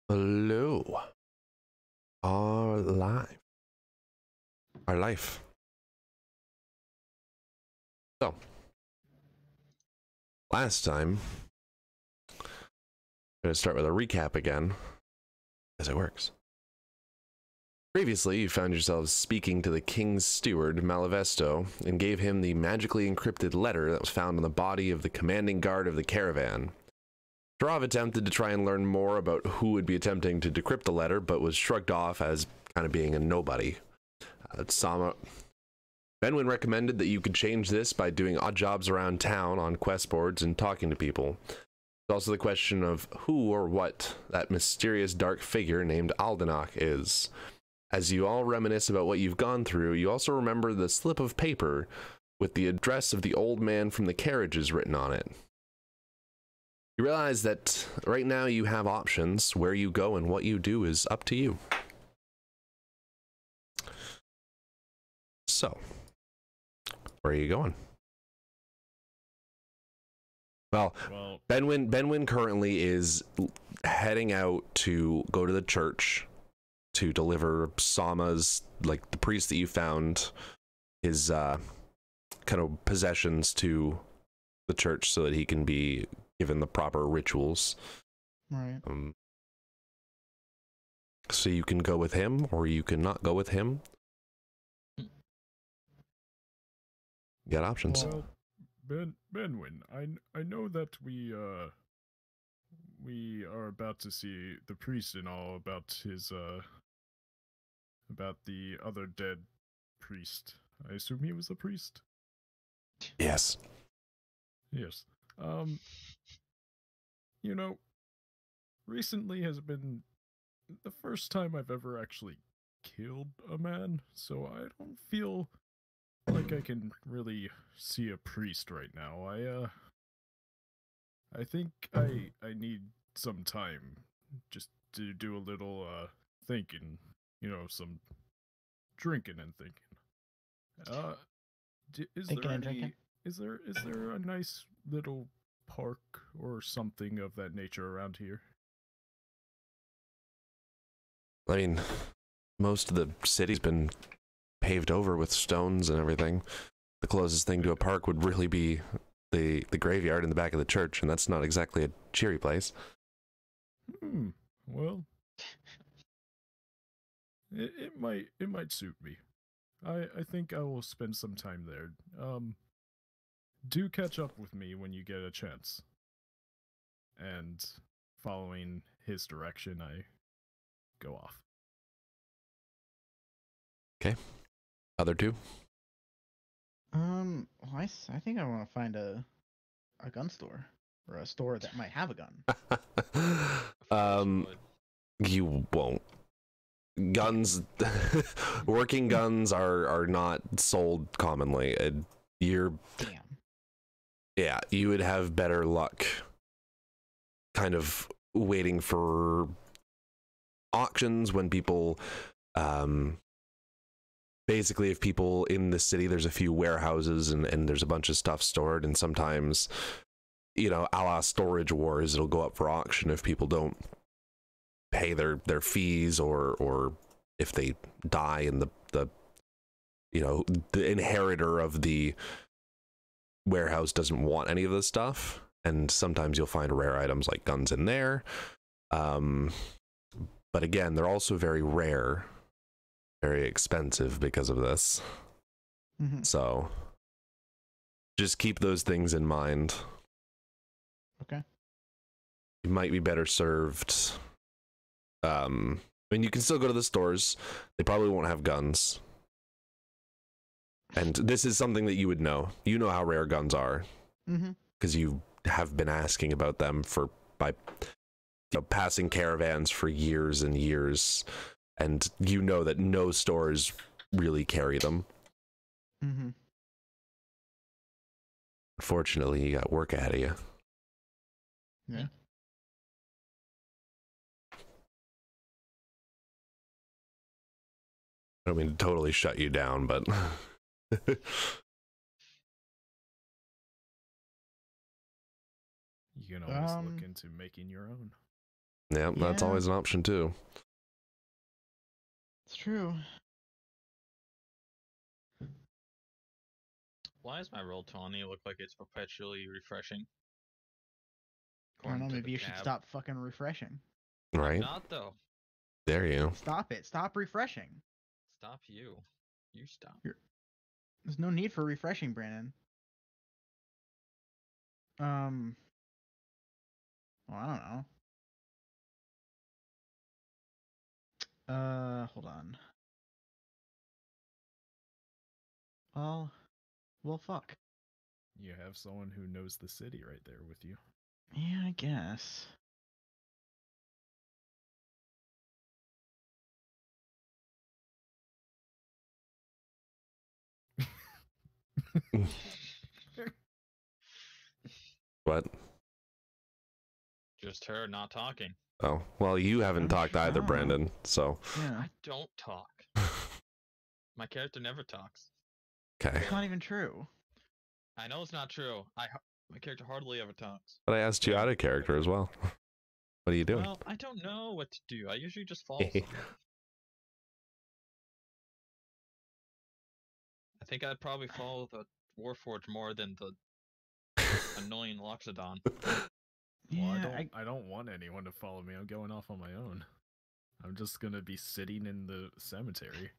Hello. Our life. Our life. So, last time, I'm going to start with a recap again, as it works. Previously, you found yourselves speaking to the king's steward, Malavesto, and gave him the magically encrypted letter that was found on the body of the commanding guard of the caravan. Sharov attempted to try and learn more about who would be attempting to decrypt the letter, but was shrugged off as kind of being a nobody. Benwin recommended that you could change this by doing odd jobs around town on quest boards and talking to people. There's also the question of who or what that mysterious dark figure named Aldenach is. As you all reminisce about what you've gone through, you also remember the slip of paper with the address of the old man from the carriages written on it. You realize that right now you have options. Where you go and what you do is up to you. So, where are you going? Well, Benwin currently is heading out to go to the church to deliver Sama's, like the priest that you found, his kind of possessions to the church so that he can be given the proper rituals. Right. So you can go with him, or you can not go with him. You got options. Well, Benwin, I know that we are about to see the priest and all about his about the other dead priest. I assume he was a priest? Yes. Yes. You know, recently has been the first time I've ever actually killed a man, so I don't feel like I can really see a priest right now. I think I need some time just to do a little thinking, you know, some drinking and thinking. Is Thinking there and drinking? is there a nice little park or something of that nature around here? I mean, most of the city's been paved over with stones and everything. The closest thing to a park would really be the graveyard in the back of the church, and that's not exactly a cheery place. Well, it might suit me. I think I will spend some time there. Do catch up with me when you get a chance. And following his direction, I go off. Okay. Other two? Well, I think I want to find a gun store or a store that might have a gun. You won't. Guns, working guns are not sold commonly. Damn. Yeah, you would have better luck kind of waiting for auctions when people, basically if people in the city, there's a few warehouses and there's a bunch of stuff stored, and sometimes, you know, a la Storage Wars, it'll go up for auction if people don't pay their fees, or if they die and the you know, the inheritor of the warehouse doesn't want any of this stuff. And sometimes you'll find rare items like guns in there, but again, they're also very rare, very expensive because of this. So just keep those things in mind. Okay. You might be better served. I mean, you can still go to the stores. They probably won't have guns. And this is something that you would know. You know how rare guns are. Because you have been asking about them by passing caravans for years and years. And you know that no stores really carry them. Unfortunately, you got work ahead of you. Yeah. I don't mean to totally shut you down, but You can always look into making your own. Yeah, that's Yeah. always an option too. It's true. Why does my Roll20 look like it's perpetually refreshing? I don't know, According to maybe the you should tab. stop fucking refreshing. Right? I'm not though. There you. Stop it. Stop refreshing. Stop you. You stop. There's no need for refreshing, Brandon. Well, I don't know. Hold on. Well, fuck. You have someone who knows the city right there with you. Yeah, I guess. What? Just her not talking. Oh, well, you haven't I'm talked sure- either, oh. Brandon. So, Yeah. I don't talk. My character never talks. okay. It's not even true. I know it's not true. My character hardly ever talks. But I asked you out of character as well. What are you doing? Well, I don't know what to do. I usually just follow someone. I think I'd probably follow the Warforged more than the annoying Loxodon. Yeah, Well, I don't want anyone to follow me. I'm going off on my own. I'm just gonna be sitting in the cemetery.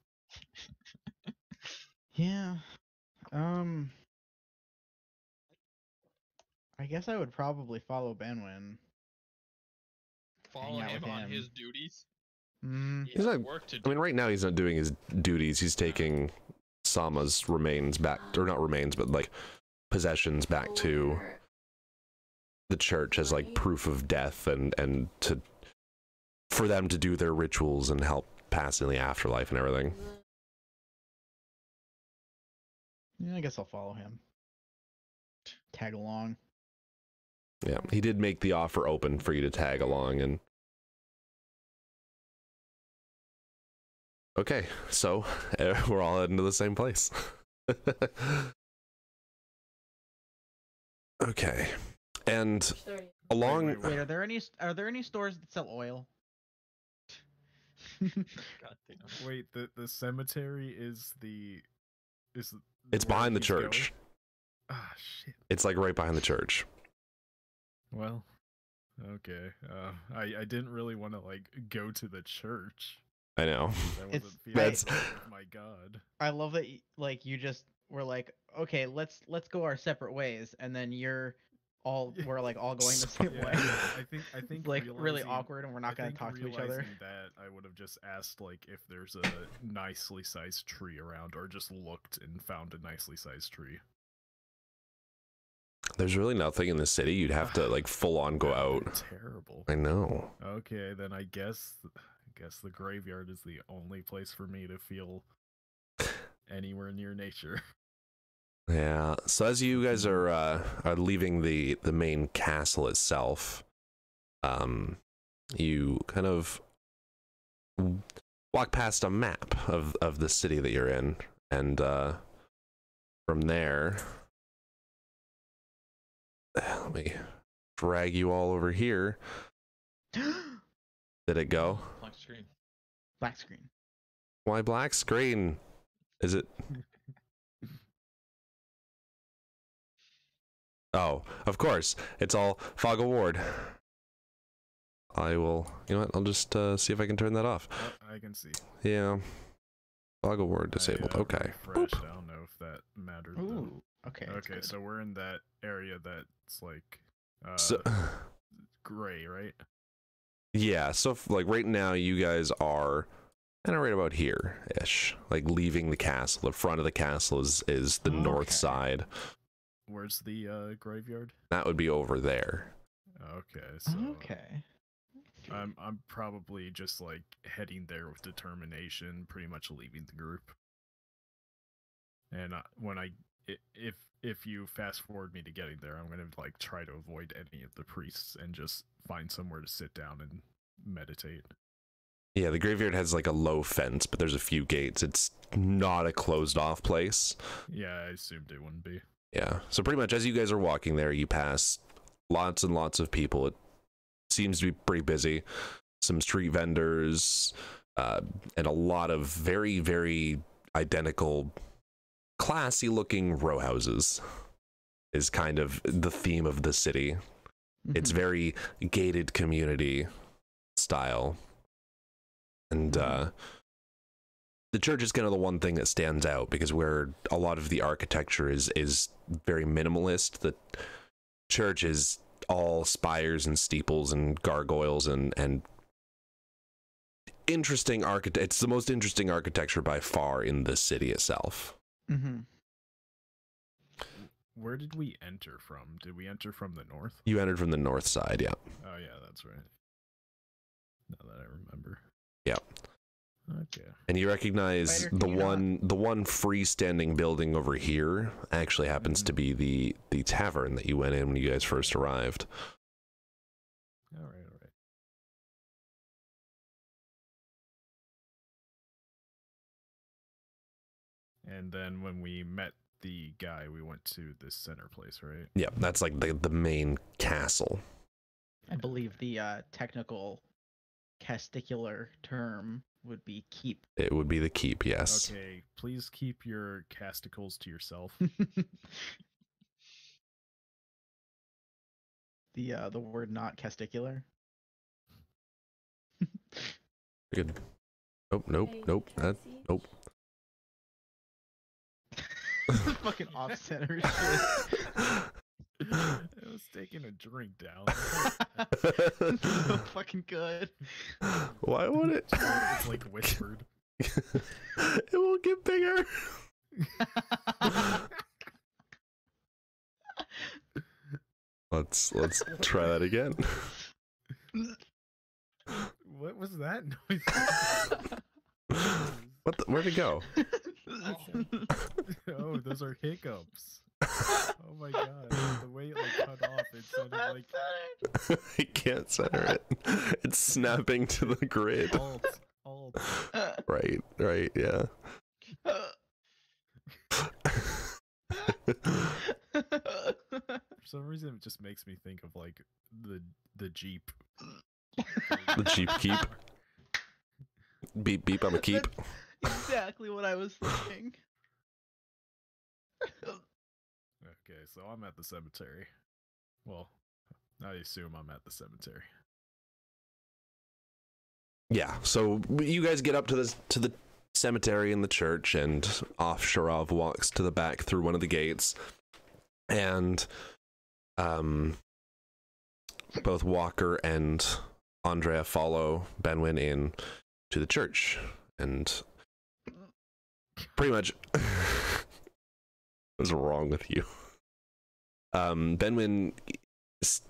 Yeah. I guess I would probably follow Benwin. Follow out him with on him. his duties. Mm. He He's has not- work to I do. mean, right now he's not doing his duties. He's taking Sama's remains back, or not remains, but like possessions back to the church as like proof of death, and to for them to do their rituals and help pass in the afterlife and everything. Yeah, I guess I'll follow him. Tag along. Yeah, he did make the offer open for you to tag along, and okay, so we're all heading to the same place. Okay, and along. Wait, Wait, are there any stores that sell oil? God damn. Wait, the cemetery is It's where behind the he's going? church. Ah, shit. It's like right behind the church. Well, okay. I didn't really want to like go to the church. I know. I It's- wasn't feeling That's- right with my god. I love that you just were like, okay, let's go our separate ways, and then we're all going the same Yeah, way. I think It's like really realizing- awkward, and we're not I gonna think talk to each other. realizing that I would have just asked like if there's a nicely sized tree around, or just looked and found a nicely sized tree. There's really nothing in the city. You'd have to like full on go That'd out. be terrible. I know. Okay, then I guess the graveyard is the only place for me to feel anywhere near nature. Yeah. So as you guys are leaving the main castle itself, you kind of walk past a map of the city that you're in, and from there, let me drag you all over here. Did it go? Black screen. Black screen. Why black screen? Is it? Oh, of course. It's all Fog Award. I will. You know what? I'll just see if I can turn that off. Oh, I can see. Yeah. Fog Award disabled. I, Okay. refreshed. Boop. I don't know if that mattered. though. Ooh. Okay. that's Okay, good. so we're in that area that's like So, gray, right? yeah. So, like right now, you guys are kind of right about here ish. Like leaving the castle. The front of the castle is the north Okay. side. Where's the graveyard? That would be over there. Okay, so Okay. I'm probably just like heading there with determination, pretty much leaving the group. And if you fast forward me to getting there, I'm gonna like try to avoid any of the priests and just find somewhere to sit down and meditate. Yeah, the graveyard has like a low fence, but there's a few gates. It's not a closed off place. Yeah, I assumed it wouldn't be. Yeah. So pretty much as you guys are walking there, you pass lots and lots of people. It seems to be pretty busy. Some street vendors, and a lot of very, very identical, classy looking row houses is kind of the theme of the city. It's very gated community style. And the church is kind of the one thing that stands out, because where a lot of the architecture is very minimalist, the church is all spires and steeples and gargoyles and interesting it's the most interesting architecture by far in the city itself. Where did we enter from? Did we enter from the north? You entered from the north side, yeah. Oh yeah, that's right. Now that I remember. Yeah. Okay. And you recognize Spider, the can you one freestanding building over here actually happens to be the tavern that you went in when you guys first arrived. All right. And then when we met the guy, we went to this center place, right? Yeah, that's like the main castle. I believe the technical casticular term would be keep. It would be the keep, yes. Okay, please keep your casticles to yourself. The word not casticular. Good. Nope. Nope. Fucking off-center shit. I was taking a drink down. So fucking good. Why would it? It's like whispered. It will get bigger. Let's try that again. What was that noise? Where'd it go? Oh, those are hiccups. Oh my god. The way it like cut off, it sounded like I can't center it. It's snapping to the grid. alt. Right, yeah. For some reason it just makes me think of like the Jeep. The Jeep keep. Beep on the keep. That's exactly what I was thinking. Okay, so I'm at the cemetery. Well, I assume I'm at the cemetery. Yeah, so you guys get up to the cemetery in the church, and off Sharov walks to the back through one of the gates, and both Walker and Ondrea follow Benwyn in to the church, and pretty much what's wrong with you? Benwyn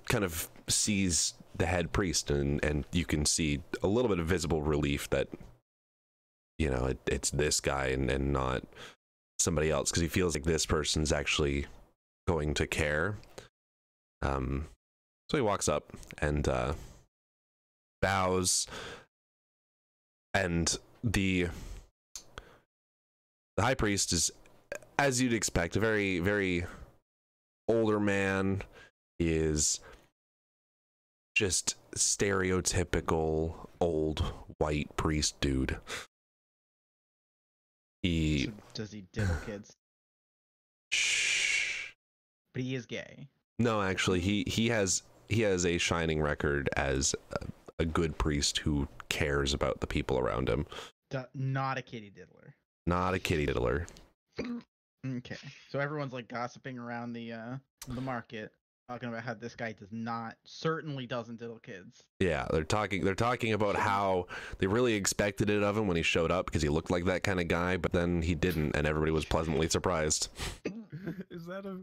kind of sees the head priest, and you can see a little bit of visible relief that, you know, it's this guy and not somebody else, because he feels like this person's actually going to care. So he walks up and bows, and the high priest is, as you'd expect, a very, very older man. Is just stereotypical old white priest dude. He Does he diddle kids? Shh. But he is gay. No, actually, he has a shining record as a good priest who cares about the people around him. Not a kitty diddler. Not a kitty diddler. Okay, so everyone's like gossiping around the market, talking about how this guy certainly doesn't diddle kids. Yeah, they're talking about how they really expected it of him when he showed up, because he looked like that kind of guy, but then he didn't, and everybody was pleasantly surprised. Is that a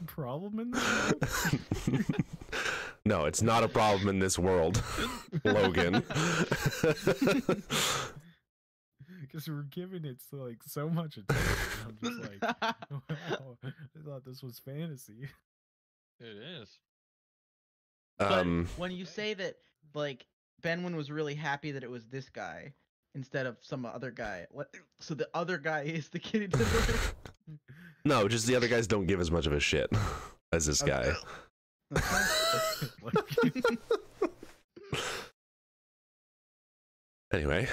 problem in this world? No, it's not a problem in this world, Logan. Because we're giving it so much attention. I'm just like, wow, I thought this was fantasy. It is. But when you say that, like, Benwyn was really happy that it was this guy instead of some other guy, so the other guy is the kitty diddler? No, just the other guys don't give as much of a shit as this guy. Anyway,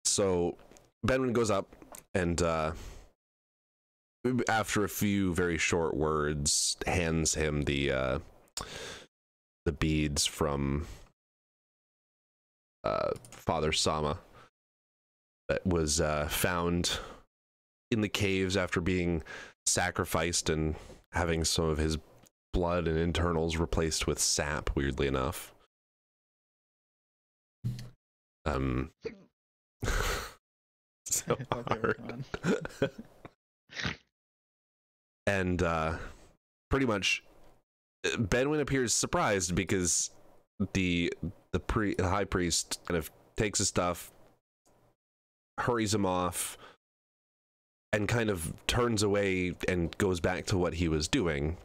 so Benwin goes up and after a few very short words, hands him the beads from Father Sama that was found in the caves after being sacrificed and having some of his blood and internals replaced with sap, weirdly enough. So hard. And pretty much Benwin appears surprised because the high priest kind of takes his stuff, hurries him off, and kind of turns away and goes back to what he was doing.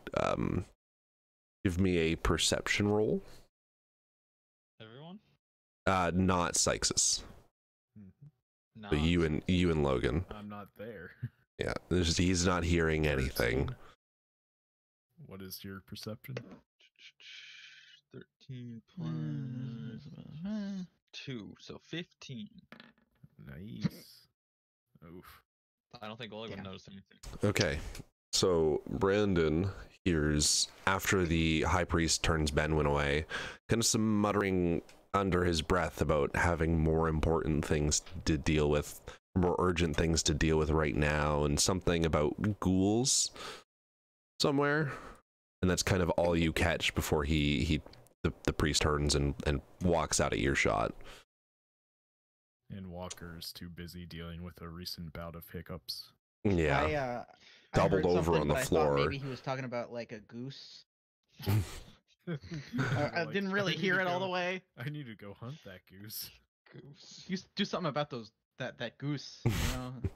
Give me a perception roll. Everyone? Not Cyxxus. No. But you and Logan. I'm not there. Yeah, he's not hearing anything. What is your perception? 13 plus 2, so 15. Nice. Oof. I don't think Logan noticed anything. Okay, so Brandon hears, after the high priest turns Benwin away, kind of some muttering under his breath about having more important things to deal with, more urgent things to deal with right now, and something about ghouls somewhere. And that's kind of all you catch before the priest turns and walks out of earshot. And Walker's too busy dealing with a recent bout of hiccups. Yeah. I Doubled heard over on the but I floor. thought maybe he was talking about like a goose. I Like, didn't really hear it all the way. I need to go hunt that goose. Goose. You do something about that goose. You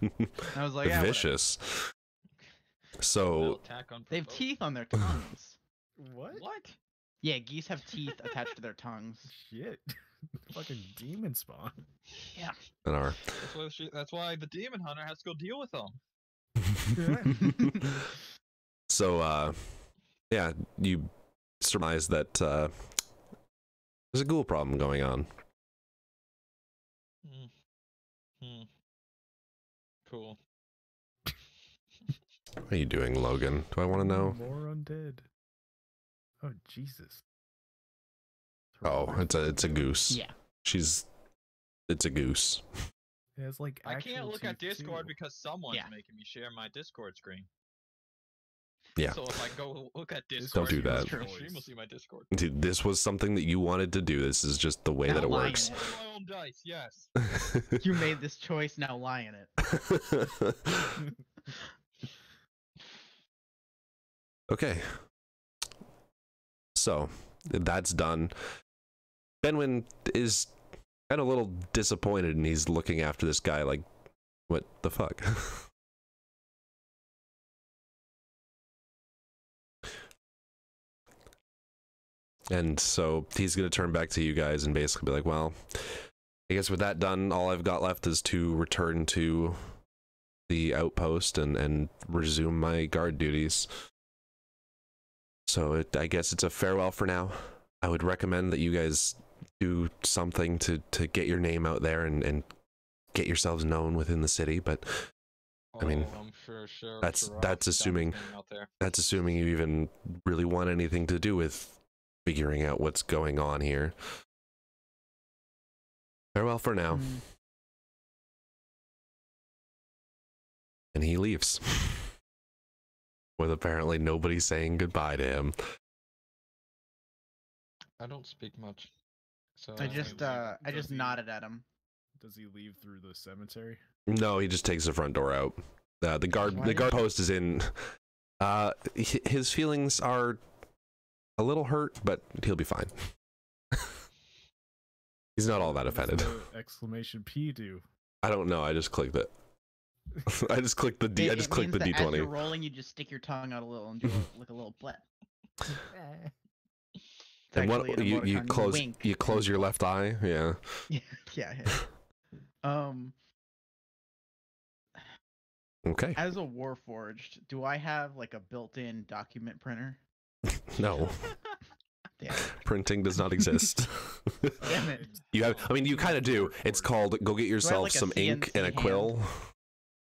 know? I was like, yeah, Vicious. So They'll attack they have unprovoked. teeth on their tongues. What? What? Yeah, geese have teeth attached to their tongues. Shit. Fucking demon spawn. Yeah. in our That's why the demon hunter has to go deal with them. so yeah, you surmise that there's a ghoul problem going on. Cool. What are you doing, Logan? Do I want to know? More undead. Oh Jesus. Oh, it's a goose. Yeah. It's a goose. It has like I actual can't look at teeth, Discord too. because someone's Yeah. making me share my Discord screen. Yeah. So if I go look at Don't Discord, do you that. will stream will see my Discord. Dude, this was something that you wanted to do. This is just the way Now that it lie in works. it. My own dice, yes. You made this choice, now lie in it. Okay. So, that's done. Benwin is kind of a little disappointed, and he's looking after this guy like, what the fuck? And so he's going to turn back to you guys and basically be like, well, I guess with that done, all I've got left is to return to the outpost and resume my guard duties. So I guess it's a farewell for now. I would recommend that you guys do something to get your name out there and get yourselves known within the city, but I mean, I'm sure that's Sharov Thuum assuming- is hanging out there. that's assuming you even really want anything to do with figuring out what's going on here. Farewell for now. Mm. And he leaves. With apparently nobody saying goodbye to him. I don't speak much. So I just Does he- nodded at him. Does he leave through the cemetery? No, he just takes the front door out. The guard Why guard post is in. His feelings are a little hurt, but he'll be fine. He's not all that What does offended. the exclamation P do? I don't know. I just clicked it. I just clicked the D. I just clicked the As you're D20. rolling, you just stick your tongue out a little and do like a little blip. It's And actually what an you emoticon, wink. you close your left eye. Yeah. Yeah. Okay. As a Warforged, do I have like a built-in document printer? No. Damn it. Printing does not exist. Damn it. You have, I mean, you kind of do. It's called go get yourself like, a some ink and a CNC quill.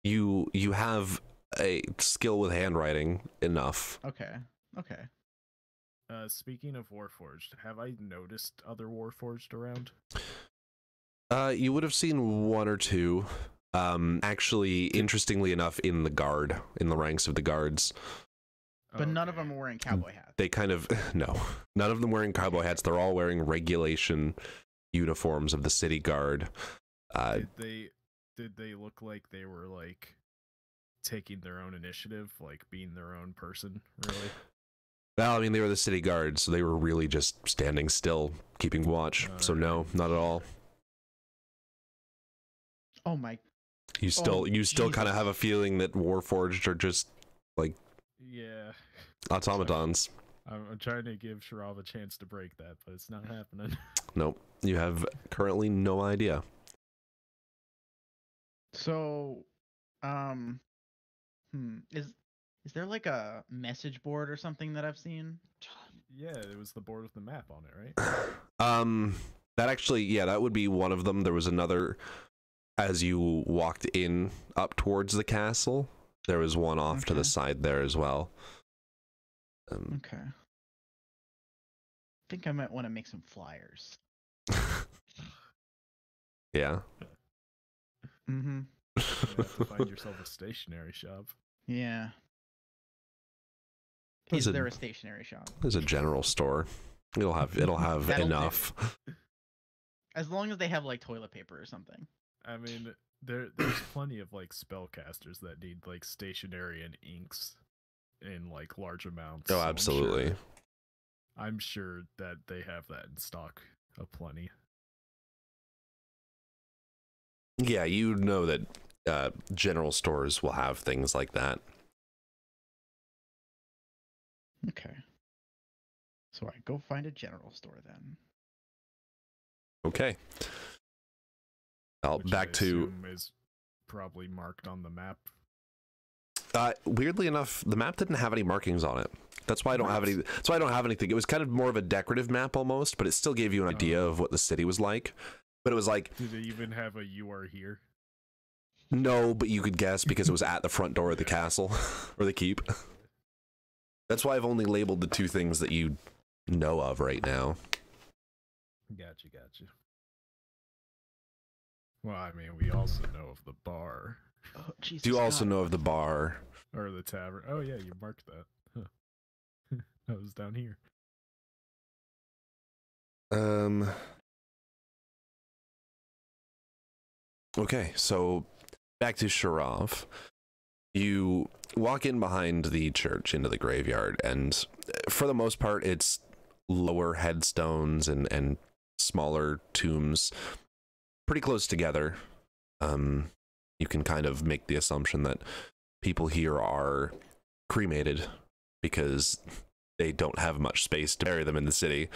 You have a skill with handwriting enough. Okay. Okay. Speaking of Warforged, have I noticed other Warforged around? You would have seen one or two. Actually, interestingly enough, in the ranks of the guards. But none of them are wearing cowboy hats. They kind of, no, none of them wearing cowboy hats. They're all wearing regulation uniforms of the city guard. Did they look like they were like taking their own initiative, like being their own person, really? Well, I mean, they were the city guard, so they were really just standing still, keeping watch. So no, not at all. Oh my. You still kind of have a feeling that Warforged are just like, yeah, automatons. I'm trying to give Sharov a chance to break that, but it's not happening. Nope, you have currently no idea. So, is there like a message board or something that I've seen? Yeah, it was the board with the map on it, right? That actually, yeah, that would be one of them. There was another as you walked in up towards the castle. There was one off to the side there as well. Okay. I think I might want to make some flyers. Yeah. Mm-hmm. You have to find yourself a stationery shop. Yeah. Is there a stationery shop? There's a general store. It'll have enough. As long as they have like toilet paper or something. I mean, there's plenty of like spellcasters that need like stationery and inks in like large amounts. Oh, absolutely. I'm sure that they have that in stock aplenty. Yeah, you know that general stores will have things like that. Okay. So I go find a general store then. Okay. Which back I to assume is probably marked on the map. Weirdly enough, the map didn't have any markings on it. That's why I don't have any. That's why I don't have anything. It was kind of more of a decorative map almost, but it still gave you an idea of what the city was like. But it was like, did it even have a "you are here"? No, but you could guess because it was at the front door of the castle or the keep. That's why I've only labeled the two things that you know of right now. Gotcha. Well, I mean, we also know of the bar. Oh, Jesus. Do you also know of the bar? Or the tavern. Oh, yeah, you marked that. Huh. That was down here. Okay, so back to Sharov. You walk in behind the church into the graveyard, and for the most part, it's lower headstones and smaller tombs pretty close together. You can kind of make the assumption that people here are cremated because they don't have much space to bury them in the city.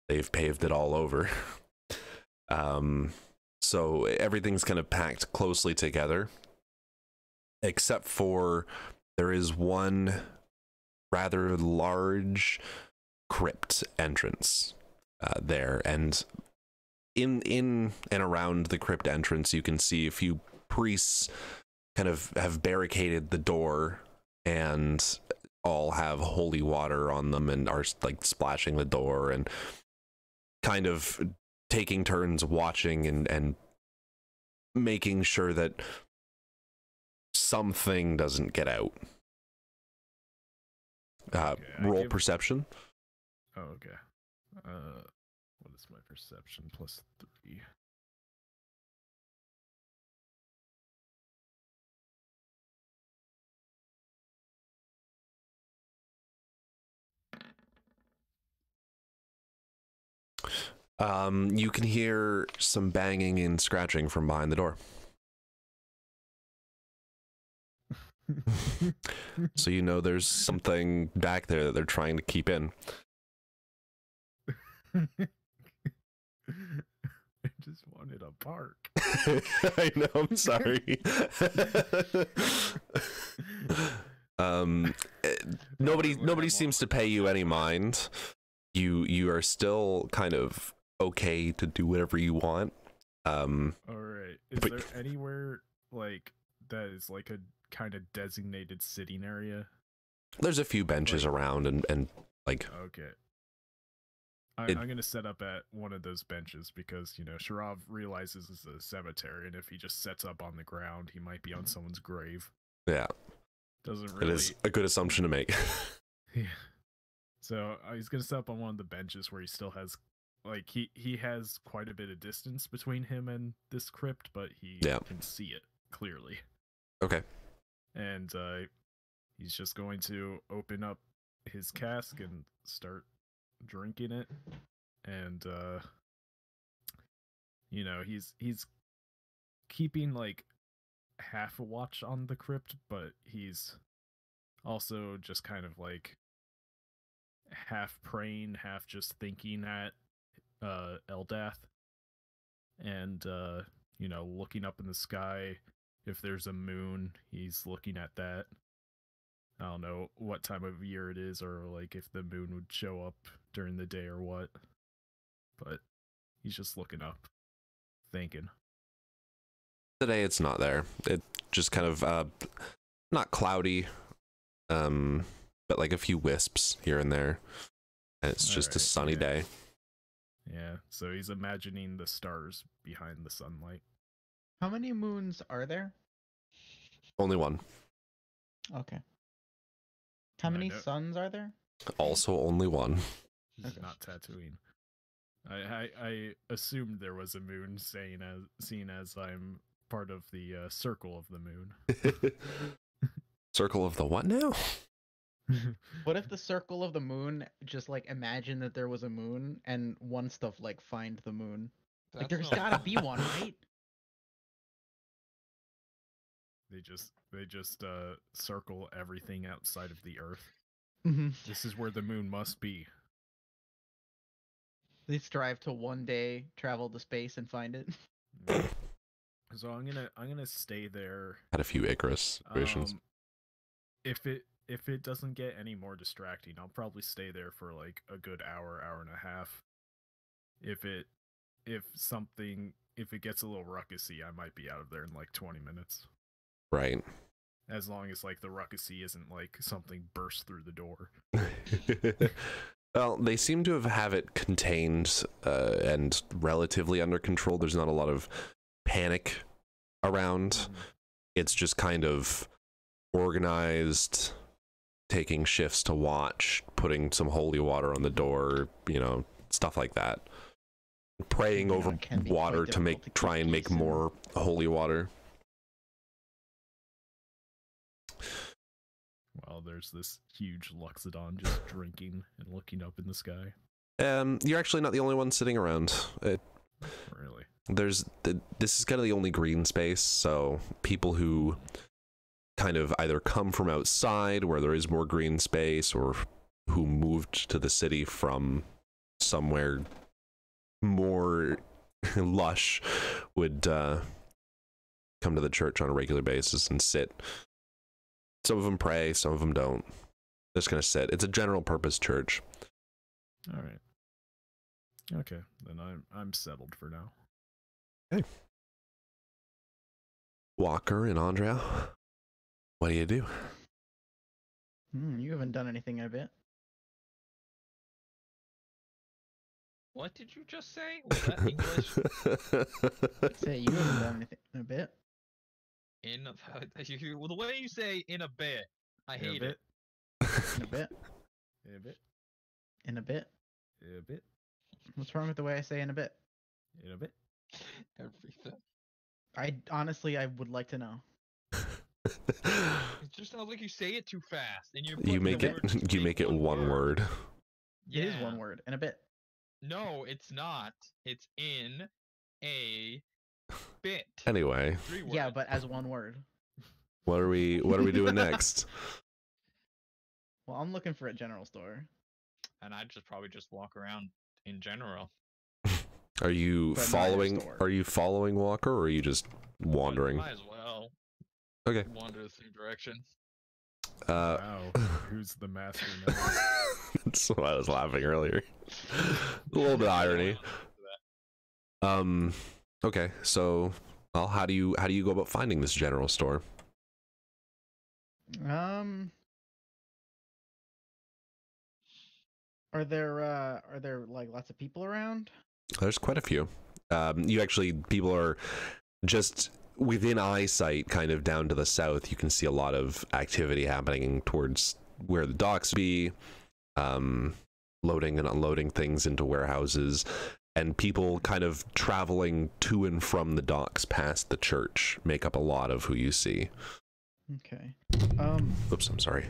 They've paved it all over. So everything's kind of packed closely together, except for there is one rather large crypt entrance there, and in and around the crypt entrance you can see a few priests kind of have barricaded the door and all have holy water on them and are like splashing the door and kind of taking turns watching and making sure that something doesn't get out. Roll perception. Oh, okay. What is my perception? +3. You can hear some banging and scratching from behind the door. So you know there's something back there that they're trying to keep in. I just wanted a bark. I know, I'm sorry. Nobody seems to pay you any mind. you are still kind of okay to do whatever you want. All right. Is but- there anywhere like that is like a kind of designated sitting area? There's a few benches Like- around and like Okay. It- I'm gonna set up at one of those benches because, you know, Sharov realizes it's a cemetery, and if he just sets up on the ground, he might be on someone's grave. yeah, Doesn't it really. is a good assumption to make. Yeah. So he's gonna set up on one of the benches where he still has, like, he has quite a bit of distance between him and this crypt, but he Yeah. can see it clearly. Okay. And he's just going to open up his cask and start drinking it. And you know, he's keeping like half a watch on the crypt, but he's also just kind of like half praying, half just thinking at Eldath, and you know, looking up in the sky. If there's a moon, he's looking at that. I don't know what time of year it is, or like if the moon would show up during the day or what, but he's just looking up, thinking. Today it's not there. It just kind of not cloudy, but like a few wisps here and there. And it's just a Alright, sunny yeah. day. Yeah, so he's imagining the stars behind the sunlight. How many moons are there? Only one. Okay. How I many know- suns are there? Also only one. This is Okay. not Tatooine. I assumed there was a moon, seeing as I'm part of the circle of the moon. Circle of the what now? What if the circle of the moon just like imagine that there was a moon and one stuff like find the moon? Like That's there's no- gotta be one, right? They just circle everything outside of the Earth. Mm-hmm. This is where the moon must be. They strive to one day travel to space and find it. So I'm gonna stay there. Had a few Icarus situations. If it doesn't get any more distracting, I'll probably stay there for like a good hour and a half. If it gets a little ruckusy, I might be out of there in like 20 minutes. Right. As long as like the ruckusy isn't like something burst through the door. Well, they seem to have it contained and relatively under control. There's not a lot of panic around. It's just kind of organized, taking shifts to watch, putting some holy water on the door, you know, stuff like that. Praying Yeah, over it can be water quite to difficult to try keep and make peace in. more holy water. While there's this huge Loxodon just drinking and looking up in the sky. You're actually not the only one sitting around. Really? This is kind of the only green space, so people who kind of either come from outside where there is more green space, or who moved to the city from somewhere more lush would come to the church on a regular basis and sit. Some of them pray, some of them don't. Just gonna sit. It's a general purpose church. All right. Okay, then I'm settled for now. Walker and Ondrea, what do you do? You haven't done anything in a bit. What did you just say? Was that English? Say you haven't done anything in a bit. The way you say "in a bit," I hate it. In a bit. In a bit. In a bit. In a bit. What's wrong with the way I say in a bit? In a bit. Everything. I would like to know. It just sounds like you say it too fast, and you're You putting make the it. word to You make it one word. It is Yeah. one word. In a bit. No, it's not. It's in a bit. Anyway, 3 words. Yeah, but as one word. what are we doing next? Well, I'm looking for a general store. And I'd probably just walk around in general. Are you But not your following? store. Are you following Walker, or are you just wandering? Might as well Okay. wander the same direction. Uh, Wow. Who's the master now? That's why I was laughing earlier. A little bit of irony. Okay, so well, how do you go about finding this general store? Are there like lots of people around? There's quite a few. People are just within eyesight, kind of down to the south. You can see a lot of activity happening towards where the docks be, loading and unloading things into warehouses, and people kind of traveling to and from the docks past the church make up a lot of who you see. Okay. Oops, I'm sorry.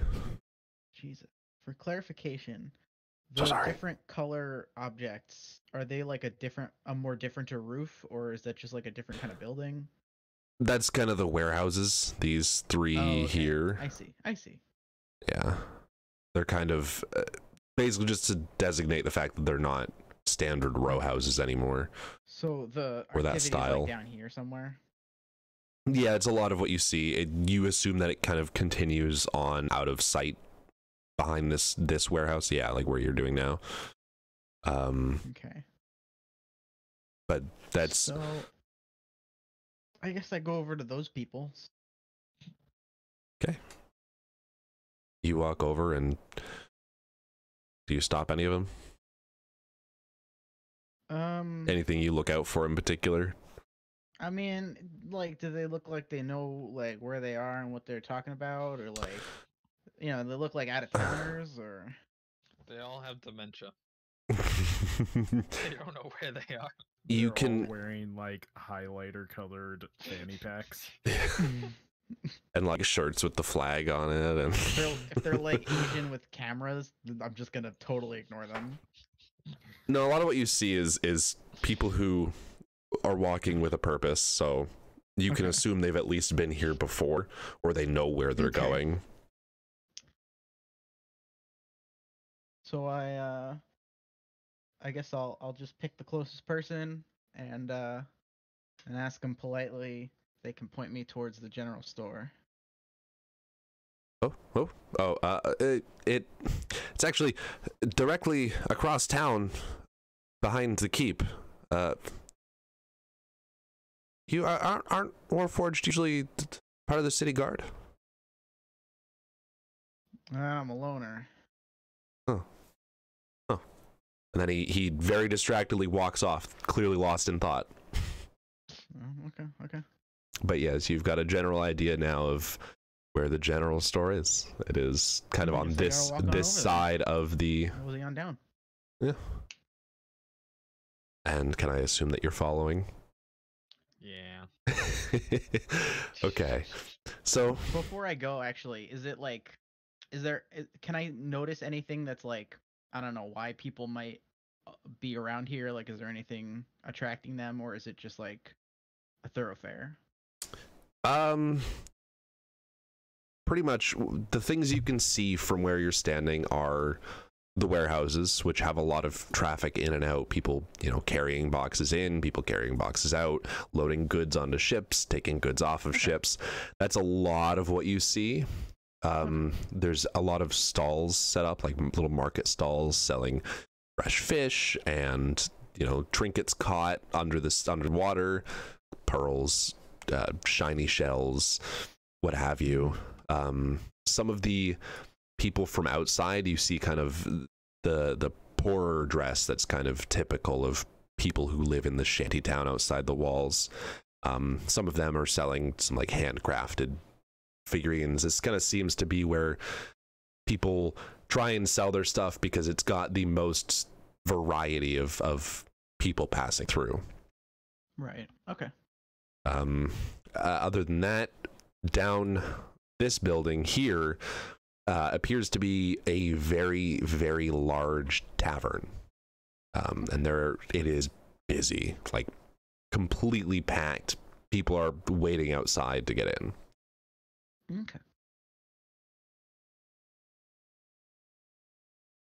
Jesus. For clarification, So the sorry. different color objects, are they like a more different roof, or is that just like a different kind of building? That's kind of the warehouses, these three Oh, okay. here. I see. Yeah. They're kind of basically just to designate the fact that they're not standard row houses anymore. So the Or that activity's, style. like down here somewhere? Yeah, it's a lot of what you see. You assume that it kind of continues on out of sight behind this warehouse. Yeah, like where you're doing now. Okay. But that's So I guess I go over to those people. okay. You walk over and do you stop any of them? Anything you look out for in particular? I mean, like, do they look like they know like where they are and what they're talking about, or like, they look like out of towners, or? They all have dementia. They don't know where they are. You They're can all wearing like highlighter colored fanny packs. and like shirts with the flag on it, and If they're like Asian with cameras, I'm just gonna totally ignore them. no, a lot of what you see is people who are walking with a purpose, so you can Okay. assume they've at least been here before, or they know where they're Okay. going. So I guess I'll just pick the closest person and ask them politely if they can point me towards the general store. It's actually directly across town, behind the keep. You aren't Warforged usually part of the city guard? I'm a loner. And then he very distractedly walks off, clearly lost in thought. Oh, okay. But yes, you've got a general idea now of where the general store is. It is kind of I on guess I gotta walk on this over side of the. Then. Was he on down? Yeah. And can I assume that you're following? Yeah. Okay. So Before I go, actually, can I notice anything that's like, I don't know, why people might be around here? Like, is there anything attracting them, or is it just like a thoroughfare? pretty much the things you can see from where you're standing are the warehouses, which have a lot of traffic in and out. People, carrying boxes in, people carrying boxes out, loading goods onto ships, taking goods off of ships. That's a lot of what you see. There's a lot of stalls set up, like little market stalls selling fresh fish and, trinkets caught underwater, pearls, shiny shells, what have you. Some of the people from outside, you see kind of the poorer dress that's kind of typical of people who live in the shanty town outside the walls. Some of them are selling some like handcrafted figurines. This kind of seems to be where people try and sell their stuff because it's got the most variety of people passing through. Right. Okay. Other than that, down this building here appears to be a very, very large tavern. And it is busy, like completely packed. People are waiting outside to get in. Okay.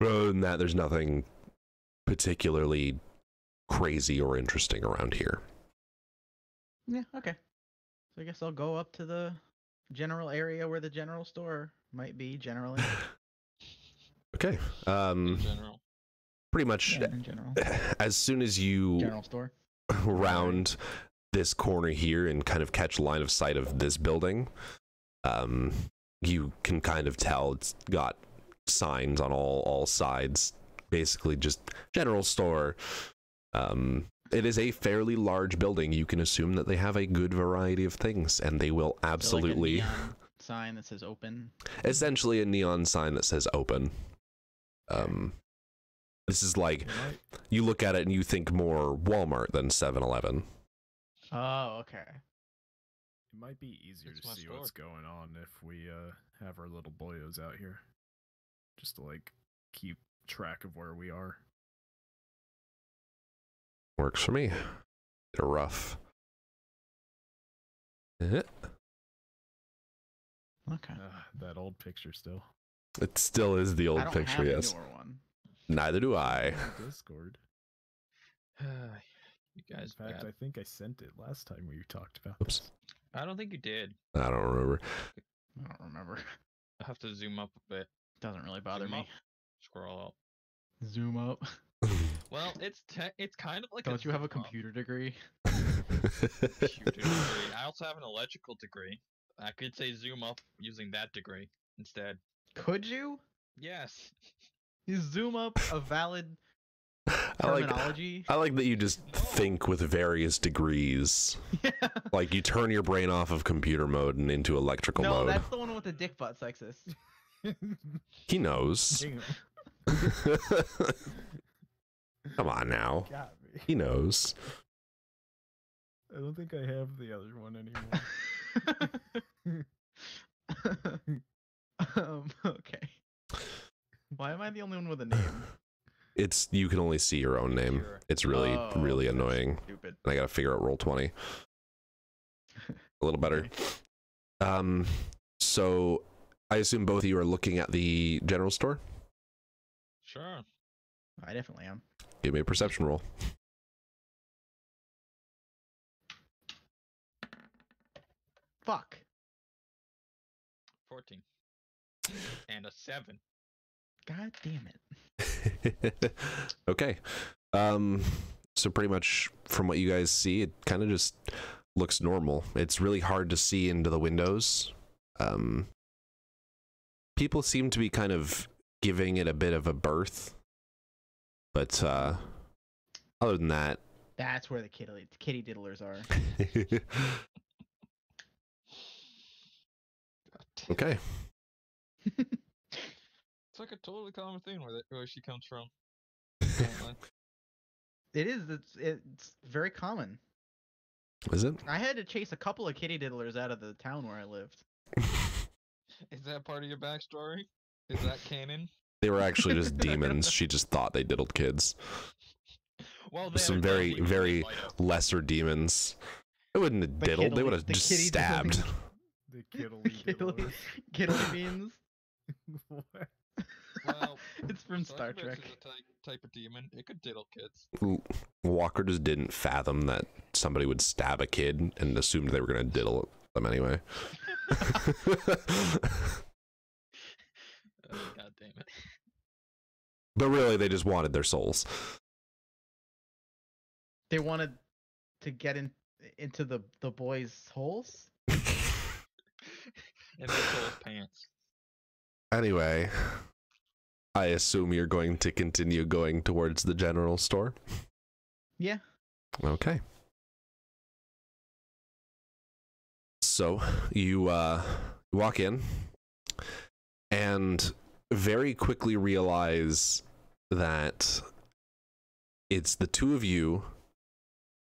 Other than that, there's nothing particularly crazy or interesting around here. Yeah. Okay. So I guess I'll go up to the general area where the general store might be generally. Okay. in general. Pretty much Yeah, in general. as soon as you General store. round this corner here and kind of catch line of sight of this building, you can kind of tell it's got signs on all sides, basically just general store. It is a fairly large building. You can assume that they have a good variety of things, and they will absolutely... So like a neon sign that says open. Essentially a neon sign that says open. This is like, you look at it and you think more Walmart than 7-Eleven. Oh, okay. It might be easier It's to my see store. what's going on if we have our little boyos out here, just to like keep track of where we are. Works for me. They're rough. Okay. That old picture still. It still is the I old don't picture, have yes. a newer one. Neither do I. Discord. You In guys fact, bad. I think I sent it last time we talked about Oops. this. I don't think you did. I don't remember. I don't remember. I have to zoom up a bit. Doesn't really bother Zoom me. up, scroll up. Zoom up. Well, it's kind of like. Don't you have a zip up. computer degree? Computer degree. I also have an electrical degree. I could say zoom up using that degree instead. Could you? Yes. Is zoom up a valid I like terminology? that you just think with various degrees. Yeah. Like you turn your brain off of computer mode and into electrical No, mode. that's the one with the dick butt Cyxxus. He knows. Hang Come on now. Got me. He knows. I don't think I have the other one anymore. Okay. Why am I the only one with a name? It's you can only see your own name. Sure. It's really Oh, really that's annoying. Stupid. And I gotta figure out Roll20. A little better. So I assume both of you are looking at the general store. Sure. I definitely am. Give me a perception roll. Fuck. 14. And a 7. God damn it. Okay. So pretty much from what you guys see, it kind of just looks normal. It's really hard to see into the windows. People seem to be kind of giving it a bit of a birth. But other than that, That's where the kitty diddlers are. okay. It's like a totally common thing where she comes from. apparently. It is. It's very common. Is it? I had to chase a couple of kitty diddlers out of the town where I lived. Is that part of your backstory? Is that canon? They were actually just demons. She just thought they diddled kids. Well, they Some are very, definitely very light up. lesser demons. They wouldn't have diddled. They would have the just kitty stabbed. The kiddly Kiddly, diddler. kiddly beans. What? Well, It's from Star Succubus Trek. is a type of demon. It could diddle kids. Walker just didn't fathom that somebody would stab a kid and assumed they were going to diddle them anyway. Oh, God damn it. But really, they just wanted their souls. They wanted to get into the boys' holes. And they pull his pants. Anyway, I assume you're going to continue going towards the general store. Yeah. Okay. So you walk in and very quickly realize that it's the two of you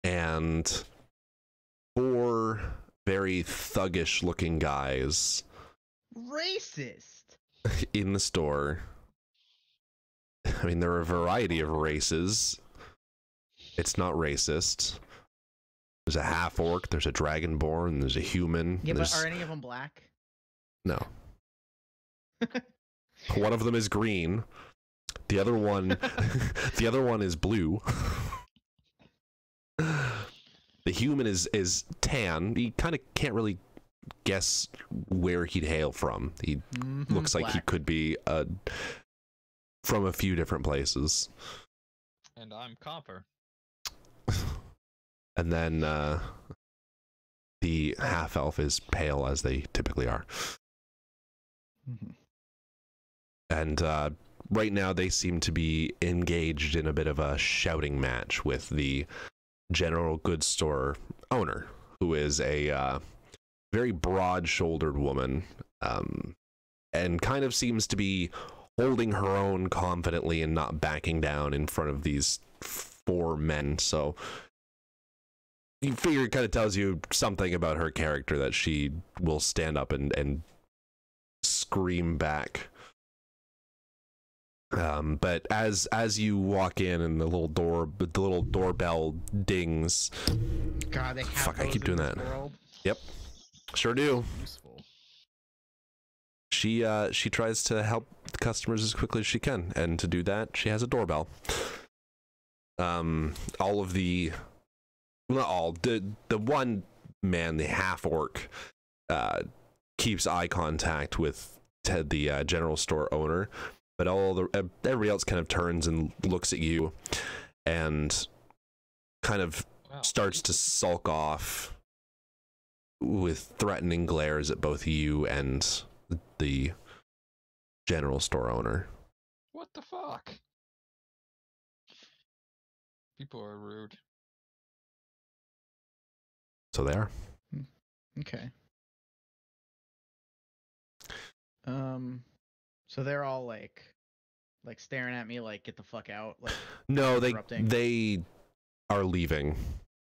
and four very thuggish looking guys Racist. in the store. I mean, there are a variety of races. It's not racist. There's a half orc, there's a dragonborn, there's a human. Yeah, but there's... are any of them black? No. One of them is green. The other one the other one is blue. The human is tan. He kind of can't really guess where he'd hail from. He looks like he black. could be a from a few different places. And I'm copper. And then the half elf is pale, as they typically are. Mm-hmm. And right now they seem to be engaged in a bit of a shouting match with the general goods store owner, who is a very broad-shouldered woman, and kind of seems to be holding her own confidently and not backing down in front of these 4 men. So you figure it kind of tells you something about her character, that she will stand up and scream back. But as you walk in and the little doorbell dings. God, they have Fuck, I those keep in doing this that. world. Yep, sure do. Useful. She tries to help customers as quickly as she can, and to do that, she has a doorbell. All of the, not all, the one man, the half orc, keeps eye contact with the general store owner, but everybody else kind of turns and looks at you, and kind of starts to sulk off with threatening glares at both you and the general store owner. What the fuck? People are rude. So they are. Okay. So they're all like staring at me, like, get the fuck out. Like, No, interrupting. they are leaving.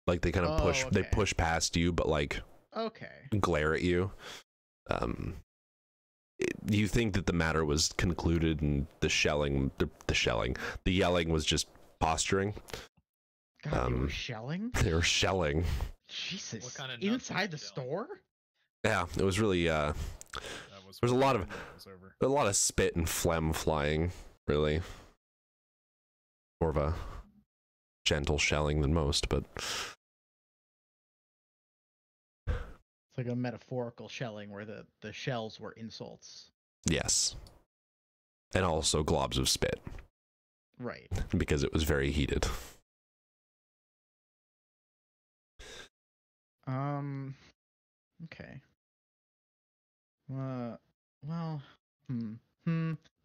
Like, they kind of they okay. push past you, but like Okay. glare at you. You think that the matter was concluded, and the yelling was just posturing. God, they were shelling? They were shelling. Jesus. What kind of nuts Inside the were they selling? store? Yeah, it was really That was There's a lot of- when that was over. a lot of spit and phlegm flying, really. More of a gentle shelling than most, but It's like a metaphorical shelling where the shells were insults. yes. And also globs of spit, Right. because it was very heated. Okay. Well,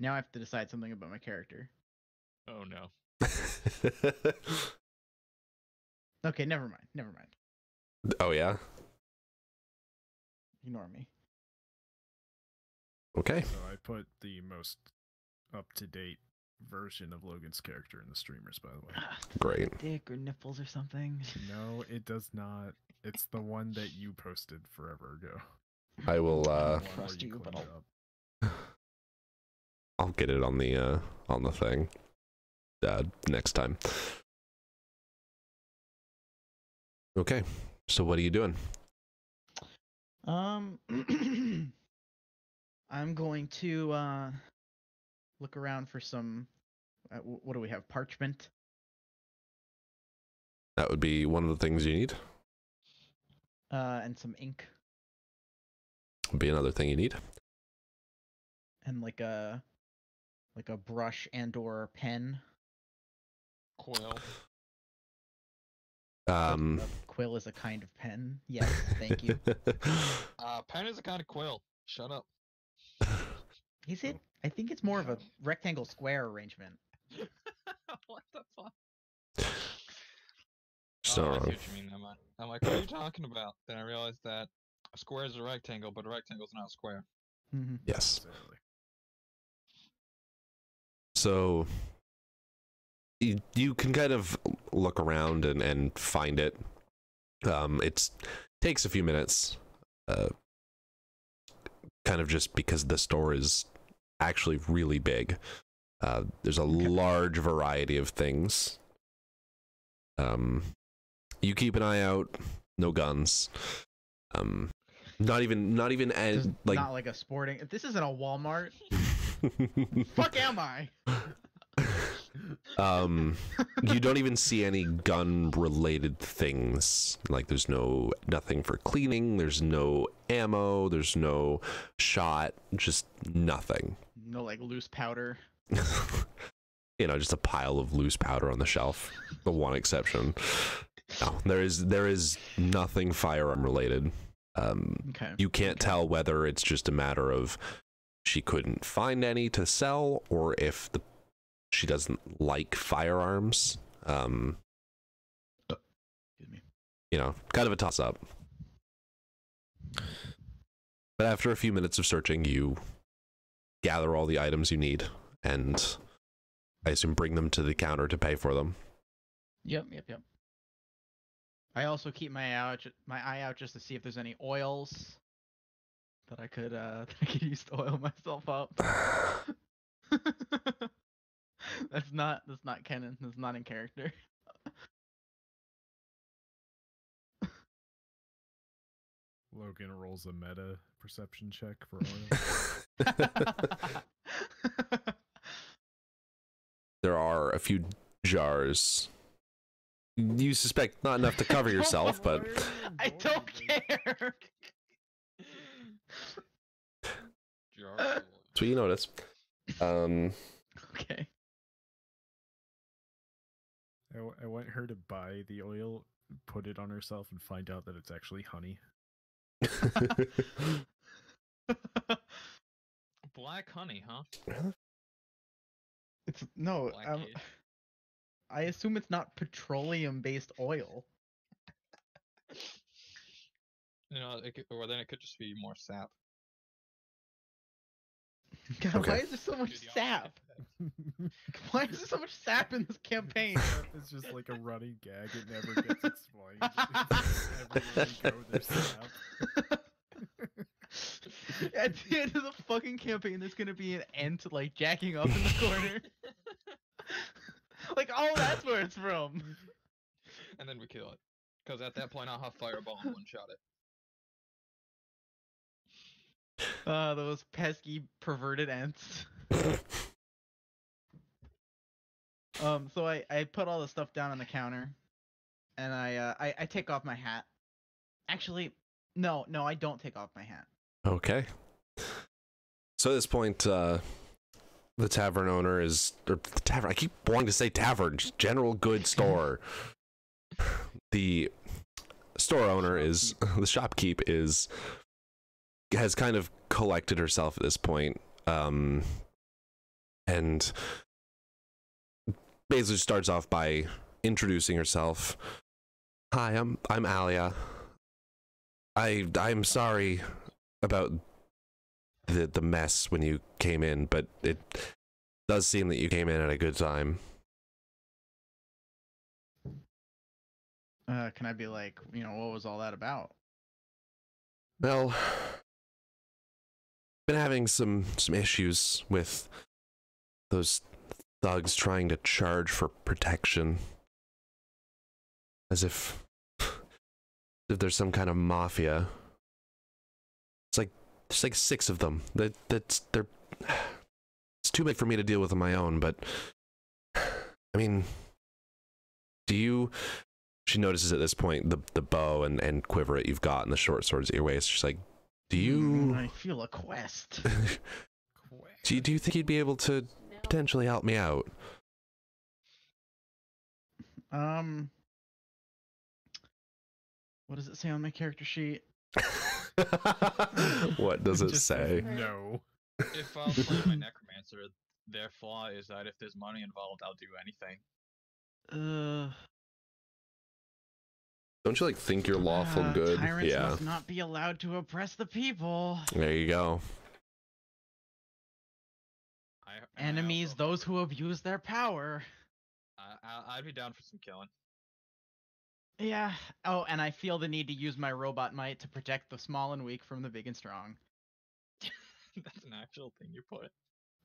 Now I have to decide something about my character. Oh no. Okay, never mind. Oh, yeah? Ignore me. Okay. So I put the most up-to-date version of Logan's character in the streamers, by the way. Great. Dick or nipples or something. No, it does not. It's the one that you posted forever ago. I will, The one where Trust you, but cleaned it up. I'll get it on the thing next time. Okay, so what are you doing? I'm going to look around for some. What do we have? Parchment. That would be one of the things you need. And some ink. Would be another thing you need. And like a brush and or pen. Quill. A quill is a kind of pen. Yes, thank you. Pen is a kind of quill. Shut up. Is it? I think it's more of a rectangle square arrangement. What the fuck? So Oh, I see what you mean. I'm like, what are you talking about? Then I realized that a square is a rectangle, but a rectangle is not a square. Mm-hmm. yes. Exactly. So you can kind of look around and find it. It takes a few minutes, kind of just because the store is actually really big. There's a large variety of things. You keep an eye out. No guns. Not even like Not like a sporting. This isn't a Walmart. Fuck am I? you don't even see any gun related things. Like there's nothing for cleaning, there's no ammo, there's no shot, just nothing. No like loose powder. you know, just a pile of loose powder on the shelf. The one exception. No, there is nothing firearm related. Okay. You can't tell whether it's just a matter of she couldn't find any to sell, or if she doesn't like firearms. Excuse me. You know, kind of a toss-up. But after a few minutes of searching, you gather all the items you need, and I assume bring them to the counter to pay for them. Yep. I also keep my eye out just to see if there's any oils that I could use to oil myself up. That's not canon. That's not in character. Logan rolls a meta perception check for oil. There are a few jars. You suspect not enough to cover yourself, but I don't care. Jar. so you notice. Okay. I want her to buy the oil, put it on herself, and find out that it's actually honey. Black honey, huh? It's no. Black cage. I assume it's not petroleum-based oil. You know, or then it could just be more sap. God, Okay. why is there so much Do the sap? opposite. Why is there so much sap in this campaign? It's just like a running gag. It never gets explained. Everywhere we go, there's sap. At the end of the fucking campaign, there's gonna be an ant like jacking up in the corner. Like, oh, that's where it's from. And then we kill it. Because at that point, I'll have fireball and one-shot it. Those pesky perverted ants. So I put all the stuff down on the counter, and I take off my hat. Actually, no, I don't take off my hat. Okay. So at this point, the tavern owner is, or the tavern, I keep wanting to say tavern, just general goods store. The store owner is, the shopkeep has kind of collected herself at this point, and basically starts off by introducing herself. Hi, I'm Alia. I'm sorry about the mess when you came in, but it does seem that you came in at a good time. Can I be like, what was all that about? Well, been having some issues with those thugs trying to charge for protection, as if there's some kind of mafia. There's like 6 of them. They're it's too big for me to deal with on my own, but I mean, she notices at this point the bow and quiver that you've got and the short swords at your waist. She's like, do you I feel a quest. do you think you'd be able to potentially help me out? What does it say on my character sheet? What does it Just say? No. If I'll play my necromancer, their flaw is that if there's money involved, I'll do anything. Don't you like think you're lawful good? Tyrants Yeah. must not be allowed to oppress the people. There you go. And I Enemies, also- those who abuse their power. I'd be down for some killing. Yeah. Oh, and I feel the need to use my robot might to protect the small and weak from the big and strong. That's an actual thing you put.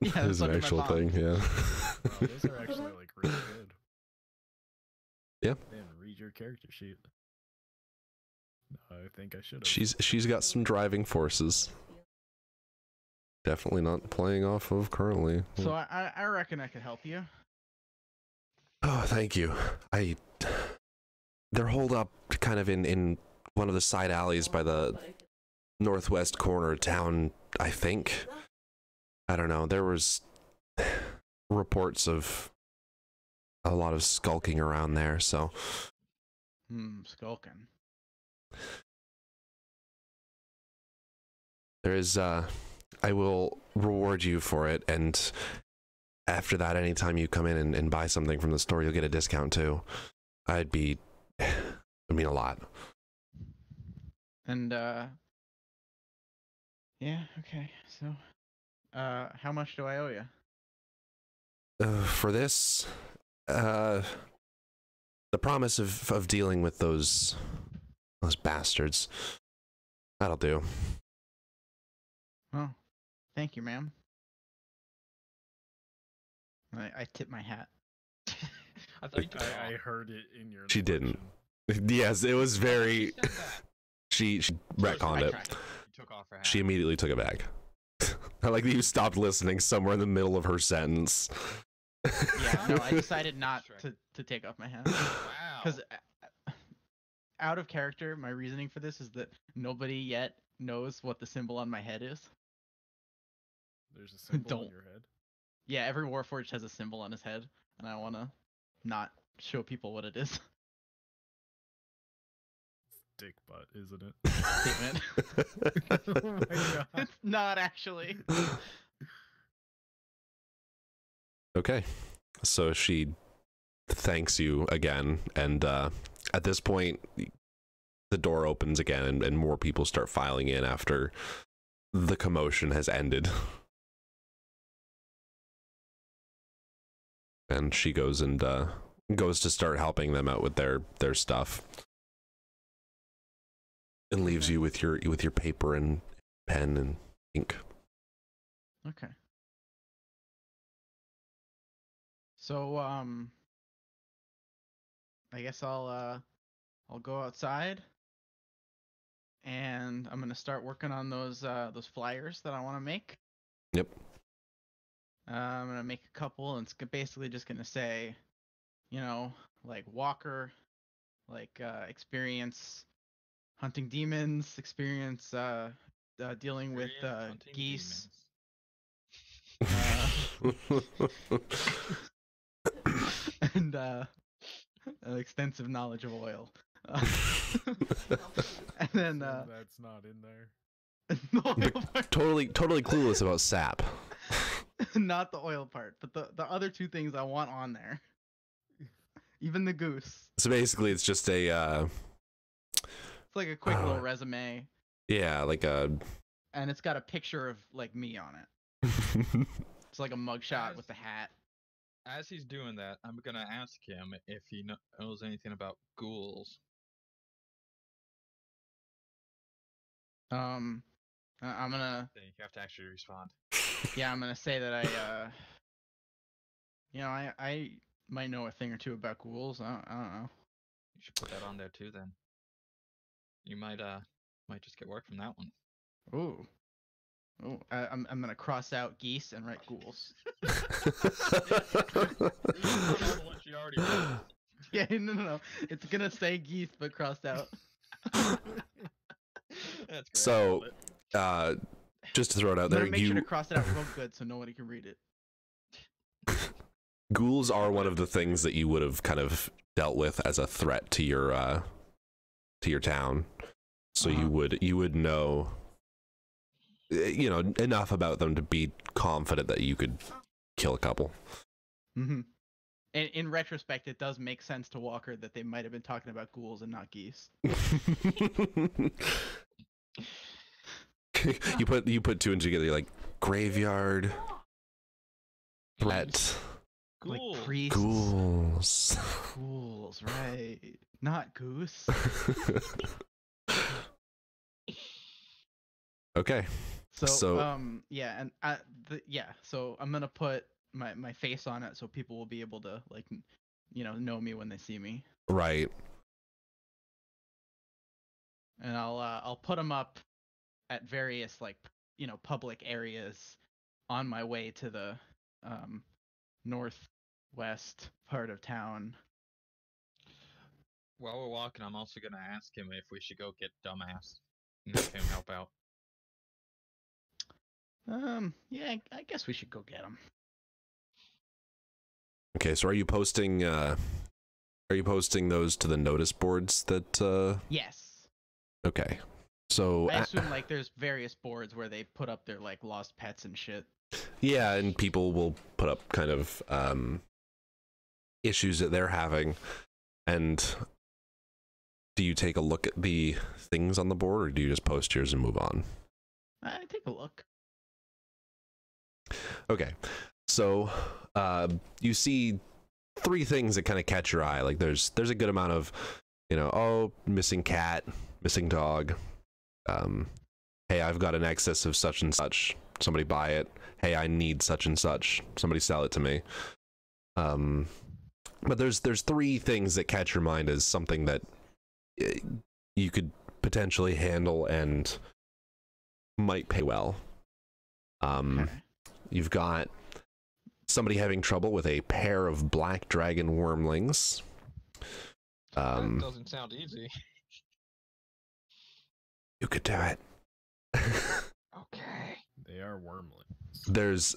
Yeah, That is that's an under my actual bond. thing, yeah. Wow, those are actually like really good. Yeah. Man, read your character sheet. I think I should have. She's got some driving forces. Definitely not playing off of currently. So I reckon I could help you. Oh, thank you. They're holed up kind of in one of the side alleys by the northwest corner of town, I think. I don't know. There was reports of a lot of skulking around there, so Skulking. there is I will reward you for it, and after that, anytime you come in and buy something from the store, you'll get a discount too. It'd mean a lot. And yeah, okay. So how much do I owe you? For this, the promise of dealing with those bastards. That'll do. Oh, thank you, ma'am. I tip my hat. I thought you took I heard it in your. She didn't. inflection. Yes, it was very. She said that. She retconned it. She took off her hat. She immediately took it back. I like that you stopped listening somewhere in the middle of her sentence. Yeah, no, I decided not to take off my hat. Wow. Because out of character, my reasoning for this is that nobody yet knows what the symbol on my head is. There's a symbol Don't. on your head. Yeah, every Warforged has a symbol on his head, and I want to not show people what it is. Dick butt, isn't it? Statement. Oh my god. It's not actually. Okay, so she thanks you again, and at this point, the door opens again, and more people start filing in after the commotion has ended. And she goes and goes to start helping them out with their stuff, and leaves you with your paper and pen and ink. Okay. So I guess I'll go outside, and I'm gonna start working on those flyers that I want to make. Yep. I'm gonna make a couple, and it's basically just gonna say, you know, like Walker, like experience hunting demons, experience dealing with Experience hunting geese. And an extensive knowledge of oil. And then That's not in there. the oil part, totally clueless about sap. not the oil part, but the other two things I want on there. Even the goose. So basically, it's just a It's like a quick little resume, yeah, like a and it's got a picture of like me on it. It's like a mugshot with the hat. As he's doing that, I'm gonna ask him if he knows anything about ghouls. I'm gonna Then you have to actually respond. yeah, I'm gonna say that I might know a thing or two about ghouls. I don't know. You should put that on there too. Then you might just get work from that one. Ooh. Oh, I'm gonna cross out geese and write ghouls. Yeah, no. It's gonna say geese but crossed out. That's great. So, just to throw it out I'm there, gonna make sure to cross it out real good so nobody can read it. ghouls are one of the things that you would have kind of dealt with as a threat to your town. So you would know, you know, enough about them to be confident that you could kill a couple. Mm-hmm. And in retrospect, it does make sense to Walker that they might have been talking about ghouls and not geese. you put two and two together. You're like graveyard, threat, Like Ghouls. priests. ghouls. Ghouls, right? Not goose. Okay. So yeah, and so I'm gonna put my face on it so people will be able to like know me when they see me, Right. and I'll put them up at various like public areas on my way to the northwest part of town. While we're walking, I'm also gonna ask him if we should go get Dumbass and have him help out. Yeah, I guess we should go get them. Okay, so are you posting those to the notice boards that Yes. Okay. So I assume like there's various boards where they put up their like lost pets and shit. yeah, and people will put up kind of issues that they're having. And do you take a look at the things on the board, or do you just post yours and move on? I take a look. Okay, so you see 3 things that kind of catch your eye. Like there's a good amount of, you know, oh, missing cat, missing dog. Hey, I've got an excess of such and such. Somebody buy it. Hey, I need such and such. Somebody sell it to me. But there's 3 things that catch your mind as something that you could potentially handle and might pay well. Okay. You've got somebody having trouble with a pair of black dragon wormlings. That doesn't sound easy. You could do it. Okay. They are wormlings. There's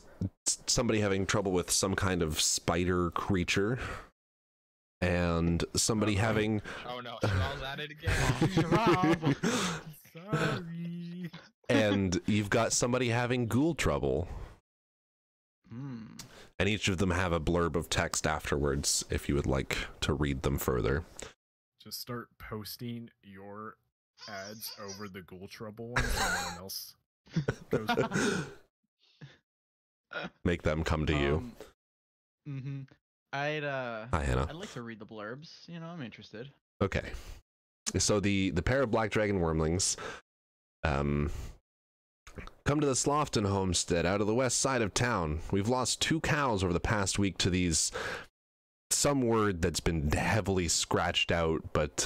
somebody having trouble with some kind of spider creature, and somebody having... Oh no, Sharov's at it again. Sharov. Sorry. And you've got somebody having ghoul trouble. And each of them have a blurb of text afterwards, if you would like to read them further. Just start posting your ads over the ghoul trouble one, so no one else goes with it. Make them come to you. I'd Hi, Hannah. I'd like to read the blurbs. You know, I'm interested. Okay. So the pair of black dragon wormlings come to the Slofton homestead out of the west side of town. We've lost 2 cows over the past week to these... some word that's been heavily scratched out, but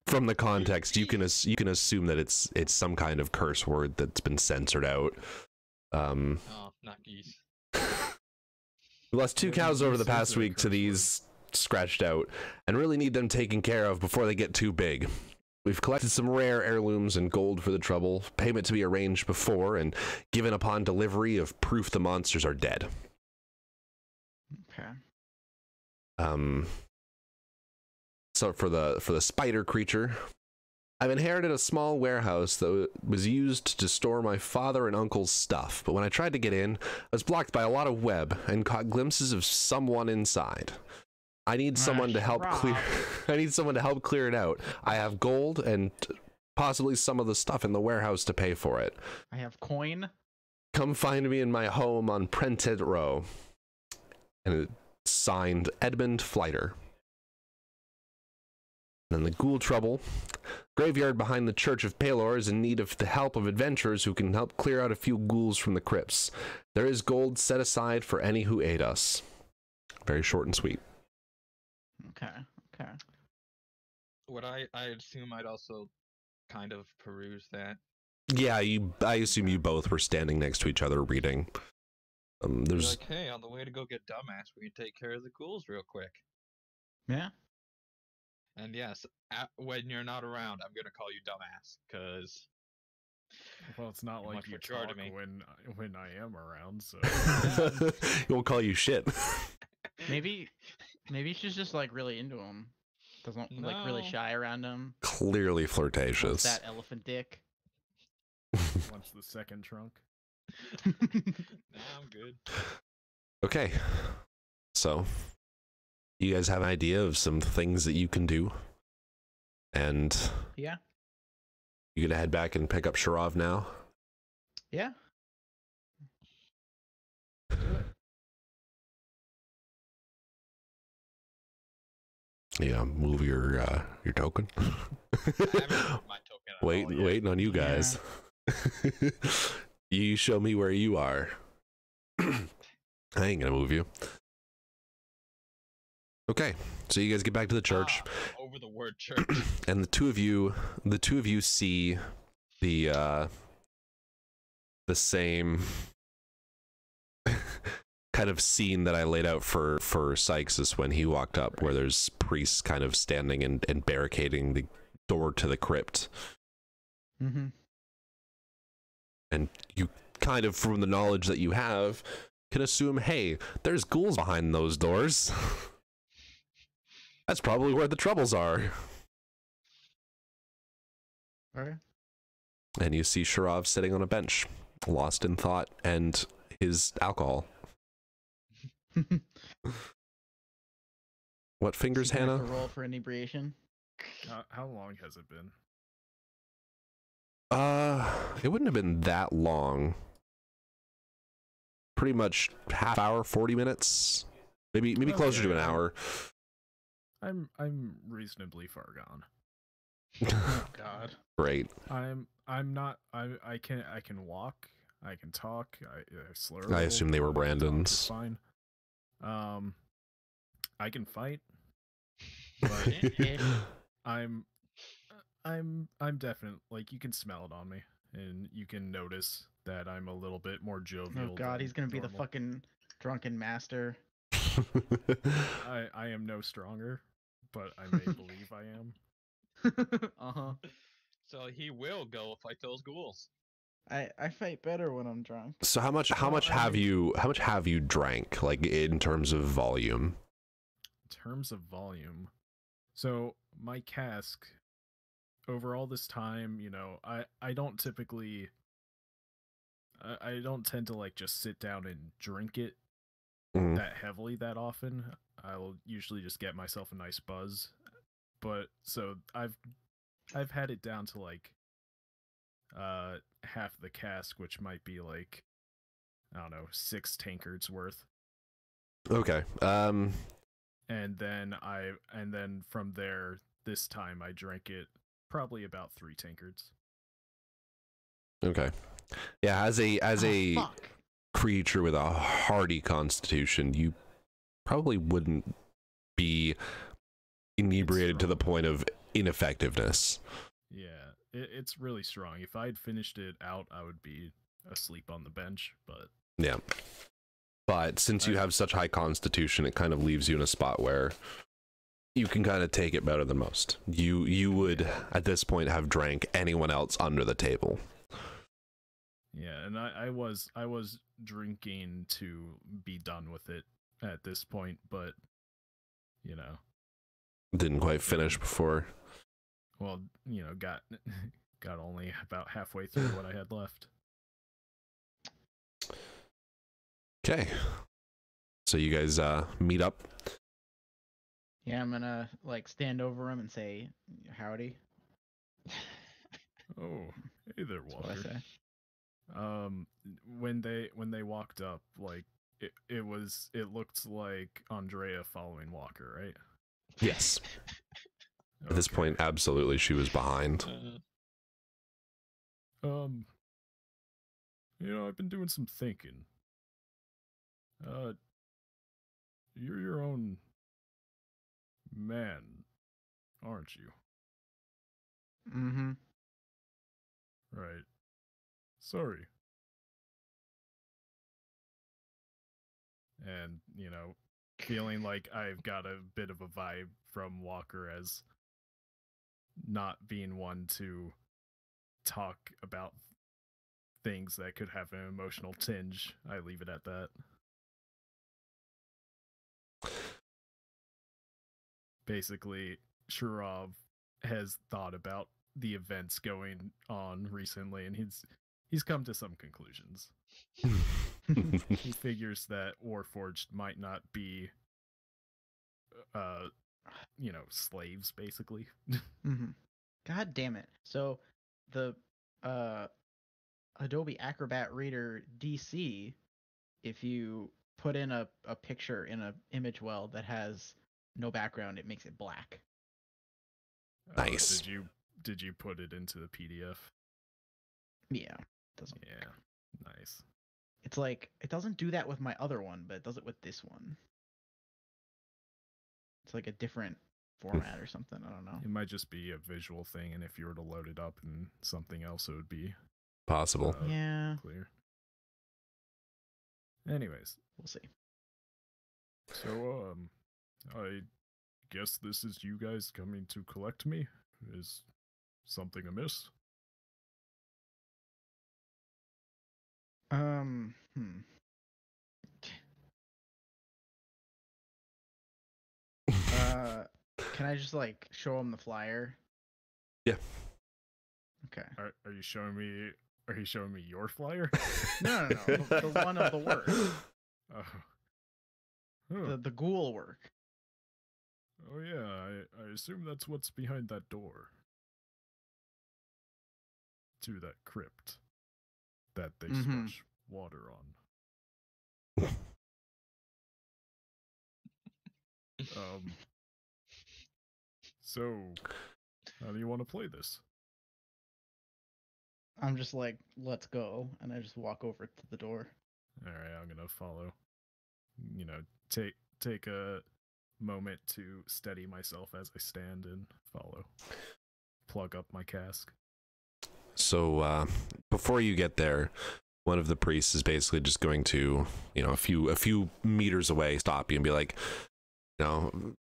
from the context, you can assume that it's some kind of curse word that's been censored out. Oh, not geese. We lost 2 cows over the past week to these scratched out, and really need them taken care of before they get too big. We've collected some rare heirlooms and gold for the trouble, payment to be arranged before, and given upon delivery of proof the monsters are dead. Okay. So for the spider creature, I've inherited a small warehouse that was used to store my father and uncle's stuff, but when I tried to get in, I was blocked by a lot of web and caught glimpses of someone inside. I need someone to help clear. I need someone to help clear it out. I have gold and possibly some of the stuff in the warehouse to pay for it. I have coin. Come find me in my home on Prented Row. And it's signed Edmund Flighter. And then the ghoul trouble. Graveyard behind the Church of Palor is in need of the help of adventurers who can help clear out a few ghouls from the crypts. There is gold set aside for any who aid us. Very short and sweet. Okay. Okay. Would I assume I'd also kind of peruse that. Yeah, I assume you both were standing next to each other reading. There's Like, hey, on the way to go get dumbass, we can take care of the ghouls real quick. Yeah. And yes, when you're not around, I'm gonna call you dumbass, cause. Well, it's not You're like much you mature to talk me. when I am around, so... he won't call you shit. Maybe she's just like really into him. Doesn't like really No. shy around him. Clearly Wants flirtatious. that elephant dick. Wants the second trunk. Nah, I'm good. Okay, so you guys have an idea of some things that you can do, and Yeah. you gonna head back and pick up Sharov now. Yeah. Yeah, move your token. I haven't moved my token at all yet. Waiting on you guys. You show me where you are. I ain't gonna move you. Okay, so you guys get back to the church, Over the word church. and the two of you see the same kind of scene that I laid out for Cyxxus when he walked up, where there's priests kind of standing and barricading the door to the crypt. Mm-hmm. And you kind of, from the knowledge that you have, can assume, hey, there's ghouls behind those doors. That's probably where the troubles are. Okay. And you see Sharov sitting on a bench, lost in thought and his alcohol. What fingers, So you can Hannah? make a roll for inebriation. How long has it been? It wouldn't have been that long. Pretty much half hour, 40 minutes. Maybe closer to an hour. I'm reasonably far gone. Oh God. Great. I'm not. I can walk. I can talk. I slur. a I little, assume they were but I can talk Brandon's. just fine. I can fight, but I'm definitely, like, you can smell it on me, and you can notice that I'm a little bit more jovial. Oh God, than he's gonna be the normal. fucking drunken master. I am no stronger, but I may believe I am. Uh-huh. So he will go fight those ghouls. I fight better when I'm drunk. So how much Well, I have mean- you drank, like, in terms of volume? In terms of volume, so my cask over all this time, you know, I don't typically I don't tend to, like, just sit down and drink it Mhm. that heavily that often. I'll usually just get myself a nice buzz. But so I've had it down to, like, half the cask, which might be like, I don't know, 6 tankards worth. Okay. And then from there, this time I drank it probably about 3 tankards. Okay. Yeah, as a Fuck. creature with a hardy constitution, you probably wouldn't be inebriated to the point of ineffectiveness. Yeah, it's really strong. If I'd finished it out, I would be asleep on the bench, but Yeah. But since you have such high constitution, it kind of leaves you in a spot where you can kind of take it better than most. You would, at this point, have drank anyone else under the table. yeah, and I was drinking to be done with it at this point, but, you know, Didn't quite finish before. well, you know, got only about halfway through what I had left. Okay. So you guys meet up. Yeah, I'm gonna like stand over him and say, "Howdy." Oh, hey there, That's what I Walker. say. When they walked up, like, it looked like Ondrea following Walker, right? Yes. At this Okay. point, absolutely, she was behind. You know, I've been doing some thinking. You're your own man, aren't you? Mm-hmm. Right. Sorry. And, you know, feeling like I've got a bit of a vibe from Walker as not being one to talk about things that could have an emotional tinge. I leave it at that. Basically, Sharov has thought about the events going on recently, and he's come to some conclusions. He figures that Warforged might not be, you know, slaves, basically. Mm-hmm. God damn it. So the Adobe Acrobat Reader DC, if you put in a picture in a image well that has no background, it makes it black. Nice. Did you put it into the PDF? Yeah. Doesn't Yeah, nice. It's like it doesn't do that with my other one, but it does it with this one. It's like a different format or something. I don't know. It might just be a visual thing, and if you were to load it up in something else, it would be Possible. Yeah, clear. Anyways, we'll see. so I guess this is you guys coming to collect me. Is something amiss? Can I just like show him the flyer? Yeah. Okay. Are you showing me? Are you showing me your flyer? No. The one of the work. Oh. Huh. The ghoul work. Oh yeah, I assume that's what's behind that door. To that crypt that they splash water on. So how do you want to play this? I'm just like, let's go, and I just walk over to the door. Alright, I'm gonna follow. You know, take a moment to steady myself as I stand and follow. Plug up my cask. So before you get there, one of the priests is basically just going to, a few meters away, stop you and be like,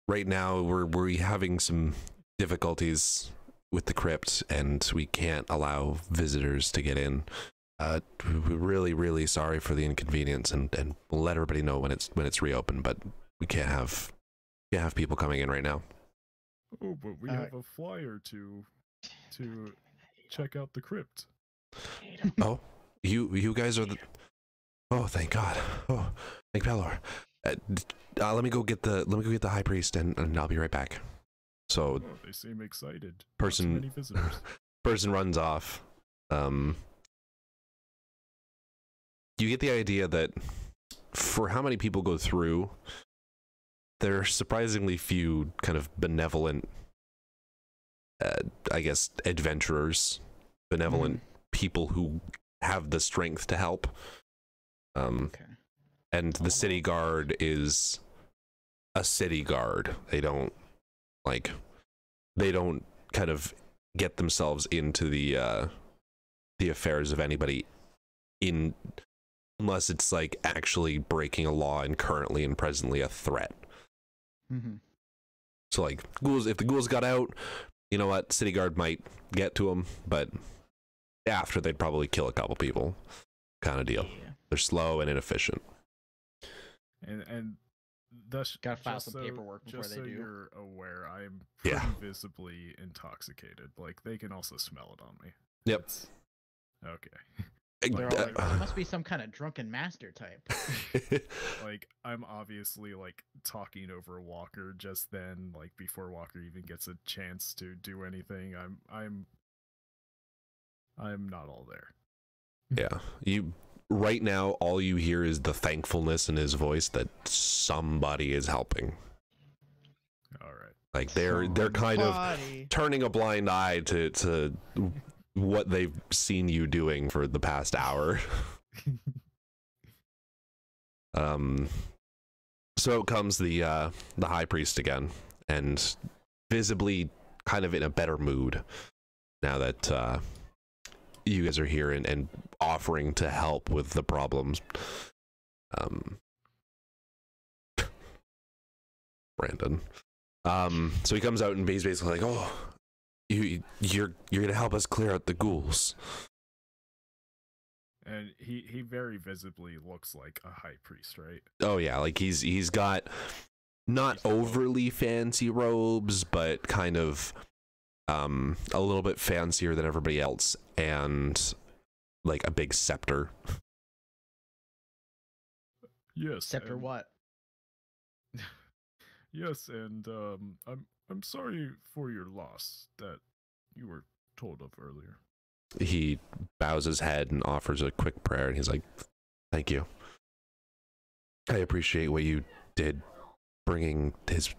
right now we're having some difficulties with the crypt, and we can't allow visitors to get in. We're really, really sorry for the inconvenience, and we'll let everybody know when it's reopened. But we can't have people coming in right now. Oh, but we have a flyer to check out the crypt. Oh, you guys are the. Oh, thank God. Oh, thank Pelor. Let me go get the high priest, and I'll be right back. So they seem excited. Person Not too many visitors. Person runs off. You get the idea that for how many people go through, there are surprisingly few kind of benevolent, I guess, adventurers, benevolent people who have the strength to help. Okay. And the city guard is a city guard. They don't kind of get themselves into the affairs of anybody unless it's like actually breaking a law and currently and presently a threat. So like ghouls, if the ghouls got out, you know what, city guard might get to them, but after they'd probably kill a couple people, kind of deal. Yeah. They're slow and inefficient. And that's Gotta file some paperwork before just they so do. you're aware, I'm pretty visibly intoxicated. Like they can also smell it on me. Yep. Okay. They're all like, "There must be some kind of drunken master type." Like I'm obviously like talking over Walker just then, like before Walker even gets a chance to do anything. I'm not all there. Yeah. Right now, all you hear is the thankfulness in his voice that somebody is helping. All right. Like they're kind of turning a blind eye to what they've seen you doing for the past hour. So comes the high priest again, and visibly kind of in a better mood now that you guys are here and offering to help with the problems. Brandon. So he comes out and he's basically like, "Oh, you're gonna help us clear out the ghouls." And he very visibly looks like a high priest, right? Oh yeah, like he's got not overly fancy robes, but kind of a little bit fancier than everybody else, and like a big scepter. Yes. Scepter what? Yes, and I'm sorry for your loss that you were told of earlier. He bows his head and offers a quick prayer, and he's like, "Thank you. I appreciate what you did, bringing his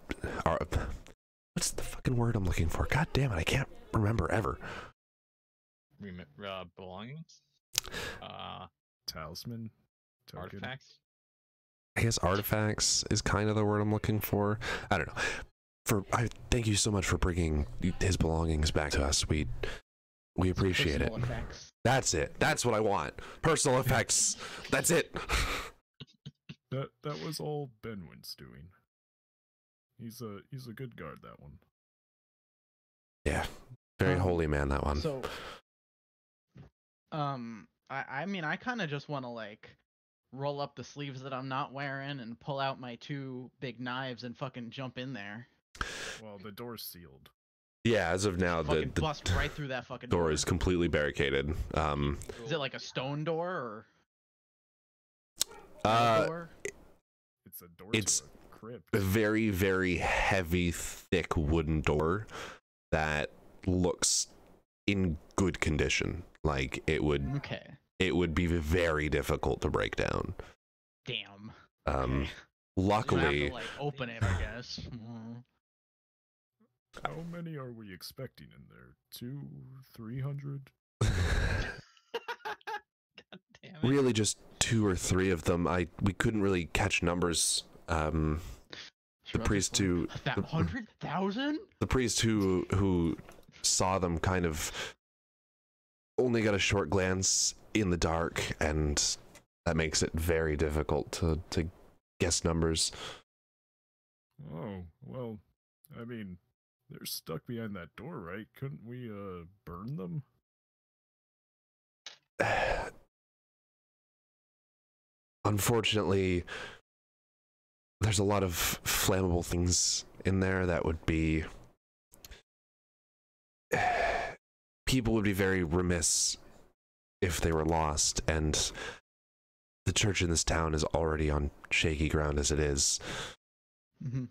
what's the fucking word I'm looking for? God damn it, I can't remember ever. Belongings? Talisman? Token? Artifacts? I guess artifacts is kind of the word I'm looking for. I don't know. I thank you so much for bringing his belongings back to us. We appreciate it. Effects. That's it. That's what I want. Personal effects. That's it. That was all Benwin's doing. He's a good guard, that one. Yeah. Very holy man, that one. So I mean I kind of just want to like roll up the sleeves that I'm not wearing and pull out my 2 big knives and fucking jump in there. Well, the door's sealed. Yeah, as of now, the Bust right through that fucking door is completely barricaded. Is it like a stone door or? Door? It's a door it's to a crypt. a very, very heavy, thick wooden door that looks in good condition. Like it would be very difficult to break down. Damn. Luckily, have to, like, open it, I guess. How many are we expecting in there? 200, 300? God damn it. really just 2 or 3 of them. We couldn't really catch numbers. The priest who 100,000? The priest who saw them kind of only got a short glance in the dark, and that makes it very difficult to guess numbers. Oh, well, I mean, they're stuck behind that door, right? Couldn't we, burn them? Unfortunately, there's a lot of flammable things in there that would be... People would be very remiss if they were lost, and the church in this town is already on shaky ground as it is. Mm-hmm.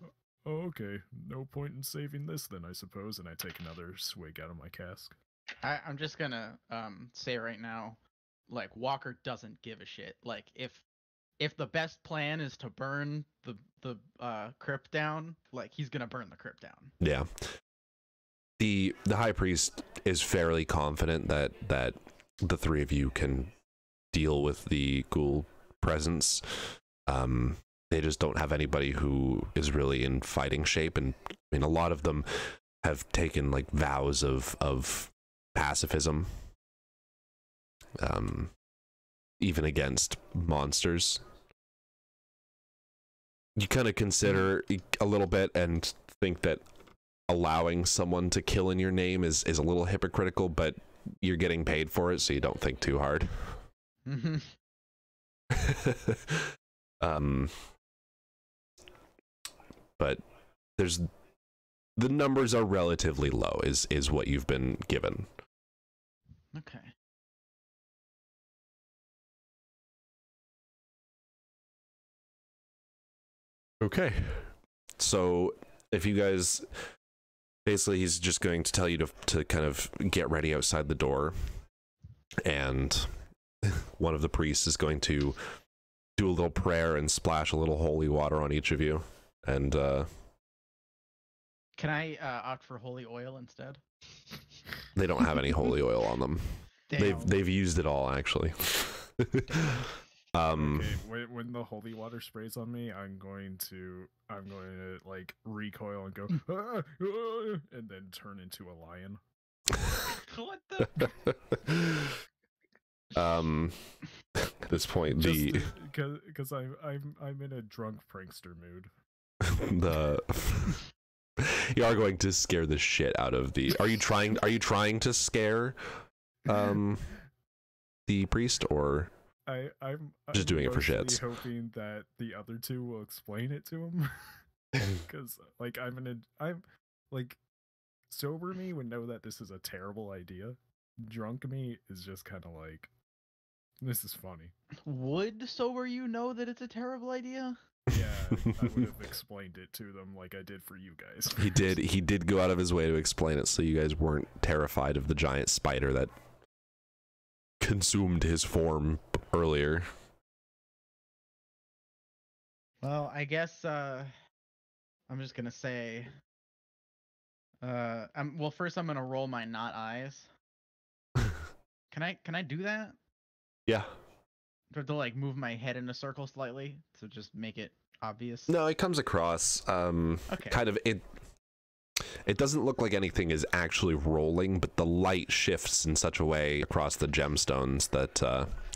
Oh, okay. No point in saving this then, I suppose, and I take another swig out of my cask. I'm just gonna say right now, like, Walker doesn't give a shit. Like, if the best plan is to burn the crypt down, like, he's gonna burn the crypt down. Yeah. The high priest is fairly confident that the 3 of you can deal with the ghoul presence. They just don't have anybody who is really in fighting shape, and I mean, a lot of them have taken like vows of pacifism, even against monsters. You kind of consider a little bit and think that allowing someone to kill in your name is a little hypocritical, but you're getting paid for it, so you don't think too hard. Mm-hmm. But the numbers are relatively low is what you've been given. Okay. Okay. So if you guys, basically he's just going to tell you to kind of get ready outside the door, and one of the priests is going to do a little prayer and splash a little holy water on each of you, and Can I opt for holy oil instead? they don't have any holy oil on them. Damn. They've used it all, actually. Okay, when the holy water sprays on me, I'm going to like recoil and go "Ah, ah," and then turn into a lion. What the? At this point, because I'm in a drunk prankster mood. You are going to scare the shit out of the. Are you trying to scare the priest, or I'm just doing it for shits? Hoping that the other 2 will explain it to him, because like I'm like, sober me would know that this is a terrible idea. Drunk me is just kind of like, this is funny. Would sober you know that it's a terrible idea? Yeah, I would have explained it to them like I did for you guys. He did go out of his way to explain it, so you guys weren't terrified of the giant spider that consumed his form earlier. Well, I guess I'm just gonna say, first I'm gonna roll my not eyes. Can I do that? Yeah. To like move my head in a circle slightly to just make it obvious? No, it comes across Okay. kind of it doesn't look like anything is actually rolling, but the light shifts in such a way across the gemstones that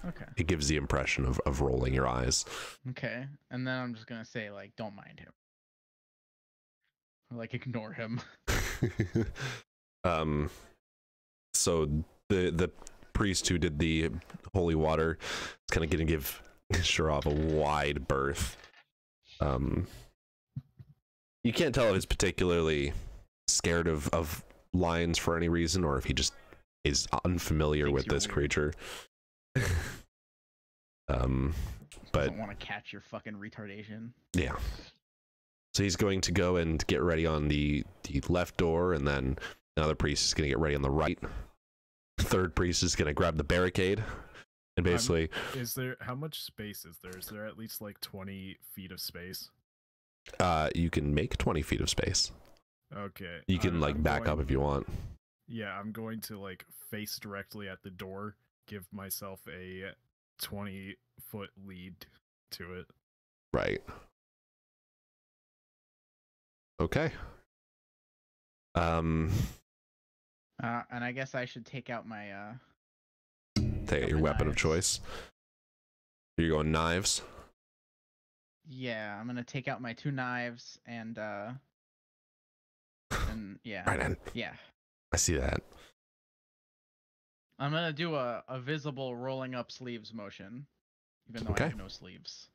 Okay. it gives the impression of rolling your eyes. Okay. And then I'm just gonna say, like, don't mind him. Or, like, ignore him. So the priest who did the holy water is kind of going to give Sharov a wide berth. You can't tell if he's particularly scared of lions for any reason, or if he just is unfamiliar with this creature. But don't want to catch your fucking retardation. Yeah. So he's going to go and get ready on the left door, and then another priest is going to get ready on the right. Third priest is going to grab the barricade, and basically... Is there... How much space is there? Is there at least, like, 20 feet of space? You can make 20 feet of space. Okay. You can, like, back up if you want. Yeah, I'm going to, like, face directly at the door, give myself a 20-foot lead to it. Right. Okay. And I guess I should take out my take out your weapon of choice. You're going knives. Yeah, I'm gonna take out my 2 knives and yeah. Right in. Yeah. I see that. I'm gonna do a visible rolling up sleeves motion, even though I have no sleeves.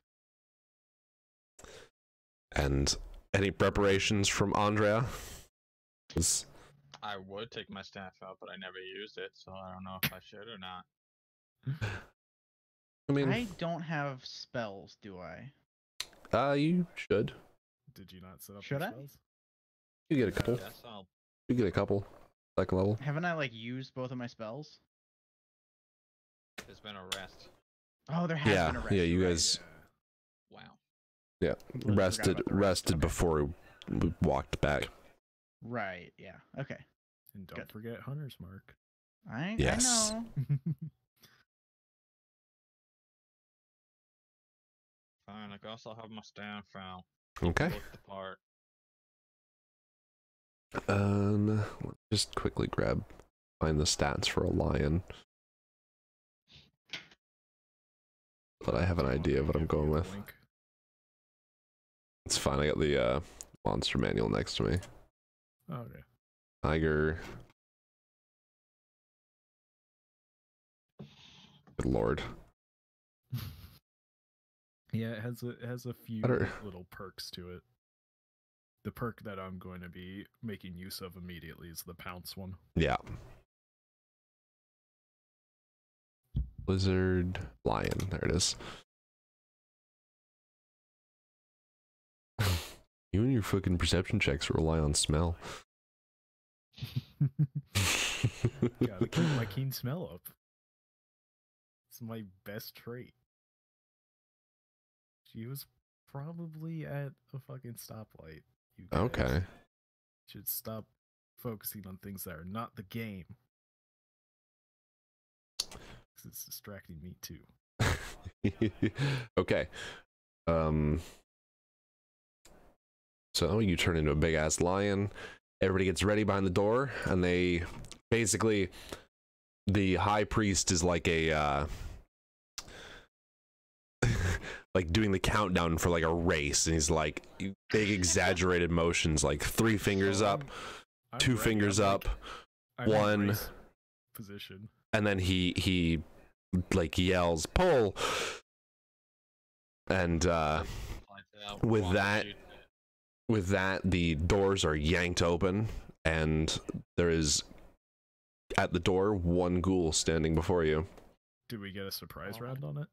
And any preparations from Ondrea? I would take my staff out, but I never used it, so I don't know if I should or not. I mean, I don't have spells, do I? You should. Did you not set up Should I? spells? You get a couple. Yes, I'll... You get a couple. Second level. Haven't I like used both of my spells? There's been a rest. Oh, there has been a rest. Yeah, you right. guys. Wow. Yeah, Completely forgot about the rest. Okay. before we walked back. Right. Yeah. Okay. And don't Good. forget Hunter's Mark. Yes. I know. Fine, I guess I'll have my staff out. Okay. Look the part. Let's just quickly find the stats for a lion. But I have an idea of what I'm going with. It's fine. I got the monster manual next to me. Okay. Tiger. Good lord. Yeah, it has a few little perks to it. The perk that I'm going to be making use of immediately is the pounce one. Yeah. Lizard, lion. There it is. You and your fucking perception checks rely on smell. Gotta keep my keen smell up. It's my best trait. She was probably at a fucking stoplight. You guys Okay. should stop focusing on things that are not the game. 'Cause it's distracting me too. Okay. So you turn into a big ass lion. Everybody gets ready behind the door, and they basically, the high priest is like a like doing the countdown for like a race, and he's like big exaggerated motions, like 3 fingers up, I'm 2 ready. fingers I'm up, I'm in one, race position. and then he like yells pull, and with that the doors are yanked open, and there is at the door 1 ghoul standing before you. Do we get a surprise round on it?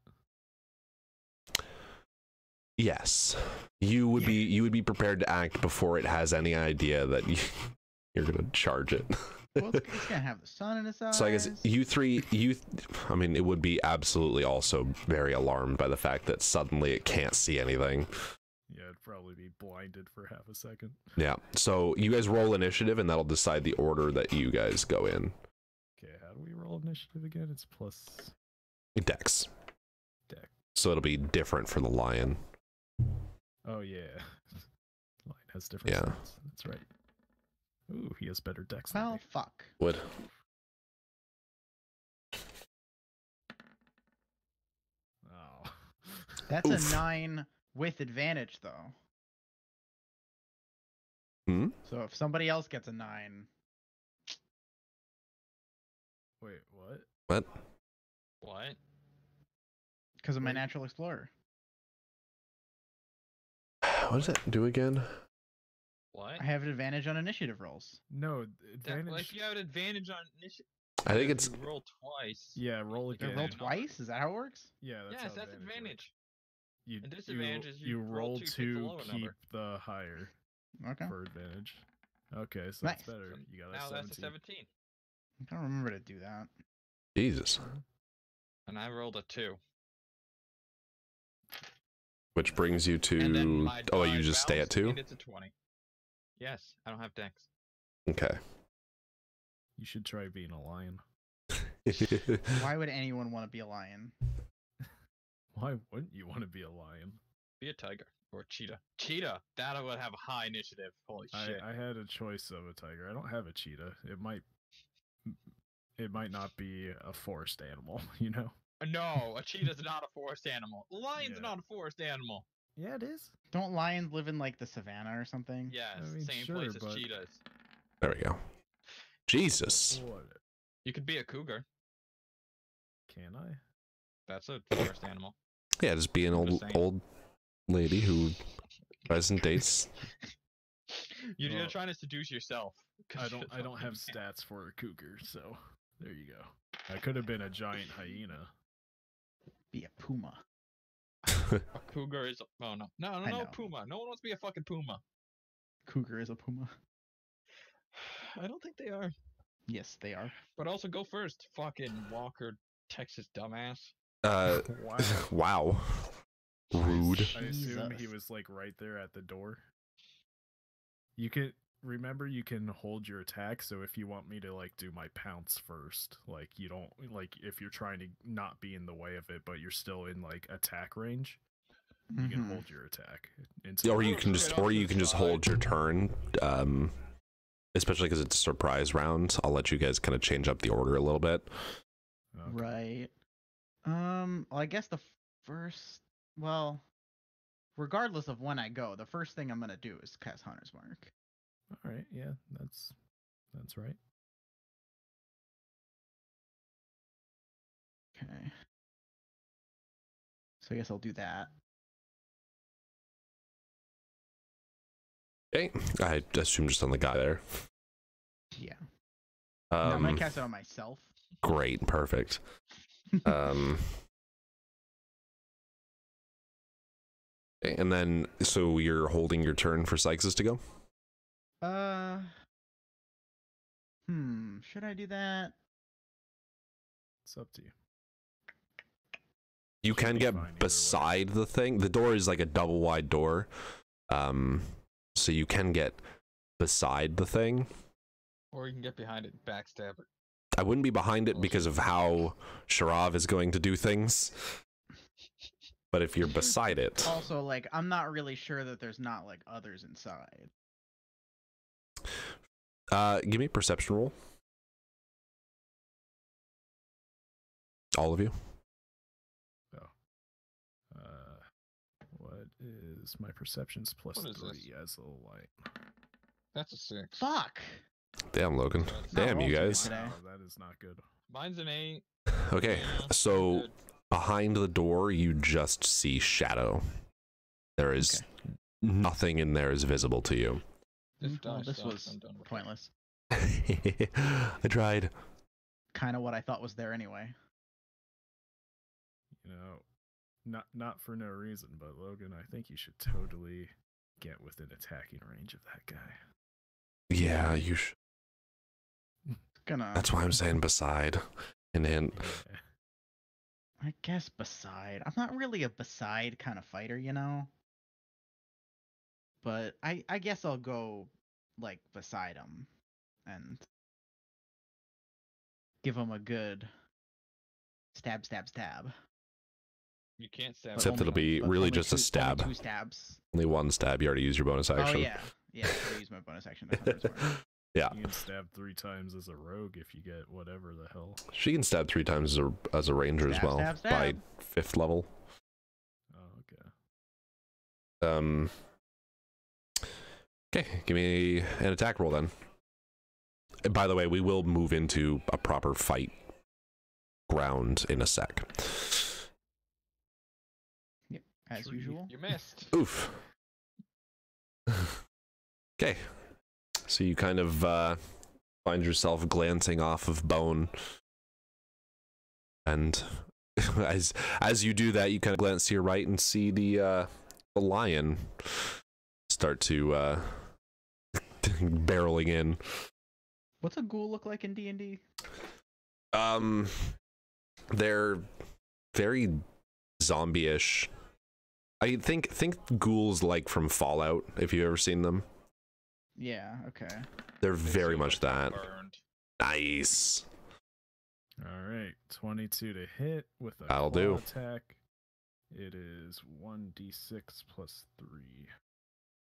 Yes, you would be prepared to act before it has any idea that you're gonna charge it. Well, it's gonna have the sun in its eyes. So I guess I mean, it would be absolutely also very alarmed by the fact that suddenly it can't see anything. Yeah, it'd probably be blinded for half a second. Yeah, so you guys roll initiative, and that'll decide the order that you guys go in. Okay, how do we roll initiative again? It's plus Dex. deck. So it'll be different for the lion. Oh yeah, Lion has different Yeah. stats. That's right. Ooh, he has better decks than Well, me. fuck. Would. Oh. That's Oof. a 9 with advantage, though. Hmm? So if somebody else gets a 9, Wait, what? What? What? Because of my Right. natural explorer. What does that do again? What? I have an advantage on initiative rolls. No, Well, advantage. if you have an advantage on initiative, I think it's you roll twice. Yeah, roll Like, I again. roll number. twice? Is that how it works? Yeah, that's Yes, how that's advantage advantage. works. You, And disadvantage is you you roll roll two, pick the to lower keep number. the higher Okay. for advantage. Okay, so Nice. that's better. So You got now a that's a 17. 17. I don't remember to do that. Jesus. And I rolled a 2. Which brings you And then to. my Oh, you die just stay at bounced, 2? And it's a 20. Yes, I don't have dex. Okay. You should try being a lion. Why would anyone want to be a lion? Why wouldn't you want to be a lion? Be a tiger or a cheetah. Cheetah! That would have a high initiative. Holy shit. I had a choice of a tiger. I don't have a cheetah. It might not be a forest animal, you know? No, a cheetah's not a forest animal. A lion's Yeah. not a forest animal. Yeah, it is. Don't lions live in like the savannah or something? Yes, I mean, same sure, place as but- cheetahs. There we go. Jesus. What? You could be a cougar. Can I? That's a forest animal. Yeah, just be an I'm just old saying. old lady who tries and dates. You're Well, trying to seduce yourself. 'cause you're I don't the have only man. stats for a cougar, so there you go. I could have been a giant hyena. Be a puma. A cougar is. Oh no, I know. puma. No one wants to be a fucking puma. Cougar is a puma. I don't think they are. Yes, they are. But also go first, fucking Walker, Texas dumbass. Wow. Wow. Rude. I assume he Jesus. was like right there at the door. You can remember you can hold your attack, so if you want me to like do my pounce first, like you don't like if you're trying to not be in the way of it, but you're still in like attack range, you can Mhm. hold your attack. until- Or you can just hold your turn. Especially because it's a surprise round. I'll let you guys kind of change up the order a little bit. Okay. Right. Well, I guess the first. Well, regardless of when I go, the first thing I'm gonna do is cast Hunter's Mark. All right, yeah, that's right. Okay. So I guess I'll do that. Okay. I assume just on the guy there. Yeah. No, I'm gonna Um, cast it on myself. great. Perfect. Okay, and then, so you're holding your turn for Cyxxus to go? Should I do that? It's up to you. You Should can be get fine either way. beside the thing. The door is like a double wide door. So you can get beside the thing. Or you can get behind it and backstab it. I wouldn't be behind it because of how Sharov is going to do things. But if you're beside it, Also, like, I'm not really sure that there's not like others inside. give me a perception roll. All of you. What is my perceptions plus What is 3 this? as a light? That's a 6. Fuck. Damn, Logan. That's not Damn, you rolling guys. today. Wow, that is not good. Mine's an 8. Okay, Yeah, so good. behind the door, you just see shadow. There is nothing in there is visible to you. This Well, dice this sucks, was I'm done with it. pointless. I tried. Kind of what I thought was there anyway. You know, not for no reason, but Logan, I think you should totally get within attacking range of that guy. Yeah, you should. Gonna. That's why I'm saying beside. And then, Yeah. I guess beside. I'm not really a beside kind of fighter, you know. But I guess I'll go like beside him and give him a good stab. You can't stab. But except only- it'll be but really only just a two- stab. Only 2 stabs. Only one stab. You already used your bonus action. Oh yeah, I should use my bonus action. To Hunter's Mark. Yeah. You can stab 3 times as a rogue if you get whatever the hell. She can stab 3 times as a ranger as Stab, well stab, by stab. 5th level. Oh, okay. Okay, give me an attack roll then. And by the way, we will move into a proper fight ground in a sec. as Tree. usual. You missed. Oof. Okay. So you kind of find yourself glancing off of Bone. And as you do that, you kind of glance to your right and see the lion start to barreling in. What's a ghoul look like in D&D? They're very zombie-ish. I think ghouls like from Fallout, if you've ever seen them. Yeah, okay. They're very seem much like they're that. burned. Nice. All right, 22 to hit with a That'll claw do. attack. It is 1d6 plus 3.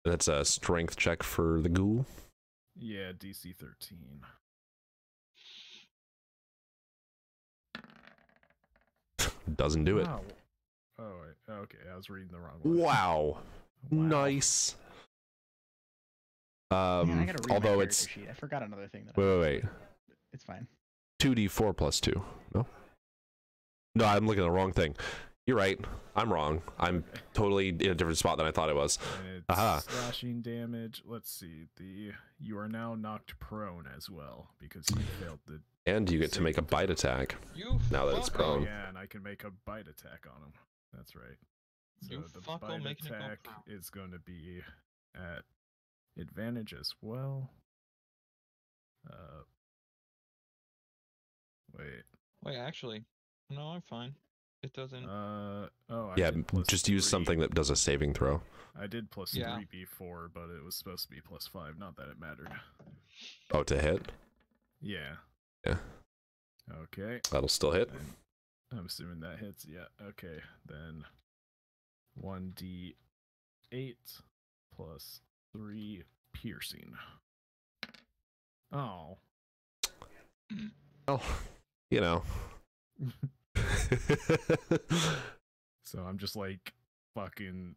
That's a strength check for the ghoul. Yeah, DC 13. Doesn't do it. Wow. Oh, wait. Okay, I was reading the wrong one. Wow. Wow. Nice. Man, I gotta read my Although character it's sheet. I forgot another thing that wait. It's fine. 2d4 plus 2. No, I'm looking at the wrong thing. You're right. I'm wrong. I'm Okay. totally in a different spot than I thought it was. And it's Aha. slashing damage. Let's see. You are now knocked prone as well because you failed the. And you get to make a bite attack. You Now that it's fucko. prone. Yeah, and I can make a bite attack on him. That's right. So You the fucko bite making it go attack prone. is going to be at advantage as well. Wait. Wait, actually, no, I'm fine. It doesn't. Oh, I Yeah, did plus just use 3. something that does a saving throw. I did plus Yeah. 3 before, but it was supposed to be plus 5. Not that it mattered. Oh, to hit? Yeah. Yeah. Okay. That'll still hit. Then I'm assuming that hits. Yeah. Okay. Then 1d8 plus 3 piercing. Oh. Well, you know. So I'm just like fucking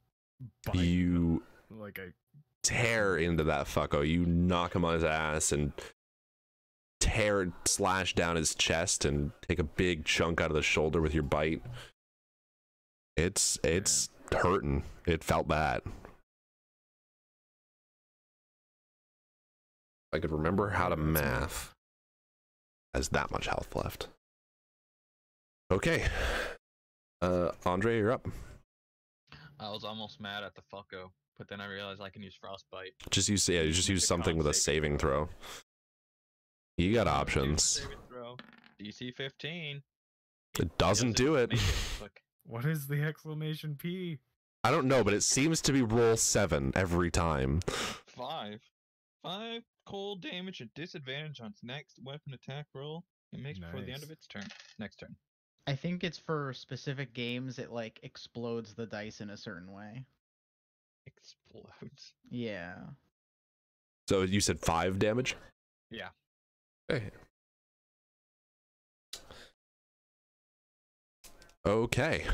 biting You him. Like I tear into that fucko. You knock him on his ass and slash down his chest and take a big chunk out of the shoulder with your bite. It's hurting. It felt bad. I could remember how to Yeah, that's math. Has that much health left. Okay. Ondrea, you're up. I was almost mad at the fucko, but then I realized I can use frostbite. Just use something with a saving throw. You got options. Saving throw. DC 15. It doesn't do it. Look, What is the exclamation P? I don't know, but it seems to be roll 7 every time. 5 cold damage at disadvantage on its next weapon attack roll. It makes before the end Nice. of its turn. Next turn. I think it's for specific games. It like explodes the dice in a certain way. Explodes. Yeah. So you said 5 damage? Yeah. Okay. Okay.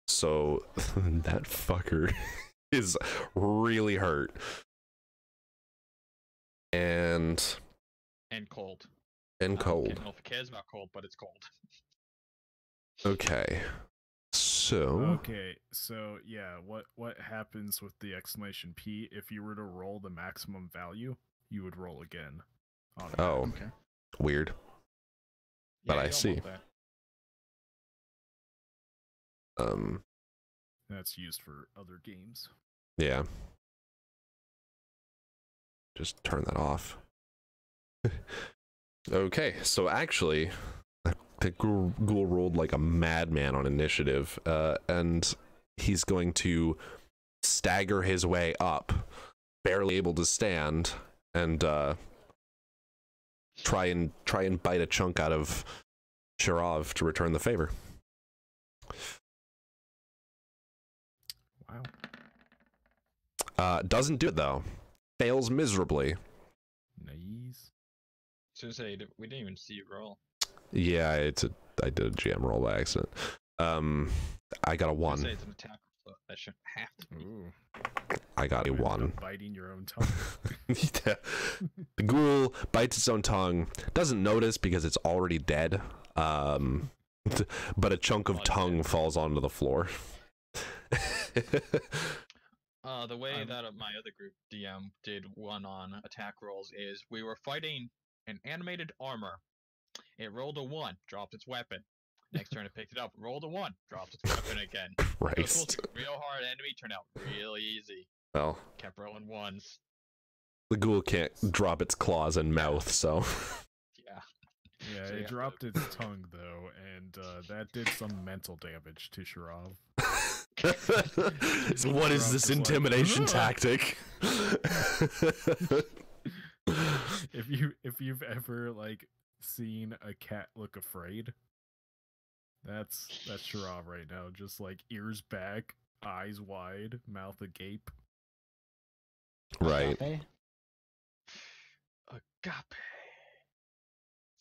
So that fucker is really hurt. And Cold. cold. I don't know if it cares about cold, but it's cold. Okay. So Okay, so yeah, what happens with the exclamation P? If you were to roll the maximum value, you would roll again. Oh. Okay. weird. But Yeah, I you don't see. want that. That's used for other games. Yeah. Just turn that off. Okay, so actually, the ghoul rolled like a madman on initiative, and he's going to stagger his way up, barely able to stand, and try and bite a chunk out of Sharov to return the favor. Wow. Doesn't do it though. Fails miserably. Nice. So say we didn't even see you roll. Yeah, I did a GM roll by accident. I got a Say 1. it's an attack, so that shouldn't have to be. Ooh. I got a You ended 1. up biting your own tongue. Yeah. The ghoul bites its own tongue, doesn't notice because it's already dead. But a chunk of tongue falls onto the floor. The way that my other group DM did one on attack rolls is we were fighting an animated armor. It rolled a 1, dropped its weapon. Next turn it picked it up, rolled a 1, dropped its weapon again. It was supposed to be real hard enemy, turned out real easy. Well, Kept rolling 1s. the ghoul can't drop its claws and mouth, so. Yeah. Yeah, So it yeah. dropped its tongue though, and that did some mental damage to Sharov. So what is this intimidation tactic? If you've ever like seen a cat look afraid, that's Sharov right now. Just like ears back, eyes wide, mouth agape. Right. Agape? Agape.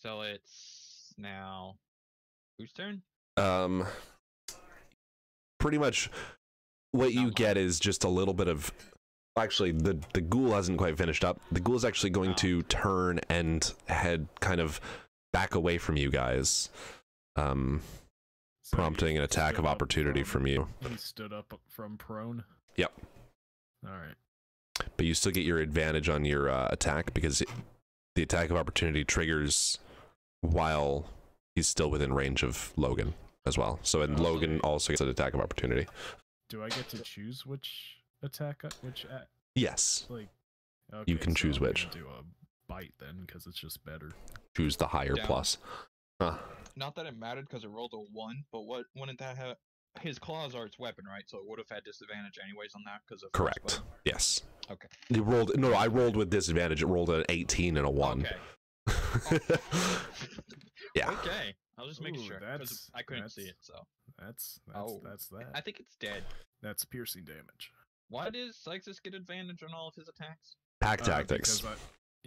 So it's now whose turn? Pretty much what you Not get is just a little bit of. Actually, the ghoul hasn't quite finished up. The ghoul is actually going to turn and head kind of back away from you guys, So prompting he an attack stood of up opportunity from you. He stood up from prone. Yep. All right. But you still get your advantage on your attack because the attack of opportunity triggers while he's still within range of Logan as well. So and Logan also gets an attack of opportunity. Do I get to choose which attack? Yes. Like, You can choose I'm gonna which. do a bite then, because it's just better. Choose the higher Down. plus. Not that it mattered because it rolled a 1, but wouldn't that have? His claws are its weapon, right? So it would have had disadvantage anyways on that because of Correct. frostbite. Yes. Okay. You rolled. No, I rolled with disadvantage. It rolled an 18 and a 1. Okay. Yeah. Okay. I was just making Ooh, sure because I couldn't see it. So That's Oh. that. I think it's dead. That's piercing damage. Why does Cyxxus get advantage on all of his attacks? Pack tactics. Because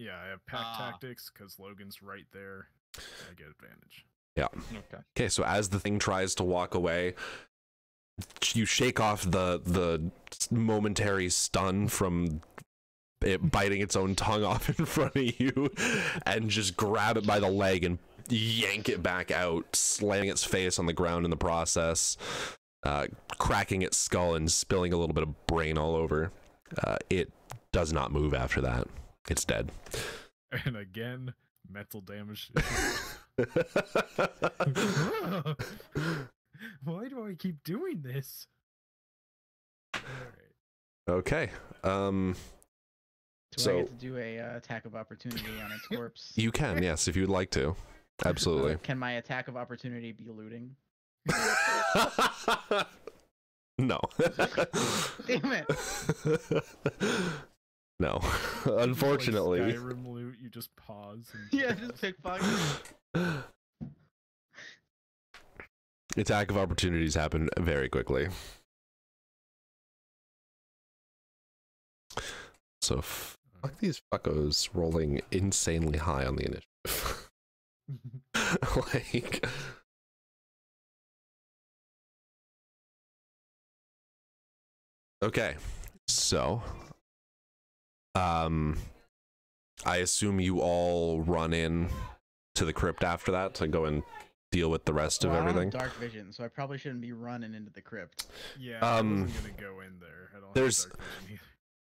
I have pack Ah. tactics because Logan's right there. I get advantage. Okay. Okay, so as the thing tries to walk away, you shake off the momentary stun from it biting its own tongue off in front of you, and just grab it by the leg and yank it back out, slamming its face on the ground in the process, cracking its skull and spilling a little bit of brain all over. It does not move after that. It's dead. And again, mental damage. Why do I keep doing this? Alright. Okay. Do So- I get to do a attack of opportunity on its corpse? You can, yes, if you'd like to. Absolutely. Can my attack of opportunity be looting? No. Damn it! No. Unfortunately. Like Skyrim loot, you just pause. And Yeah, just pickpocket. Attack of opportunities happen very quickly. So fuck these fuckos rolling insanely high on the initiative. Like, okay, so I assume you all run in to the crypt after that to go and deal with the rest of Well, I don't have everything. dark vision, so I probably shouldn't be running into the crypt. Yeah, I wasn't gonna go in there. I don't there's- have dark vision either.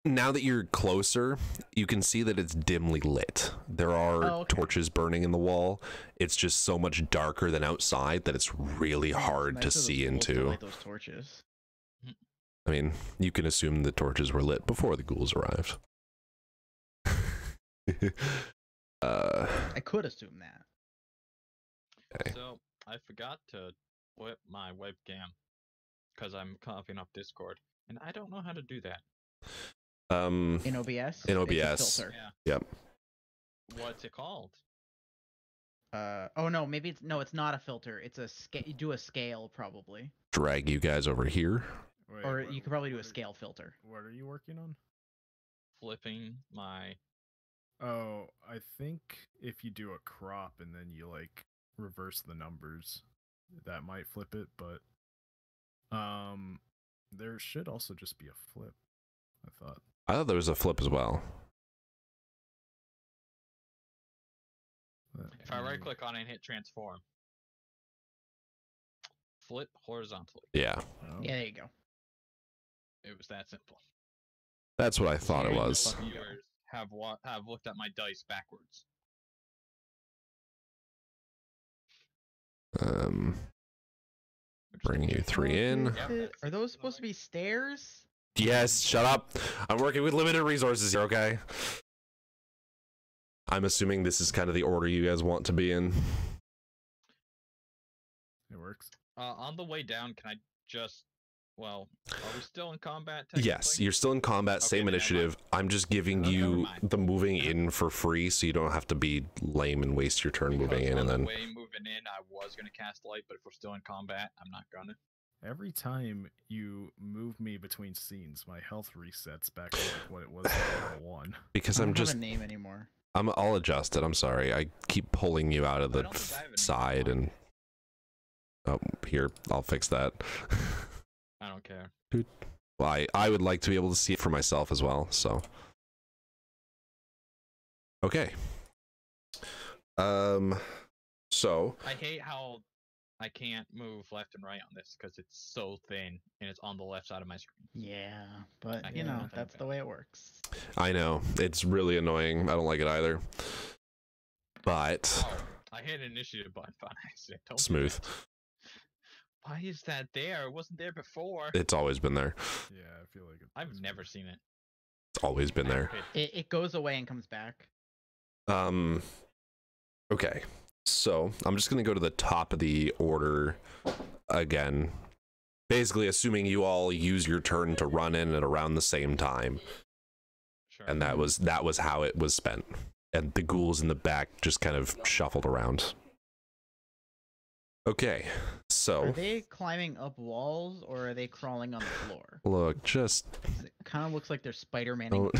Now that you're closer, you can see that it's dimly lit. There are okay. torches burning in the wall. It's just so much darker than outside that it's really hard Nice to of those see ghouls to into. light those torches. I mean, you can assume the torches were lit before the ghouls arrived. I could assume that. Okay. So I forgot to flip my webcam because I'm copying up Discord, and I don't know how to do that. In OBS? In It's a OBS. filter. Yeah. Yep. What's it called? Oh no, maybe it's not a filter. It's a scale. You do a scale probably, Drag you guys over here. Wait, or what- you could probably do a what are- scale filter. What are you working on? Flipping my. Oh, I think if you do a crop and then you like reverse the numbers, that might flip it, but there should also just be a flip, I thought. I thought there was a flip as well. If I right click on it and hit transform, flip horizontally. Yeah. Oh. Yeah, there you go. It was that simple. That's what I thought it Maybe was. no viewers have looked at my dice backwards. Bring you 3 in. Are those supposed to be stairs? Yes, shut up. I'm working with limited resources here, okay? I'm assuming this is kind of the order you guys want to be in. It works. On the way down, can I just... Well, are we still in combat? Yes, you're still in combat, Okay, same then initiative. I'm just giving Never you mind. the moving in for free, so you don't have to be lame and waste your turn moving in, and then... On the way moving in, I was going to cast light, but if we're still in combat, I'm not going to. Every time you move me between scenes, my health resets back to like what it was at level 1. Because I I'm don't just... have a name anymore. I'll adjust it, I'm sorry. I keep pulling you out of I the don't think I have a name side, anymore. and... Oh, here, I'll fix that. I don't care. Well, I would like to be able to see it for myself as well, so... Okay. So... I hate how I can't move left and right on this because it's so thin and it's on the left side of my screen. Yeah, but I you get know, nothing that's the about way it works. I know, it's really annoying. I don't like it either. But... Oh, I hit an initiative button by accident. Don't do Smooth. that. Why is that there? It wasn't there before. It's always been there. Yeah, I feel like I've never seen it. It's always been there. It goes away and comes back. Okay, so I'm just gonna go to the top of the order again. Basically, assuming you all use your turn to run in at around the same time, Sure. and that was how it was spent. And the ghouls in the back just kind of shuffled around. Okay, Are so they climbing up walls or are they crawling on the floor? look, just It kind of looks like they're Spider-Maning.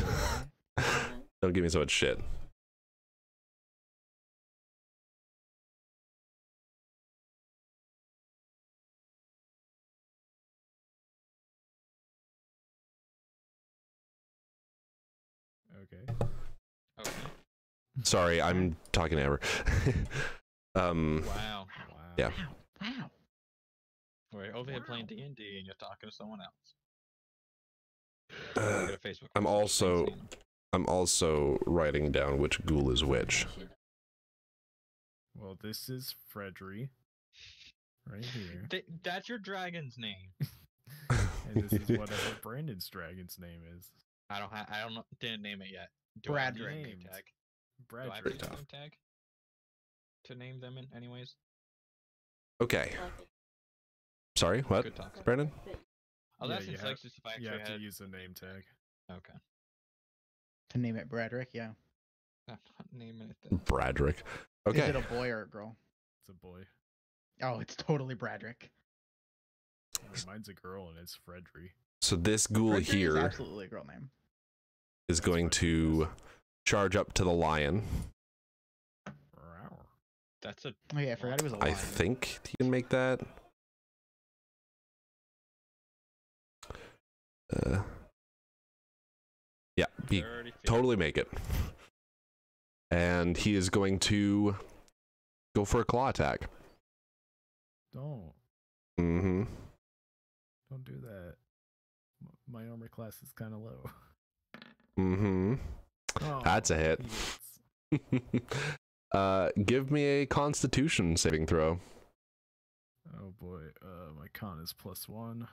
Oh. don't give me so much shit. Okay. Okay. Sorry, I'm talking to Amber. Wow. Wow. Yeah. Wow. We're over here playing D&D and you're talking to someone else. Uh, Look at a Facebook I'm message, also- thanks, Ian. I'm also writing down which ghoul is which. Well, this is Fredry. Right here. That's your dragon's name. And this is whatever Brandon's dragon's name is. I don't know. Didn't name it yet. Do I have to use a name Named. tag? Do Brad. I have to use a name tag to name them in anyways? Okay. Sorry, what? Good talk. Brandon? Oh, Yeah, that's in you have- Cyxxus if I You actually have to had. use a name tag. Okay. To name it Bradrick, yeah. I'm not naming it then. Bradrick. Is Okay. it a boy or a girl? It's a boy. Oh, it's totally Bradrick. I mean, mine's a girl and it's Fredry. So this ghoul Bradrick is here absolutely a girl name. is going to charge up to the lion. Rawr. That's a. Oh yeah, I forgot he was a I lion. think he can make that. Yeah, he 30 feet. totally make it. And he is going to go for a claw attack. Don't. Mm-hmm. Don't do that. My armor class is kind of low. Mm-hmm. Oh, That's a hit. he hits. Give me a Constitution saving throw. Oh boy. My con is +1.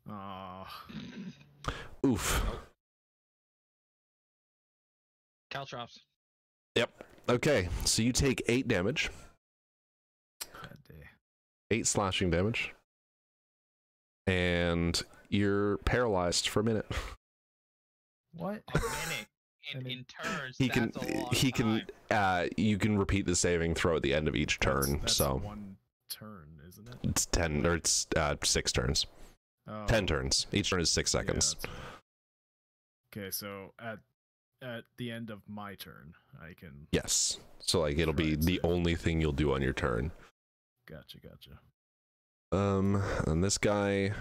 Ah. Oof. Caltrops. Okay, so you take 8 damage. Bad day. 8 slashing damage. And you're paralyzed for a minute. What? A minute. And And in turns, He that's a long can you can repeat the saving throw at the end of each turn. That's So one turn, isn't it? it's 10 or it's 6 turns. Oh, 10 turns. Each turn is 6 yeah, seconds. that's- Okay, so at the end of my turn, I can. Yes. So like it'll be Right, the so- only thing you'll do on your turn. Gotcha. And this guy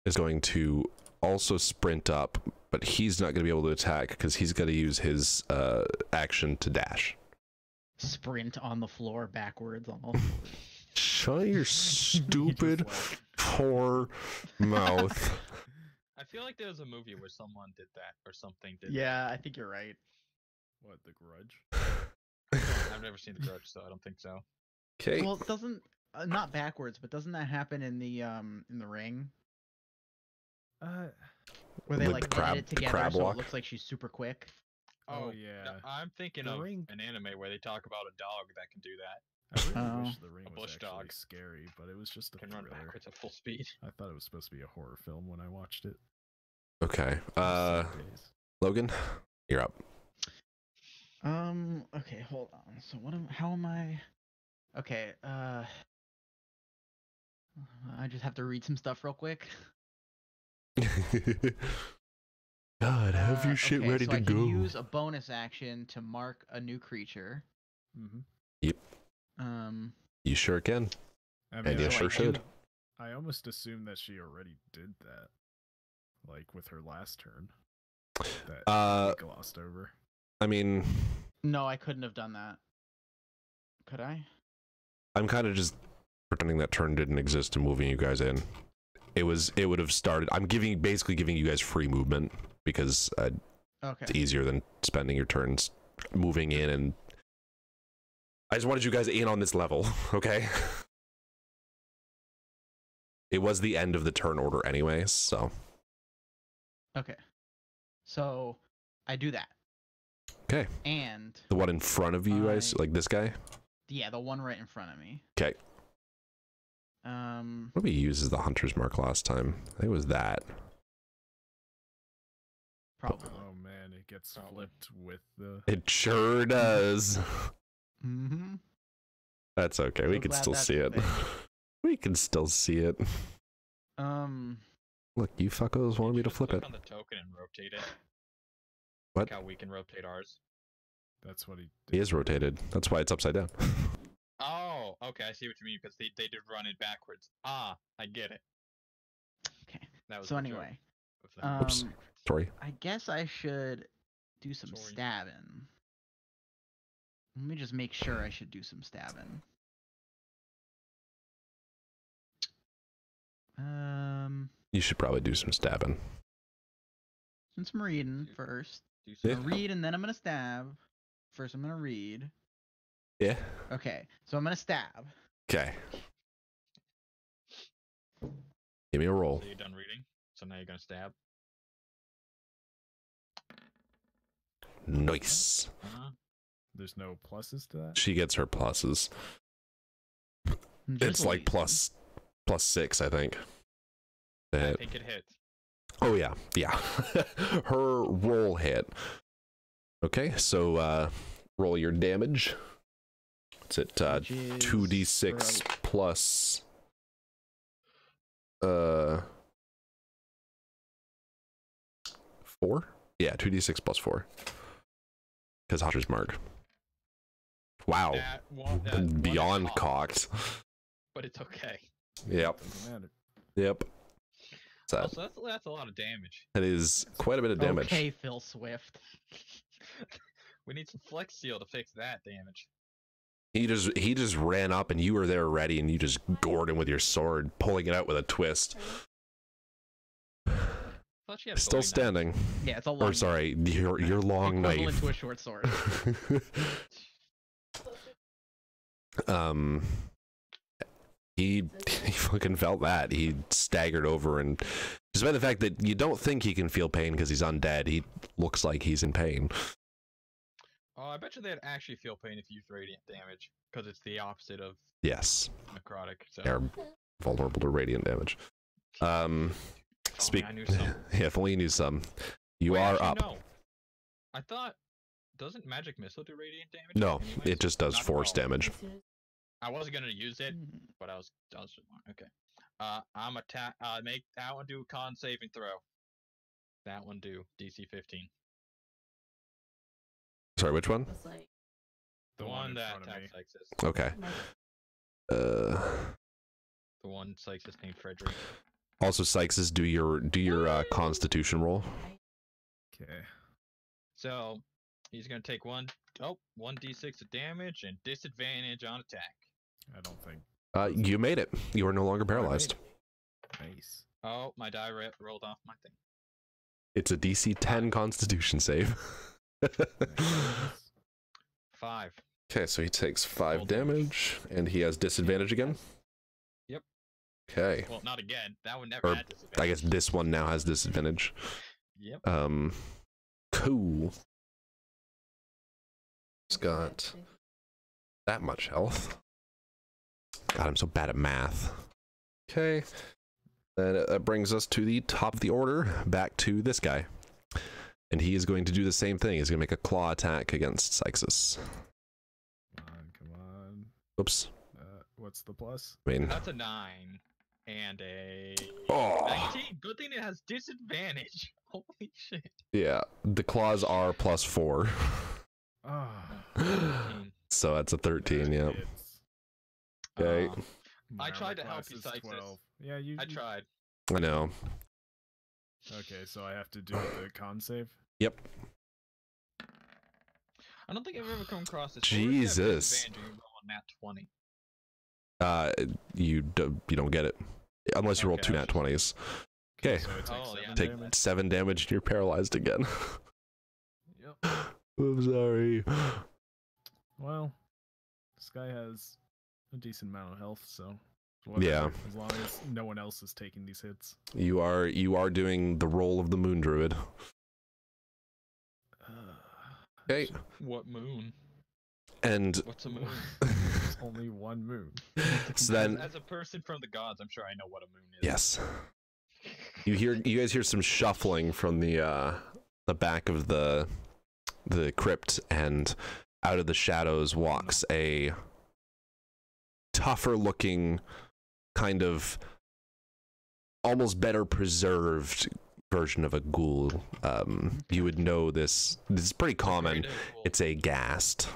is going to also sprint up, but he's not going to be able to attack because he's got to use his action to dash. sprint on the floor backwards on all fours. Shut your stupid, poor mouth. I feel like there was a movie where someone did that or something did Yeah, I think you're right. What, The Grudge? that. I've never seen The Grudge, so I don't think so. Okay. Well, it doesn't not backwards, but doesn't that happen in the Ring? Where they Like like the crab- edit it the together crab so walk? it looks like she's super quick. Oh, No, yeah. I'm thinking The of Ring- an anime where they talk about a dog that can do that. I really Oh. wish The Ring A was bush actually dog. scary, but it was just a Can run thriller. backwards at full speed. I thought it was supposed to be a horror film when I watched it. Okay. Those days. Logan, you're up. Okay, hold on. So how am I? Okay, I just have to read some stuff real quick. God, have your shit okay, ready so to I go. can use a bonus action to mark a new creature. Mm-hmm. You sure can. I And you I- sure I should. do- I almost assumed that she already did that, like with her last turn. That we glossed over. I mean, No, I couldn't have done that. Could I? I'm kind of just pretending that turn didn't exist and moving you guys in. It would have started. I'm basically giving you guys free movement because it's Okay. easier than spending your turns moving in, and I just wanted you guys in on this level, okay? It was the end of the turn order anyways, so. Okay. So I do that. Okay. And The one in front of you guys, like this guy? yeah, the one right in front of me. Okay. What did we use as the hunter's mark last time? I think it was that. Probably. Oh man, it gets flipped with the. It sure does. Mm-hmm. That's okay. We So can glad still that's see a it. thing. We can still see it. Look, you fuckos wanted me to Just flip click it. on the token and rotate it. What? Like how we can rotate ours. That's what he did. He is rotated. That's why it's upside down. Oh, okay, I see what you mean, because they did run it backwards. Ah, I get it. Okay. That was So the joke anyway, of them. Oops. Sorry. I guess I should do some Sorry. stabbing. Let me just make sure I should do some stabbing. You should probably do some stabbing. Since I'm reading first, Do Yeah. I'm gonna read and then I'm gonna stab. First, I'm gonna read. Yeah. Okay, so I'm gonna stab. Okay. Give me a roll. So you're done reading? So now you're gonna stab? Nice. There's no pluses to that. She gets her pluses. I'm It's just like lazy. +6, I think. I Hit. think it hits. Oh yeah, yeah. Her roll hit. Okay, so roll your damage. It's at Which is 2d6 plus 4? Yeah, 2d6 plus 4. Because Hunter's Mark. Wow. That Beyond one cocked. but it's okay. Yep. Doesn't matter. Yep. So Also, that's a lot of damage. that is quite a bit of damage. Okay, Phil Swift. We need some flex seal to fix that damage. He just ran up and you were there ready and you just gored him with your sword, pulling it out with a twist. Thought she had a Still bowie knife. standing. Yeah, it's a long. Or sorry, your long equivalent knife. to a short sword. He fucking felt that. He staggered over, and despite the fact that you don't think he can feel pain because he's undead, he looks like he's in pain. Oh, I bet you they'd actually feel pain if you use radiant damage, because it's the opposite of Yes, necrotic. So they're vulnerable to radiant damage. if only Speak. I knew some. Yeah, if only you knew some. You Wait, are actually, up. No. I thought, doesn't magic missile do radiant damage? No, anyways? it just does Not- force oh, damage. I wasn't gonna use it, Mhm. but I was okay. I'm attack. Make that one do a con saving throw. That one do DC 15. Sorry, which one? The one one in that front of me. attacks Cyxxus. Okay. The one Cyxxus named Frederick. Also, Cyxxus, do your Constitution roll. Okay. So he's gonna take one Oh, 1d6 of damage and disadvantage on attack. I don't think. You made it. You are no longer paralyzed. Nice. Oh, my die rolled off my thing. It's a DC 10 Constitution save. Nice. 5. Okay, so he takes 5 Full damage, and he has disadvantage again? Yep. Okay. Well, not again. That one never Or, had disadvantage. I guess this one now has disadvantage. Yep. Cool. It's got that much health. God, I'm so bad at math. Okay. Then that brings us to the top of the order, back to this guy. And he is going to do the same thing. He's going to make a claw attack against Cyxxus. Come on. Oops. What's the plus? I mean, That's a 9 and a oh, 19. Good thing it has disadvantage. Holy shit. yeah. The claws are +4. Ah. 13. So that's a 13, yep. Hits. Okay. My I tried armor to help class you, is Cyxxus. 12. Yeah, you. I tried. I know. Okay, so I have to do the con save. Yep. I don't think I've ever come across this. Jesus. You roll a nat 20. You don't get it. Unless you roll Okay. 2 nat 20s. Okay. So it takes Oh, yeah. 7 Take damage. 7 damage and you're paralyzed again. Yep. I'm sorry. Well, this guy has a decent amount of health, so Yeah. whatever, as long as no one else is taking these hits. You are doing the role of the moon druid. Okay. What moon? And What's a moon? There's only one moon. so then, As a person from the gods, I'm sure I know what a moon is. yes. You guys hear some shuffling from the back of the crypt, and out of the shadows walks a tougher looking, kind of almost better preserved version of a ghoul. You would know this is pretty common. Greater ghoul. It's a ghast,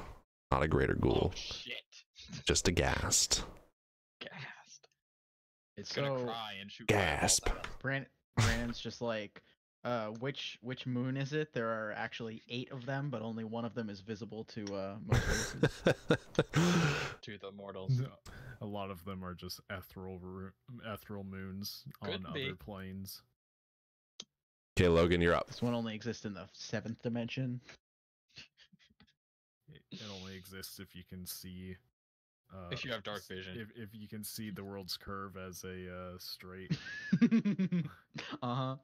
not a greater ghoul, Oh shit. just a ghast. Gassed. It's So- gonna cry and shoot Gasp. fireballs at us. Brandon's just like, which moon is it? There are actually 8 of them, but only one of them is visible to most races. To the mortals. No, a lot of them are just ethereal moons Could on be. other planes. Okay, Logan, you're up. This one only exists in the 7th dimension. It only exists if you can see. If you have dark vision. If you can see the world's curve as a straight. Uh-huh.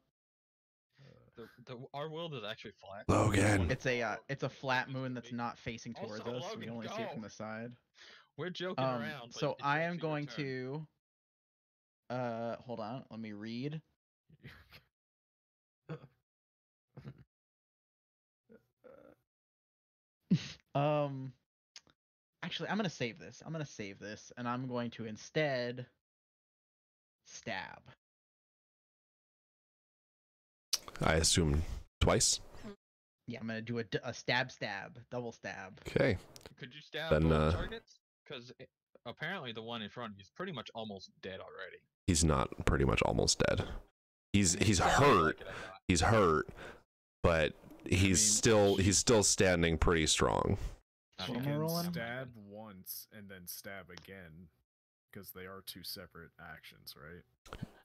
Our world is actually flat. Logan. It's a flat moon that's not facing towards Also, us. We Logan, only see it go. from the side. We're joking around. but So it's I am actually your going turn. to hold on, let me read. Actually, I'm gonna save this. And I'm going to instead stab. I assume twice. Yeah, I'm gonna do a stab, double stab. Okay. Could you stab Then, both targets? Because apparently the one in front of you is pretty much almost dead already. He's not pretty much almost dead. He's Something hurt. like it, I thought. He's hurt, but he's mean, still standing pretty strong. She What am I can rolling? stab once and then stab again, because they are 2 separate actions, right?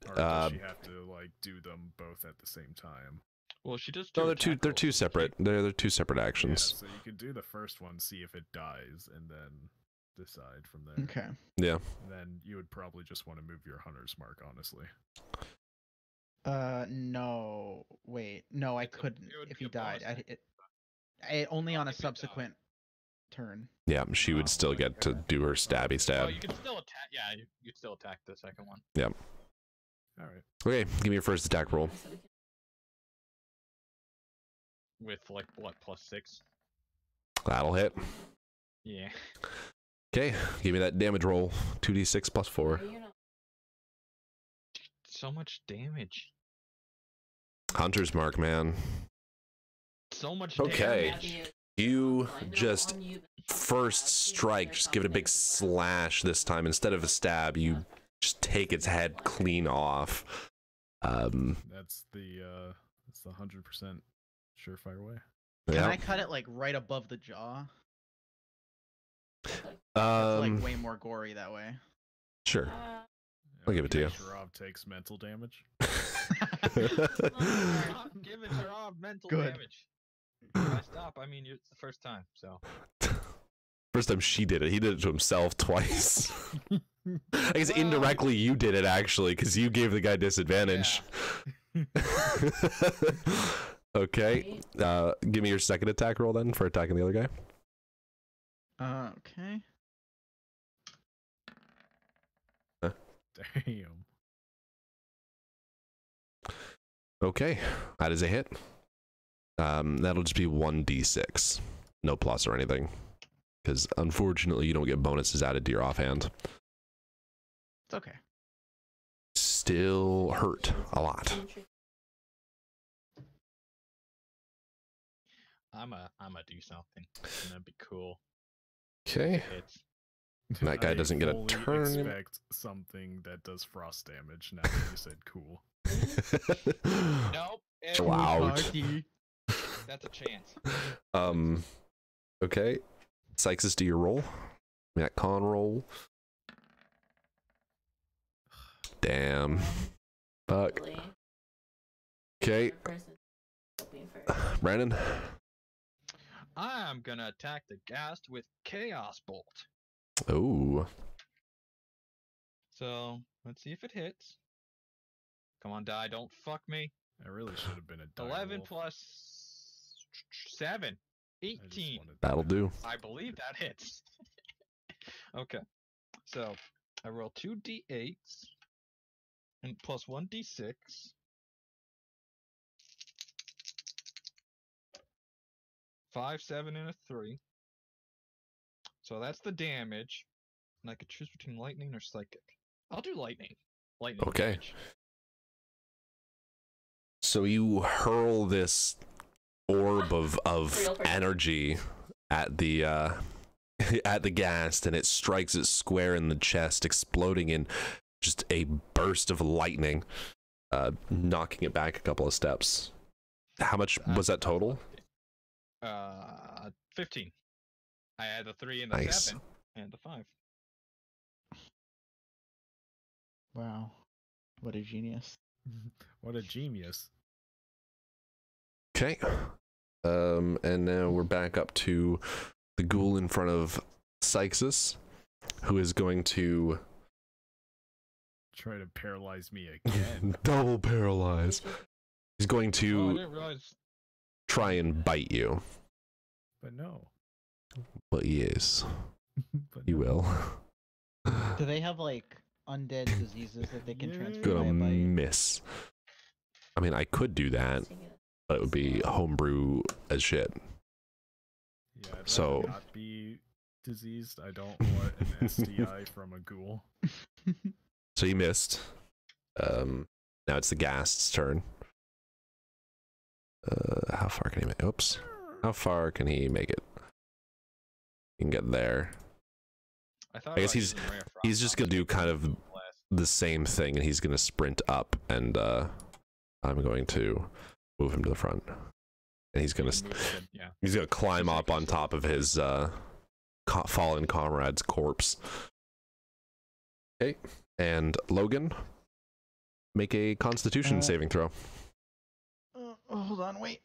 Or does she have to like do them both at the same time? Well, she does. No, they're attack two rolls. separate. They're 2 separate Yeah, actions. so you could do the first one, see if it dies, and then decide from there. Okay. Yeah. And then you would probably just want to move your hunter's mark, honestly. No. Wait. No, I couldn't. it would If be he a bonus died, action. only on a If he died. subsequent turn. Yeah, she would Oh, still get to do her stabby Well, stab. you can still attack. Yeah, you'd still attack the second one. All right. Okay, give me your first attack roll. With like what +6? That'll hit. Yeah. Okay, give me that damage roll. 2d6 plus 4. So much damage. Hunter's mark, man. So much Okay. damage. You just first strike, just give it a big slash this time. Instead of a stab, you just take its head clean off. That's the 100% surefire way. Can Yeah. I cut it like right above the jaw? That's like way more gory that way. Sure. I'll give it to you. Sharov takes mental damage. Stop giving Sharov mental Good. damage. If I stop, I mean it's the first time, so. First time she did it, he did it to himself twice. I guess indirectly you did it actually, because you gave the guy disadvantage. Okay, give me your second attack roll then for attacking the other guy. Okay. Damn. Okay, that is a hit. That'll just be 1d6, no plus or anything, because unfortunately you don't get bonuses added to your offhand. It's okay. Still hurt a lot. I'm a do something. And that'd be cool. Okay, It's that guy doesn't get a fully turn. Expect something that does frost damage. Now that you said cool. nope. Loud. That's a chance. Okay, Cyxxus, do your roll. That con roll. Damn. Fuck. Okay. Brandon. I'm gonna attack the ghast with Chaos Bolt. Oh. So let's see if it hits. Come on, die! Don't fuck me. I really should have been a 11 direwolf. plus 7, I just 18. wanted That'll that. do. I believe that hits. Okay, so I roll 2d8s and plus 1d6. 5, 7, and a 3. So that's the damage. And I could choose between lightning or psychic. I'll do lightning. Lightning Okay. damage. So you hurl this orb of energy at the at the ghast, and it strikes it square in the chest, exploding in just a burst of lightning, knocking it back a couple of steps. How much was that total? 15. I had the 3 and the Nice. 7 and the 5. Wow. What a genius. What a genius. Okay. And now we're back up to the ghoul in front of Cyxxus, who is going to Try to paralyze me again. double paralyze. He's going Oh, I to didn't realize. try and bite you. But no. But yes, But he no. will. Do they have like undead diseases that they can Yay. transfer by Gonna a bite? miss. I mean, I could do that, but it would be homebrew as shit. Yeah, I'd So- rather not be diseased. I don't want an STI from a ghoul. So he missed. Now it's the ghast's turn. How far can he make? Oops. How far can he make it? He can get there. I I guess he's just gonna do kind of the same thing, and he's gonna sprint up, and I'm going to move him to the front, and he's gonna climb up on top of his fallen comrade's corpse. Okay, and Logan, make a Constitution saving throw. Hold on, wait.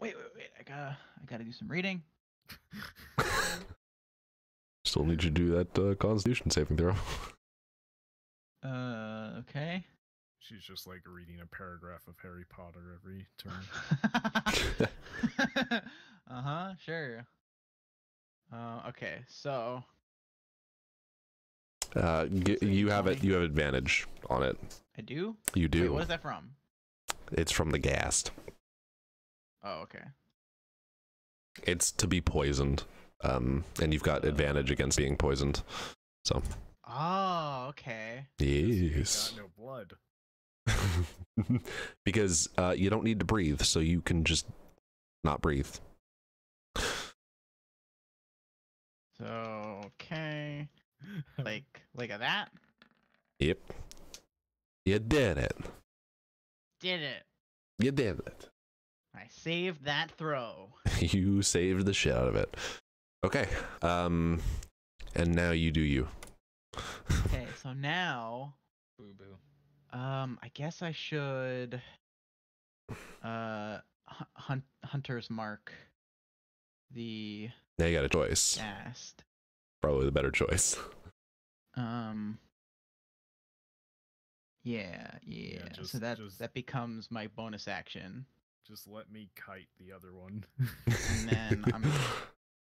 I gotta do some reading. Still need you to do that Constitution saving throw. Okay. She's just like reading a paragraph of Harry Potter every turn. Sure. Okay, so You have advantage on it. I do? You do. Wait, what is that from? It's from the ghast. Oh, okay. It's to be poisoned. And you've got advantage against being poisoned. So Oh, okay. yes. Got no blood. Because you don't need to breathe, so you can just not breathe. So okay. Like that? Yep. You did it. Did it. You did it. I saved that throw. You saved the shit out of it. Okay. And and now you do you. Okay, so now, Boo boo. I guess I should, Hunter's Mark the Now you got a choice. ghast. Probably the better choice. Yeah. So that becomes my bonus action, Just let me kite the other one. and then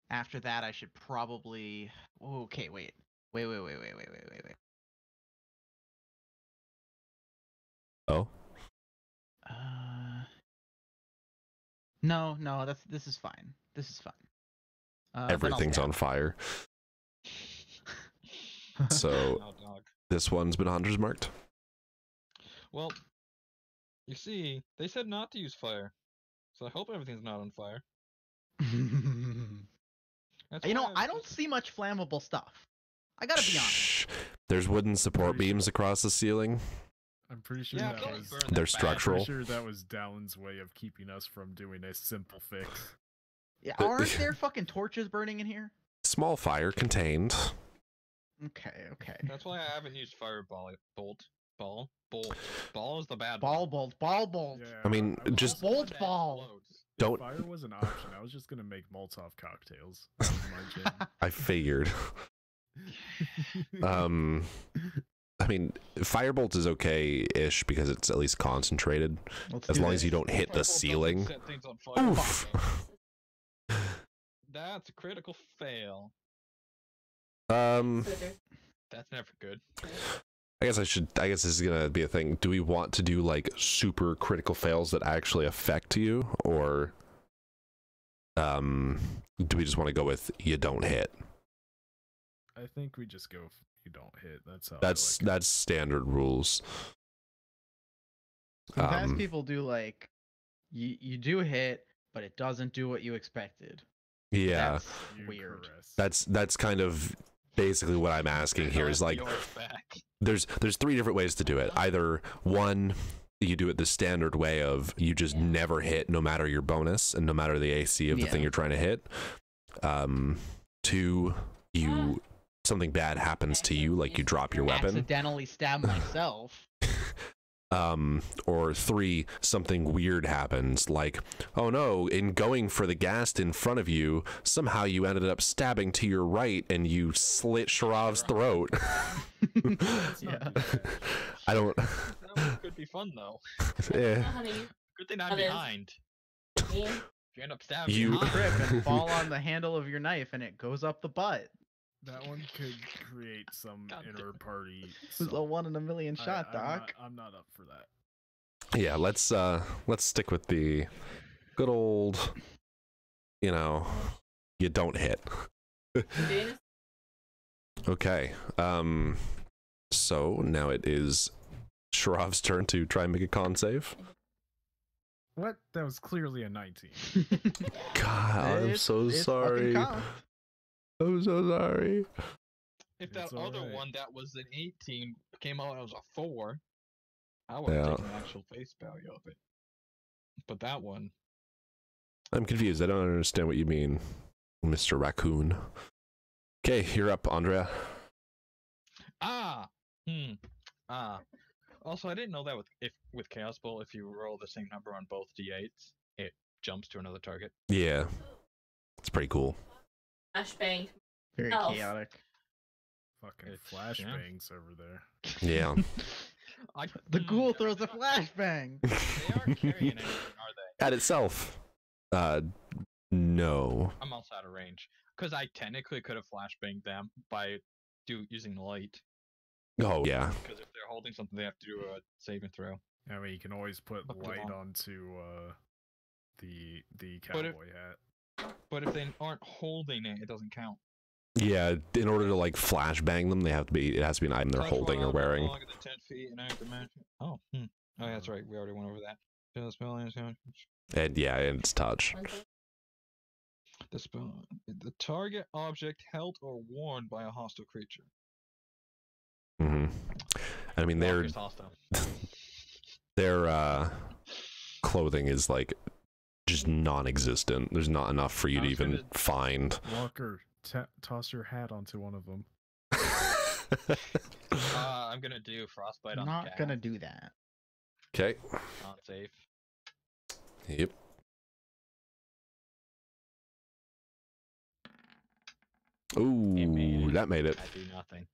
after that I should probably. Okay, wait. Oh, No, this is fine. This is fine. Then I'll everything's stab. on fire. So Oh, dog. this one's been Hunter's marked. Well, you see, they said not to use fire, so I hope everything's not on fire. That's You know, why I don't see much flammable stuff. I gotta be honest. Shh. There's wooden support beams across the ceiling. I'm pretty sure Yeah, that don't was. burn that They're bad. structural. I'm pretty sure that was Dallon's way of keeping us from doing a simple fix. Yeah, aren't there fucking torches burning in here? Small fire contained. Okay. That's why I haven't used fireball. Ball is the bad Ball one. bolt. Yeah, I mean, was just- Bolt That ball. floats. If Don't- fire was an option, I was just gonna make Molotov cocktails. That was my jam. I figured. I mean, firebolt is okay-ish because it's at least concentrated. As long as you don't hit the Fireball doesn't ceiling. set things on fire. Oof. That's a critical fail. That's never good. I guess this is gonna be a thing. Do we want to do like super critical fails that actually affect you, or do we just want to go with you don't hit? I think we just go. You don't hit. That's how. That's standard rules. Sometimes people do like, you do hit, but it doesn't do what you expected. Yeah, That's weird. that's kind of basically what I'm asking here. Is like, Yours back. there's 3 different ways to do it. Either one, you do it the standard way of you just never hit no matter your bonus and no matter the AC of the thing you're trying to hit. 2, something bad happens to you, like you drop your weapon. Accidentally stab myself. Or 3, something weird happens, like, oh no, in going for the ghast in front of you, somehow you ended up stabbing to your right and you slit Sharov's throat. Yeah. I don't. That one could be fun though. Yeah. Good thing I'm behind. If you end up stabbing You- You behind, trip and fall on the handle of your knife and it goes up the butt. That one could create some God damn. inter-party. It was a 1 in a million shot, Doc. I'm not up for that. Yeah, let's stick with the good old, you don't hit. Okay. So now it is Sharov's turn to try and make a con save. What? That was clearly a 19. God, I'm It's- so it's sorry. fucking cocked. I'm so sorry. if that It's other alright. one that was an 18 came out and was a 4, I would Yeah. have taken the actual face value of it. But that one, I'm confused. I don't understand what you mean, Mr. Raccoon. Okay, you're up, Ondrea. Also, I didn't know that with Chaos Bolt, if you roll the same number on both d8s, it jumps to another target. Yeah, it's pretty cool. Flashbang. Very Elf. chaotic. Fucking It's- flashbangs over there. Yeah. The ghoul throws a flashbang. They aren't carrying anything, are they? At itself, no. I'm also out of range. Because I technically could have flashbanged them by using light. Oh yeah. Because if they're holding something, they have to do a saving throw. I mean, you can always put Up to light them. onto the But if- cowboy hat. But if they aren't holding it, it doesn't count. Yeah, in order to like flashbang them, it has to be an item they're Touch holding while or wearing. longer than 10 feet and active magic. Oh, Oh, that's right. We already went over that. The spell ends on And yeah, and it's touch. the spell. The target object held or worn by a hostile creature. hmm I mean, Walker's hostile. their clothing is like just non-existent. There's not enough for you I to was even gonna- find. Walker, toss your hat onto one of them. I'm gonna do frostbite on the Not cat. gonna do that. Okay. Not safe. Yep. Ooh, that made it. I do nothing.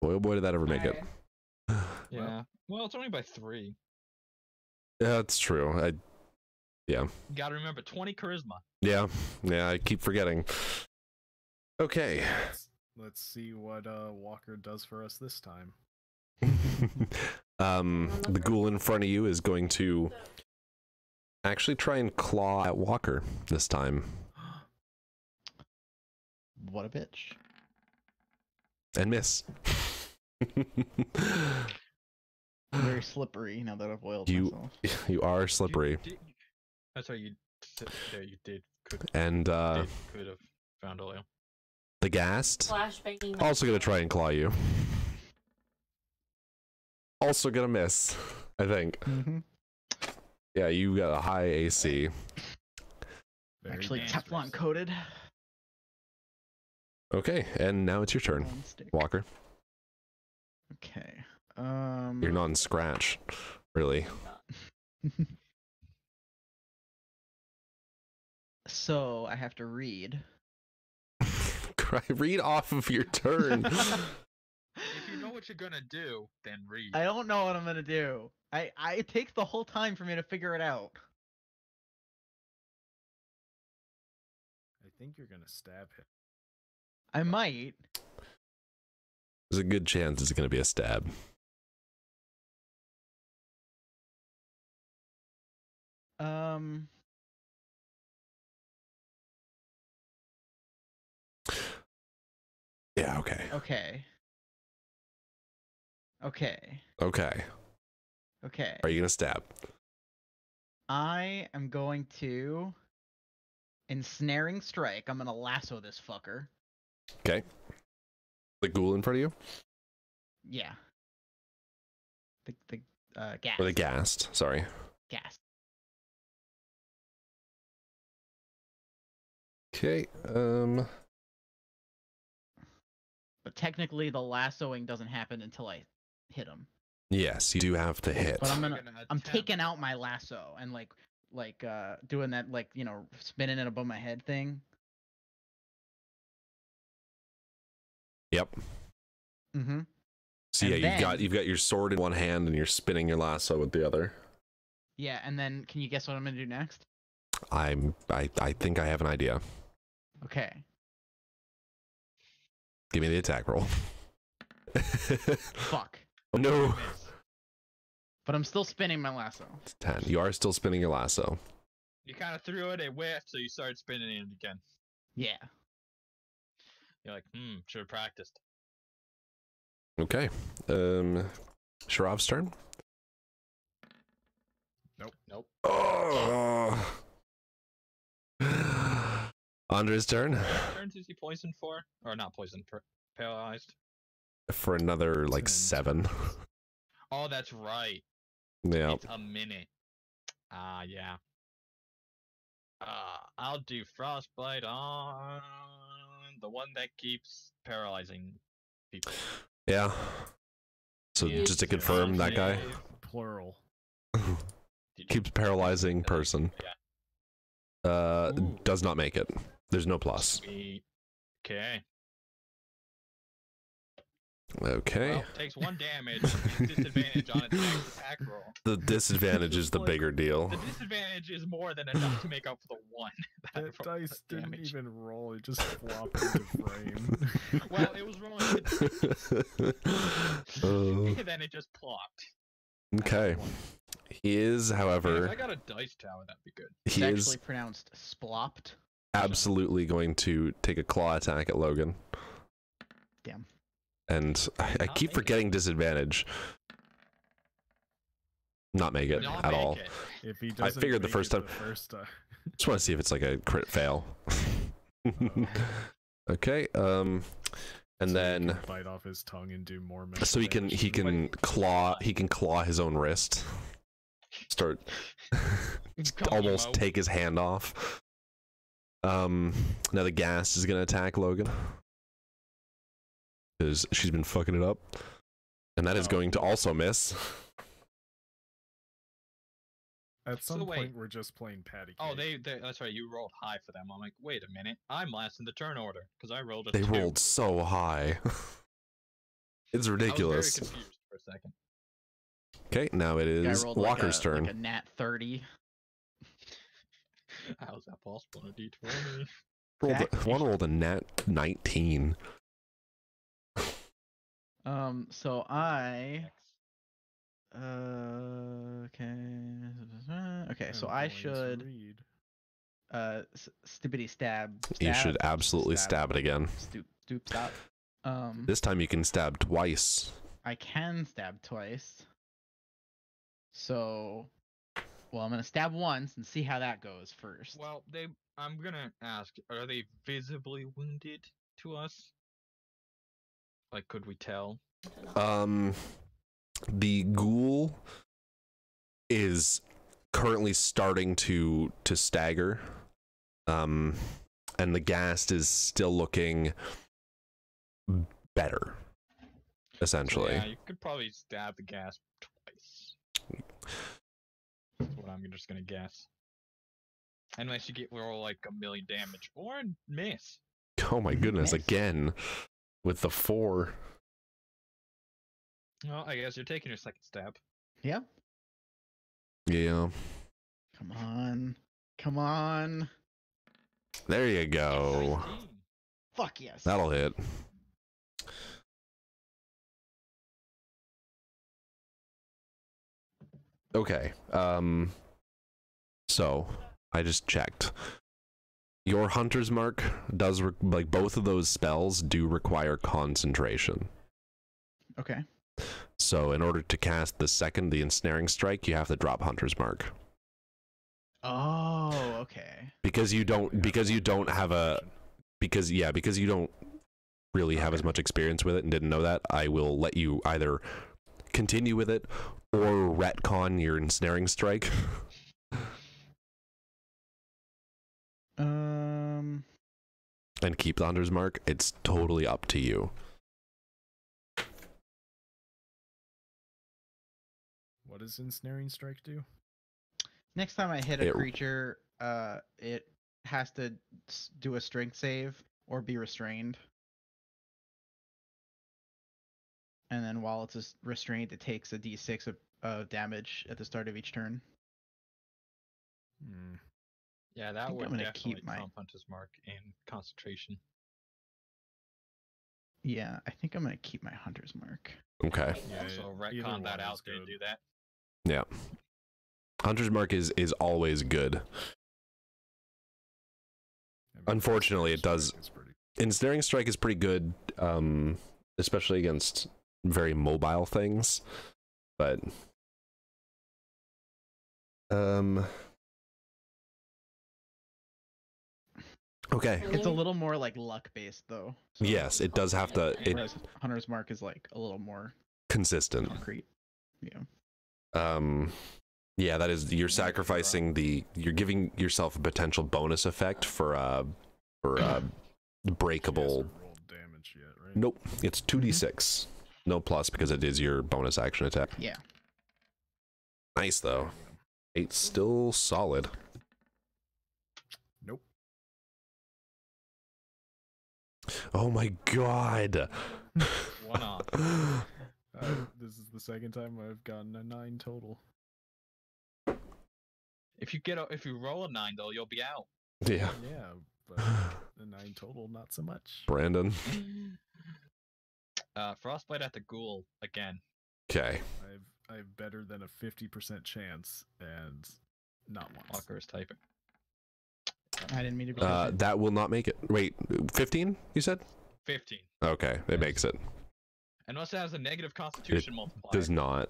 Boy, oh boy, did that ever make it. Yeah. Well, it's only by 3. Yeah, that's true. Yeah. You gotta remember, 20 charisma. Yeah. Yeah, I keep forgetting. Okay. Let's see what Walker does for us this time. The ghoul in front of you is going to actually try and claw at Walker this time. What a bitch. And miss. I'm very slippery now that I've oiled myself. You are slippery. That's right, you did. Could And have found oil. the ghast Flashbanging. also gonna try and claw you. Also gonna miss, I think. Mm-hmm. Yeah, you got a high AC. Actually, nice. Teflon coated. Okay, and now it's your turn, On stick. Walker. Okay. You're non-scratch, really. So I have to read. Read off of your turn. If you know what you're gonna do, then read. I don't know what I'm gonna do. It takes the whole time for me to figure it out. I think you're gonna stab him. I might. There's a good chance it's gonna be a stab. Yeah, okay. Okay. Okay. Okay. Okay. Are you gonna stab? I am going to ensnaring strike. I'm gonna lasso this fucker. Okay. The ghoul in front of you? Yeah. The gas. Or the ghast, sorry. Gas. Okay, But technically, the lassoing doesn't happen until I hit him. yes, you do have to hit. But I'm You're gonna I'm attempt- taking out my lasso and like doing that spinning it above my head thing. Yep. Mm-hmm. So And yeah, then- you've got your sword in one hand and you're spinning your lasso with the other. Yeah, and then can you guess what I'm gonna do next? I think I have an idea. Okay. Give me the attack roll. Fuck. Oh no. Miss. But I'm still spinning my lasso. It's 10. You are still spinning your lasso. You kind of threw it, it whiffed, so you started spinning it again. Yeah. You're like, should have practiced. Okay. Sharov's turn. Nope. Oh. Ondrea's turn Turns is he poisoned for? Or not poisoned, paralyzed? for another like 7. Oh, that's right. Yeah. It's a minute. Yeah. I'll do frostbite on the one that keeps paralyzing people. Yeah. So Yeah. just to confirm, that guy Plural. keeps paralyzing person. Yeah. Ooh. Does not make it. There's no plus. Sweet. Okay. Okay. Well, takes 1 damage. Disadvantage on its attack roll. The disadvantage is the bigger deal. The disadvantage is more than enough to make up for the 1. That rolled dice the didn't damage. even roll, it just flopped into frame. Well, it was rolling. Uh, Then it just plopped. okay. He is, If however, I got a dice tower, that'd be good. It's he actually is pronounced splopped. absolutely going to take a claw attack at Logan. Damn. And I Not keep make forgetting disadvantage. Not make it Not at make all. it. If he doesn't figured the make first it time- the first time. Just want to see if it's like a crit fail. Okay. And So he then can bite off his tongue and do more magic so he can damage. claw his own wrist. Start almost take his hand off. Now the gas is gonna attack Logan because she's been fucking it up, and that is going to also miss. At some So wait. point, we're just playing patty cake. Oh, that's right. You rolled high for them. I'm like, wait a minute. I'm last in the turn order because I rolled a They 2. rolled so high. It's ridiculous. I was very confused for a second. Okay, now it Guy is rolled Walker's turn. Like a nat 30. How's that possible on a D20? One rolled a nat 19. So I. Okay, so I should. Stibbity stab. You should absolutely stab it again. Stoop stop. This time you can stab twice. I can stab twice. So, well, I'm gonna stab once and see how that goes first. Well, I'm gonna ask, are they visibly wounded to us? Like, could we tell? The ghoul is currently starting to stagger. And the ghast is still looking better, essentially. So, yeah, you could probably stab the gas twice. That's what I'm just gonna guess. Unless you roll like 1,000,000 damage or miss. Oh my goodness, Miss. again with the 4. Well, I guess you're taking your second stab. Yeah. Yeah. Come on. Come on. There you go. 19. Fuck yes. That'll hit. Okay. So I just checked. Your Hunter's Mark does like both of those spells do require concentration. Okay. So in order to cast the ensnaring strike, you have to drop Hunter's Mark. Oh, okay. Because you don't really have as much experience with it and didn't know that, I will let you either continue with it or retcon your ensnaring strike. And keep the Hunter's Mark. It's totally up to you. What does ensnaring strike do? Next time I hit a creature, it has to do a strength save or be restrained. And then while it's restrained, it takes a d6 of damage at the start of each turn. Hmm. Yeah, that would I'm gonna definitely keep my- trump Hunter's Mark in concentration. Yeah, I think I'm going to keep my Hunter's Mark. Okay. Yeah, So either retcon that one out is to good. do that. Yeah. Hunter's Mark is always good. I mean, Unfortunately, it does. Strike is pretty- Ensnaring strike is pretty good, especially against very mobile things. But okay. It's a little more like luck based though. So Yes, it does have to. It whereas Hunter's Mark is like a little more consistent. concrete. Yeah. Yeah, that is. You're sacrificing you're giving yourself a potential bonus effect for She breakable. hasn't rolled damage yet, right? Nope, it's 2d6. No plus because it is your bonus action attack. Yeah. Nice though. 8's still solid. Nope. Oh my god. One off. This is the second time I've gotten a 9 total. If you roll a 9 though, you'll be out. Yeah, Yeah, but the 9 total, not so much. Brandon. Frostbite at the ghoul again. Okay. I've better than a 50% chance, and not once. Walker is typing. I didn't mean to be. That will not make it. Wait, 15? You said? 15. Okay, it makes it. Unless it has a negative constitution multiplier. Does not.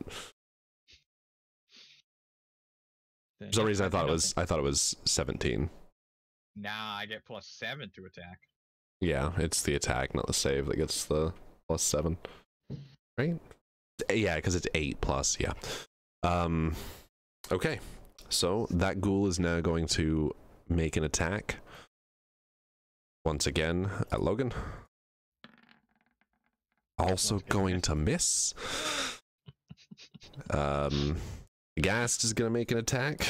Then For some yeah, reason, I thought nothing. it was 17. Nah, I get +7 to attack. Yeah, it's the attack, not the save, that gets the +7. Right? Yeah, because it's 8 plus. Yeah. Okay. So that ghoul is now going to make an attack. Once again at Logan. Also going to miss. Ghast is going to make an attack.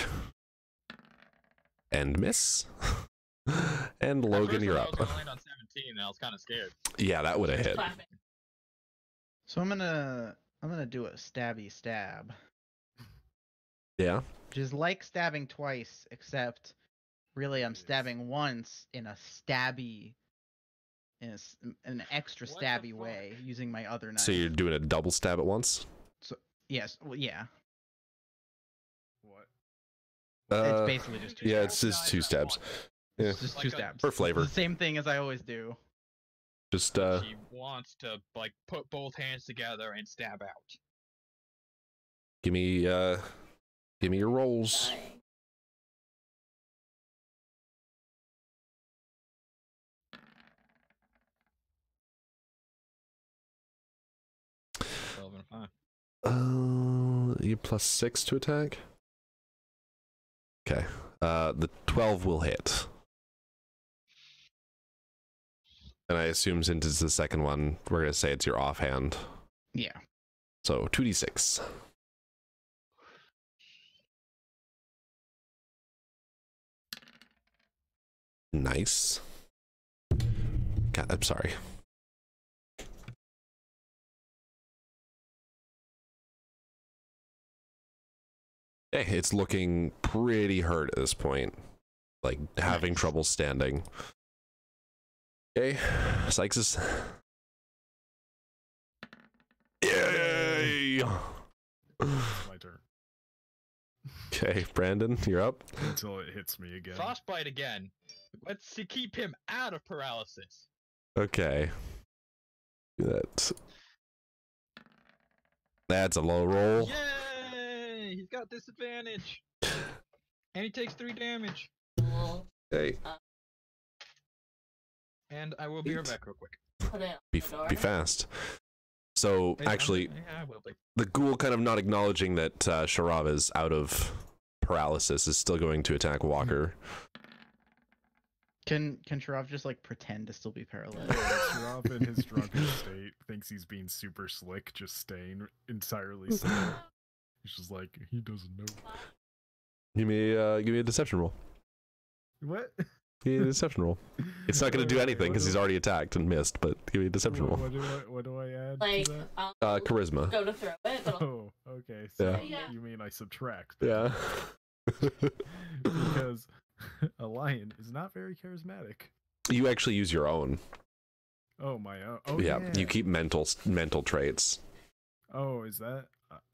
And miss. And Logan, you're up. I was land on 17 and I was kind of scared. Yeah, that would have hit. So I'm gonna do a stabby stab. Yeah. Which is like stabbing twice, except really I'm stabbing once in a stabby, in an extra What the stabby fuck? way, using my other knife. So you're doing a double stab at once? Yes, well, yeah. What? It's basically just two yeah, stabs. it's just 2 stabs. Yeah. It's just Like two a- stabs. For flavor. It's the same thing as I always do. Just She wants to like put both hands together and stab out. give me your rolls. You +6 to attack? Okay. The 12 will hit. And I assume since it's the second one, we're going to say it's your offhand. Yeah. So 2d6. Nice. God, I'm sorry. Okay, it's looking pretty hurt at this point. Like, having trouble standing. Okay, Cyxxus. Yay! My turn. Okay, Brandon, you're up. Until it hits me again. Frostbite again. Let's keep him out of paralysis. Okay. That's a low roll. Yay! He's got disadvantage. And he takes 3 damage. Okay. And I will be right back real quick. Be fast. So, actually, Yeah, I will be. the ghoul kind of not acknowledging that Sharov is out of paralysis is still going to attack Walker. Can Sharov just like pretend to still be paralyzed? Sharov in his drunken state thinks he's being super slick, just staying entirely still. He's just like, he doesn't know. Give me a deception roll. What? Give me a deception roll. It's not going to do anything because he's already attacked and missed, but give me a deception roll. What do I add Like, to that? Charisma. go to throw it. But Oh, okay. So Yeah. you mean I subtract? Yeah. Because a lion is not very charismatic. You actually use your own. Oh, my own. Oh, Yeah, you keep mental traits. Oh, is that?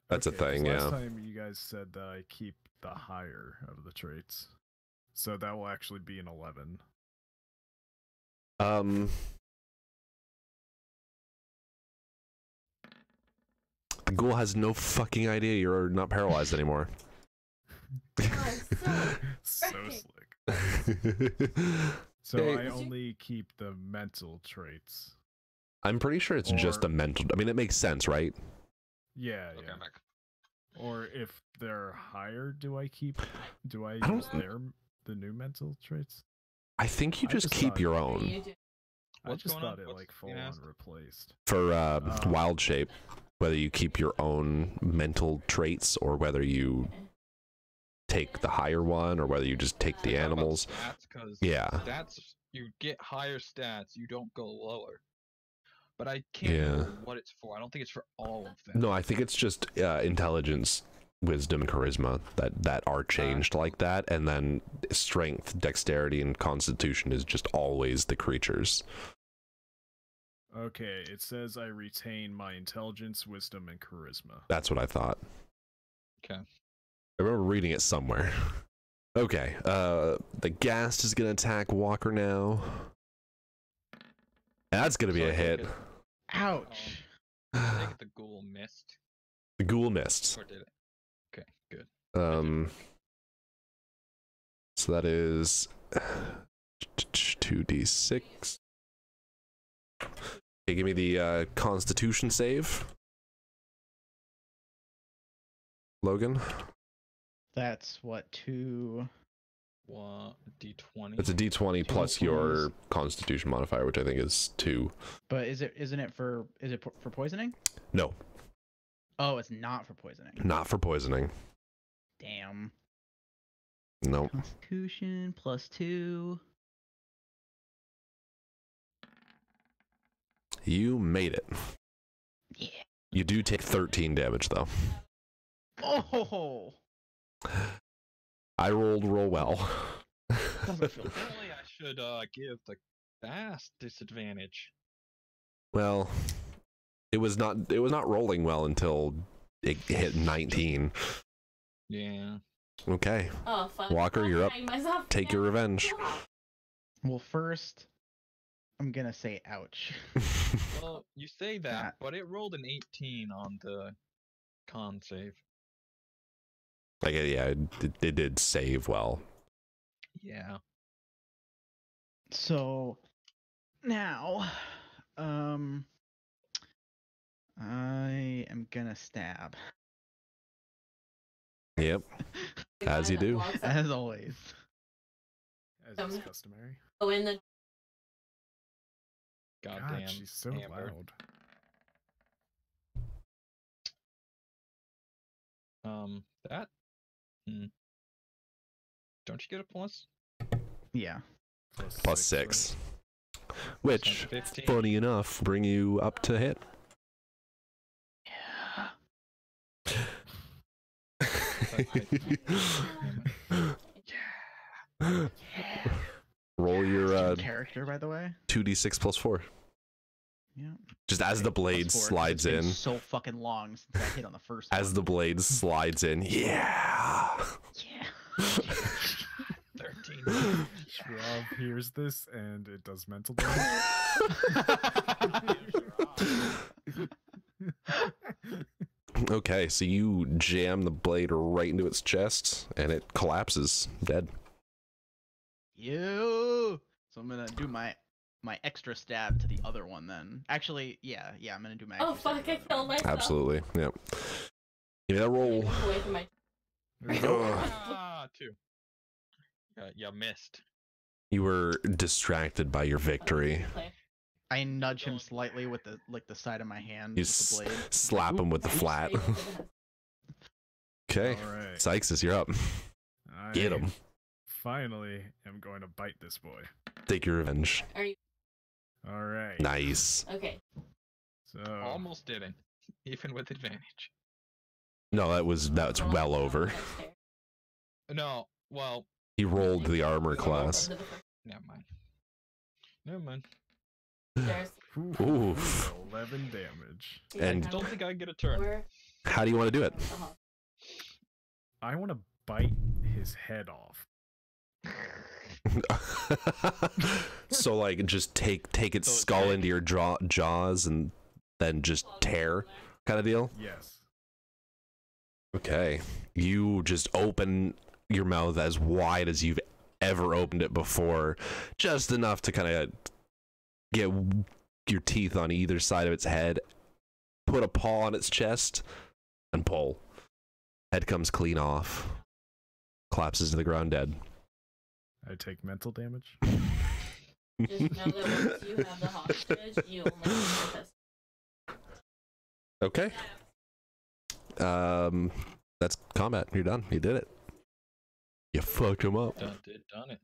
That's a okay, 'cause thing, last yeah. time you guys said that I keep the higher of the traits. So that will actually be an 11. The ghoul has no fucking idea you're not paralyzed anymore. So Right. slick. So Hey. I only keep the mental traits. I'm pretty sure it's just Or- a mental. I mean, it makes sense, right? Yeah, Okay, yeah. I'm back. Or if they're higher, do I don't- use the new mental traits? I think you I just just keep thought- your you own do. I What's just going on? thought it What's like full being on asked? replaced. for Oh. wild shape. Whether you keep your own mental traits or whether you take the higher one or whether you just take the Talk about animals. Stats, 'cause Yeah. stats, you get higher stats, you don't go lower. But I can't Yeah. remember what it's for. I don't think it's for all of them. No, I think it's just intelligence, wisdom, and charisma that are changed like that, and then strength, dexterity, and constitution is just always the creatures. Okay, it says I retain my intelligence, wisdom, and charisma. That's what I thought. Okay. I remember reading it somewhere. Okay, the Ghast is gonna attack Walker now. That's gonna be So a I hit. take it- Ouch. I think the ghoul missed. The ghoul missed. Or did it? Okay, good. So that is 2d6. Okay, give me the Constitution save. Logan. That's what, 2. What, D20? It's a D20 plus your Constitution modifier, which I think is 2. But isn't it for poisoning? No, Oh, it's not for poisoning. not for poisoning. Damn. No. Constitution plus 2. You made it. Yeah. You do take 13 damage, though. Oh. I rolled real well. Doesn't feel good. Apparently, I should give the fast disadvantage. Well, it was not rolling well until it hit 19. Yeah. Okay. Oh, fuck. Walker, you're up. Myself Take your revenge. Well, first, I'm gonna say ouch. Well, you say that, but it rolled an 18 on the con save. Like, yeah, it did save well. Yeah. So now, I am gonna stab. Yep, as you do. As always. As is customary. Go in the. Goddamn. God, she's so Amber. loud. That. Don't you get a plus? Yeah. Plus 6. Which, 15. funny enough, bring you up to hit. Roll your character, by the way. 2d6 plus 4. Yeah. Just as the blade Plus 4, 'cause slides it's been in. so fucking long since I hit on the first As one. the blade slides in. Yeah. Yeah. 13. Sharov hears this and it does mental damage. Okay, so you jam the blade right into its chest, and it collapses, dead. You. So I'm gonna do my extra stab to the other one then. Actually, yeah, I'm gonna do my. Oh extra stab fuck! I to the other killed one. myself. Absolutely, yep. Give me that roll. Away from my. Ah, 2. You missed. You were distracted by your victory. I nudge him slightly with the side of my hand. You with the blade. slap him with the flat. Okay, Alright. Cyxxus, you're up. Get him. Finally am going to bite this boy. Take your revenge. Are you Alright. Nice. okay? So Almost didn't, even with advantage. No, that's well over. No, well, He rolled the armor class. never mind. Never mind. There's Oof. 11 damage. And- Don't think I get a turn. How do you want to do it? I want to bite his head off. So like just take its So skull take- into your jaws and then just tear kind of deal. Yes. Okay, you just open your mouth as wide as you've ever opened it before, just enough to kind of get your teeth on either side of its head, put a paw on its chest, and pull. Head comes clean off, collapses to the ground dead. I take mental damage. Just know that once you have the hostage, you only have this. Okay. That's combat. You're done. You did it. You fucked him up. Done it.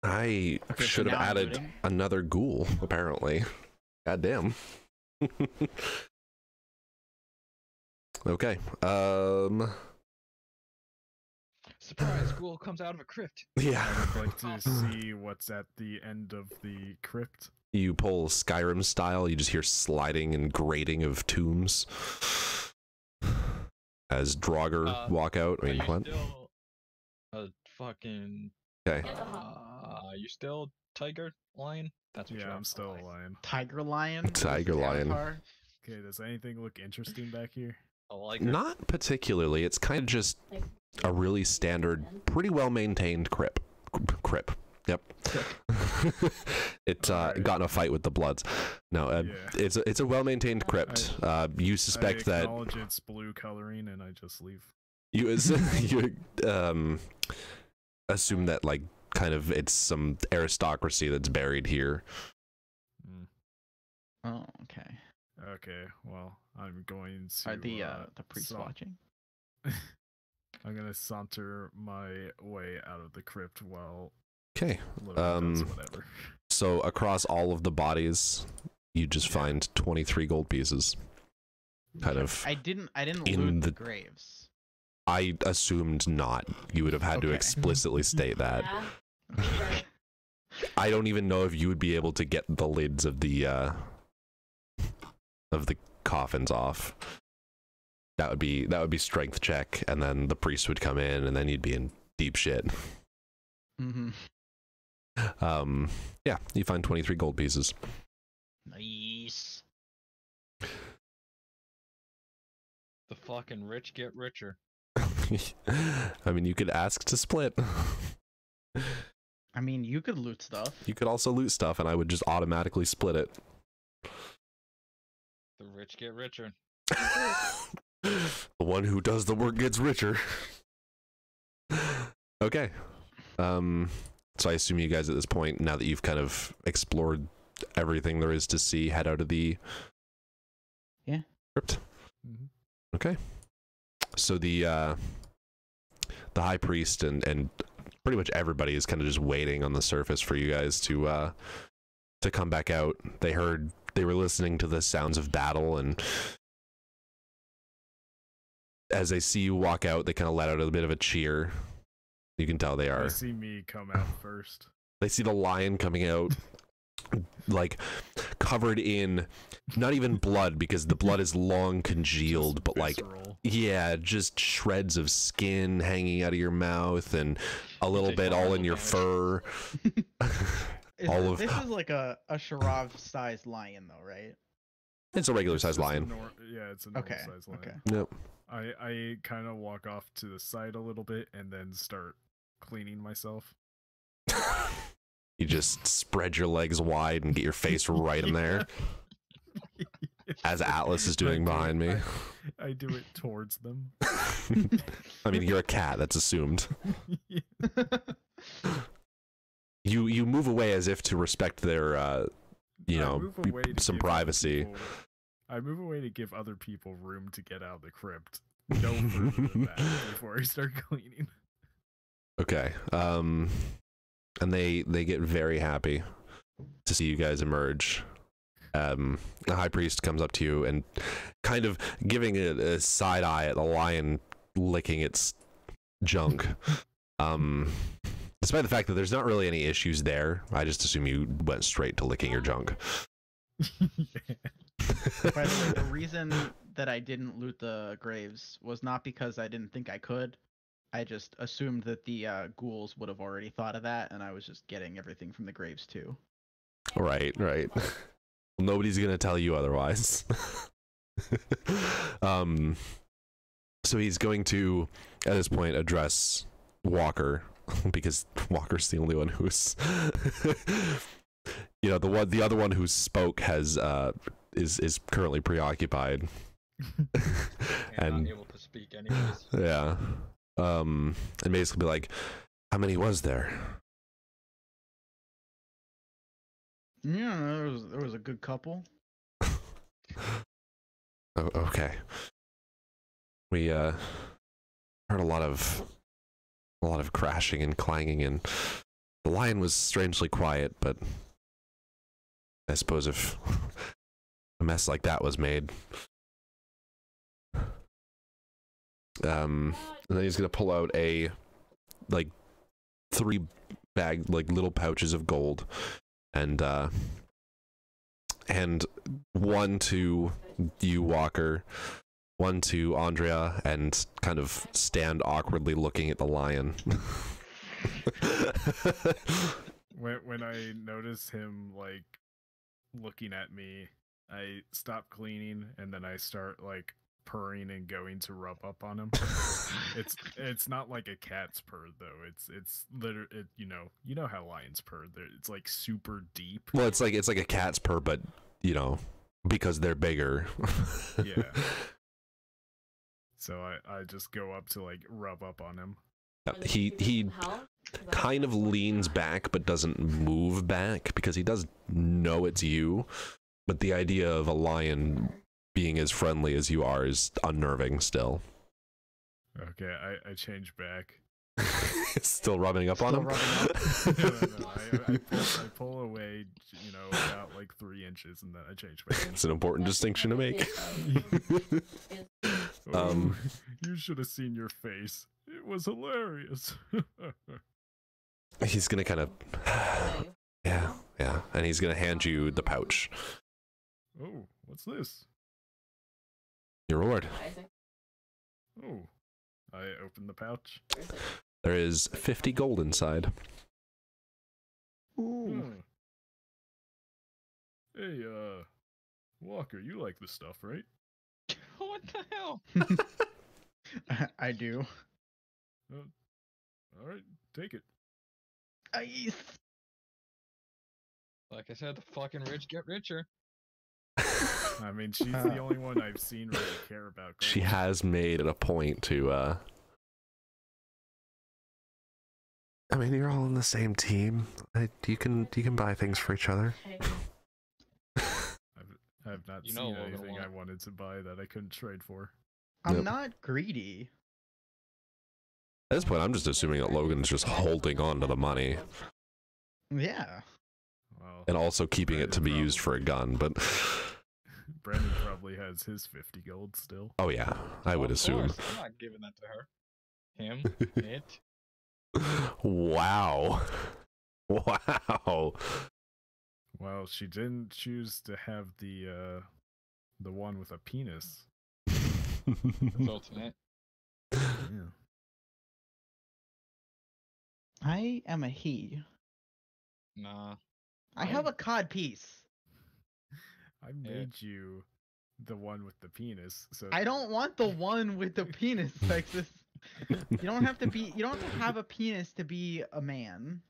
I Okay, so should have now I'm added looting. another ghoul, apparently. God damn. Okay. Surprise! Ghoul comes out of a crypt. Yeah. I would like to see what's at the end of the crypt. You pull Skyrim style, you just hear sliding and grating of tombs. As Draugr walk out. I Are mean, you what? still a fucking? Okay. You still tiger lion? That's what Yeah, you're I'm still a lion. Tiger lion. Tiger Is this lion. Avatar? Okay, does anything look interesting back here? I like it. Not particularly. It's kind of just a really standard, pretty well maintained crypt. Yep. It Alright. got in a fight with the Bloods. No, Yeah. it's a well maintained crypt. You suspect I that. acknowledge its blue coloring and I just leave. You assume that like kind of it's some aristocracy that's buried here. Oh, okay. Okay, well, I'm going to. Are the priests watching? I'm gonna saunter my way out of the crypt while. Okay. Logan does whatever. So across all of the bodies, you just find 23 gold pieces. Kind of. I didn't loot the graves. I assumed not. You would have had to explicitly state that. Yeah. Sure. I don't even know if you would be able to get the lids of the coffins off. That would be strength check, and then the priest would come in, and then you'd be in deep shit. Mm-hmm. Yeah, you find 23 gold pieces. Nice. The fucking rich get richer. I mean, you could ask to split. I mean, you could loot stuff. You could also loot stuff, and I would just automatically split it. The rich get richer. The one who does the work gets richer. Okay. So I assume you guys at this point, now that you've kind of explored everything there is to see, head out of the crypt. Mm-hmm. Okay. So the high priest and pretty much everybody is kind of just waiting on the surface for you guys to come back out. They were listening to the sounds of battle, and as they see you walk out, they kind of let out a bit of a cheer. You can tell they are. They see me come out first. They see the lion coming out, like covered in not even blood, because the blood is long congealed, but like, yeah, just shreds of skin hanging out of your mouth and a little bit all in your fur. This is like a Sharov sized lion, though, right? It's a regular sized lion. Yeah, it's a normal sized lion. Okay. Yep. I kind of walk off to the side a little bit and then start cleaning myself. You just spread your legs wide and get your face right in there, as Atlas is doing behind me. I do it towards them. I mean, you're a cat. That's assumed. You move away as if to respect their, some privacy. I move away to give other people room to get out of the crypt. No further than that before I start cleaning. Okay. And they get very happy to see you guys emerge. The high priest comes up to you and kind of giving a side eye at the lion licking its junk. Despite the fact that there's not really any issues there, I just assume you went straight to licking your junk. By the way, the reason that I didn't loot the graves was not because I didn't think I could. I just assumed that the ghouls would have already thought of that, and I was just getting everything from the graves too. Right. Nobody's gonna tell you otherwise. So he's going to, at this point, address Walker, because Walker's the only one who's, the other one who spoke has is currently preoccupied and not able to speak anyways. Yeah. And basically be like, how many was there? Yeah, there was a good couple. Oh, okay. We heard a lot of crashing and clanging, and the lion was strangely quiet, but I suppose if a mess like that was made. And then he's gonna pull out a 3 bag little pouches of gold, and one to you, Walker, one to Ondrea, and kind of stand awkwardly looking at the lion. When I notice him looking at me, I stop cleaning and then I start purring and going to rub up on him. It's not like a cat's purr though. It's literally, you know how lions purr. It's super deep. Well, it's like a cat's purr, but because they're bigger. Yeah. So I just go up to like rub up on him. He kind of leans back but doesn't move back because he does know it's you, but the idea of a lion being as friendly as you are is unnerving still. Okay, I change back. Still rubbing up on him? No, I pull away, you know, about like 3 inches, and then I change back. It's an important distinction to make. You should have seen your face. It was hilarious. He's gonna kind of yeah, and he's gonna hand you the pouch. Oh, what's this? Your reward. Oh, I open the pouch. There is 50 gold inside. Ooh. Oh. Hey, Walker, you like this stuff, right? What the hell? I do. All right, take it. Ice. Like I said, the fucking rich get richer. I mean, she's the only one I've seen really care about gold. She has made it a point to I mean, you're all on the same team. You can buy things for each other. I've not You seen know Logan anything won't. I wanted to buy that I couldn't trade for. I'm Yep. not greedy. At this point, I'm just assuming that Logan's just holding on to the money Yeah. Well, and also keeping it to be used for a gun, but Brandon probably has his 50 gold still. oh yeah, I would Of assume. course, I'm not giving that to her. Him, it. Wow. Wow. Well, she didn't choose to have the one with a penis. It's ultimate. Yeah. I am a he. Nah. I have a cod piece. I made you the one with the penis. So I don't want the one with the penis, Cyxxus. You don't have to have a penis to be a man.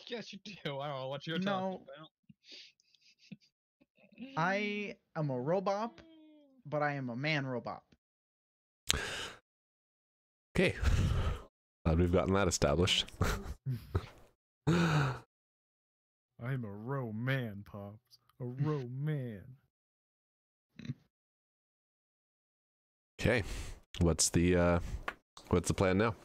Yes, you do. I don't know what you're No. talking about. I am a robot, but I am a man robot. Okay. Glad we've gotten that established. I'm a ro-man, Pops. A ro-man. Okay. What's the plan now?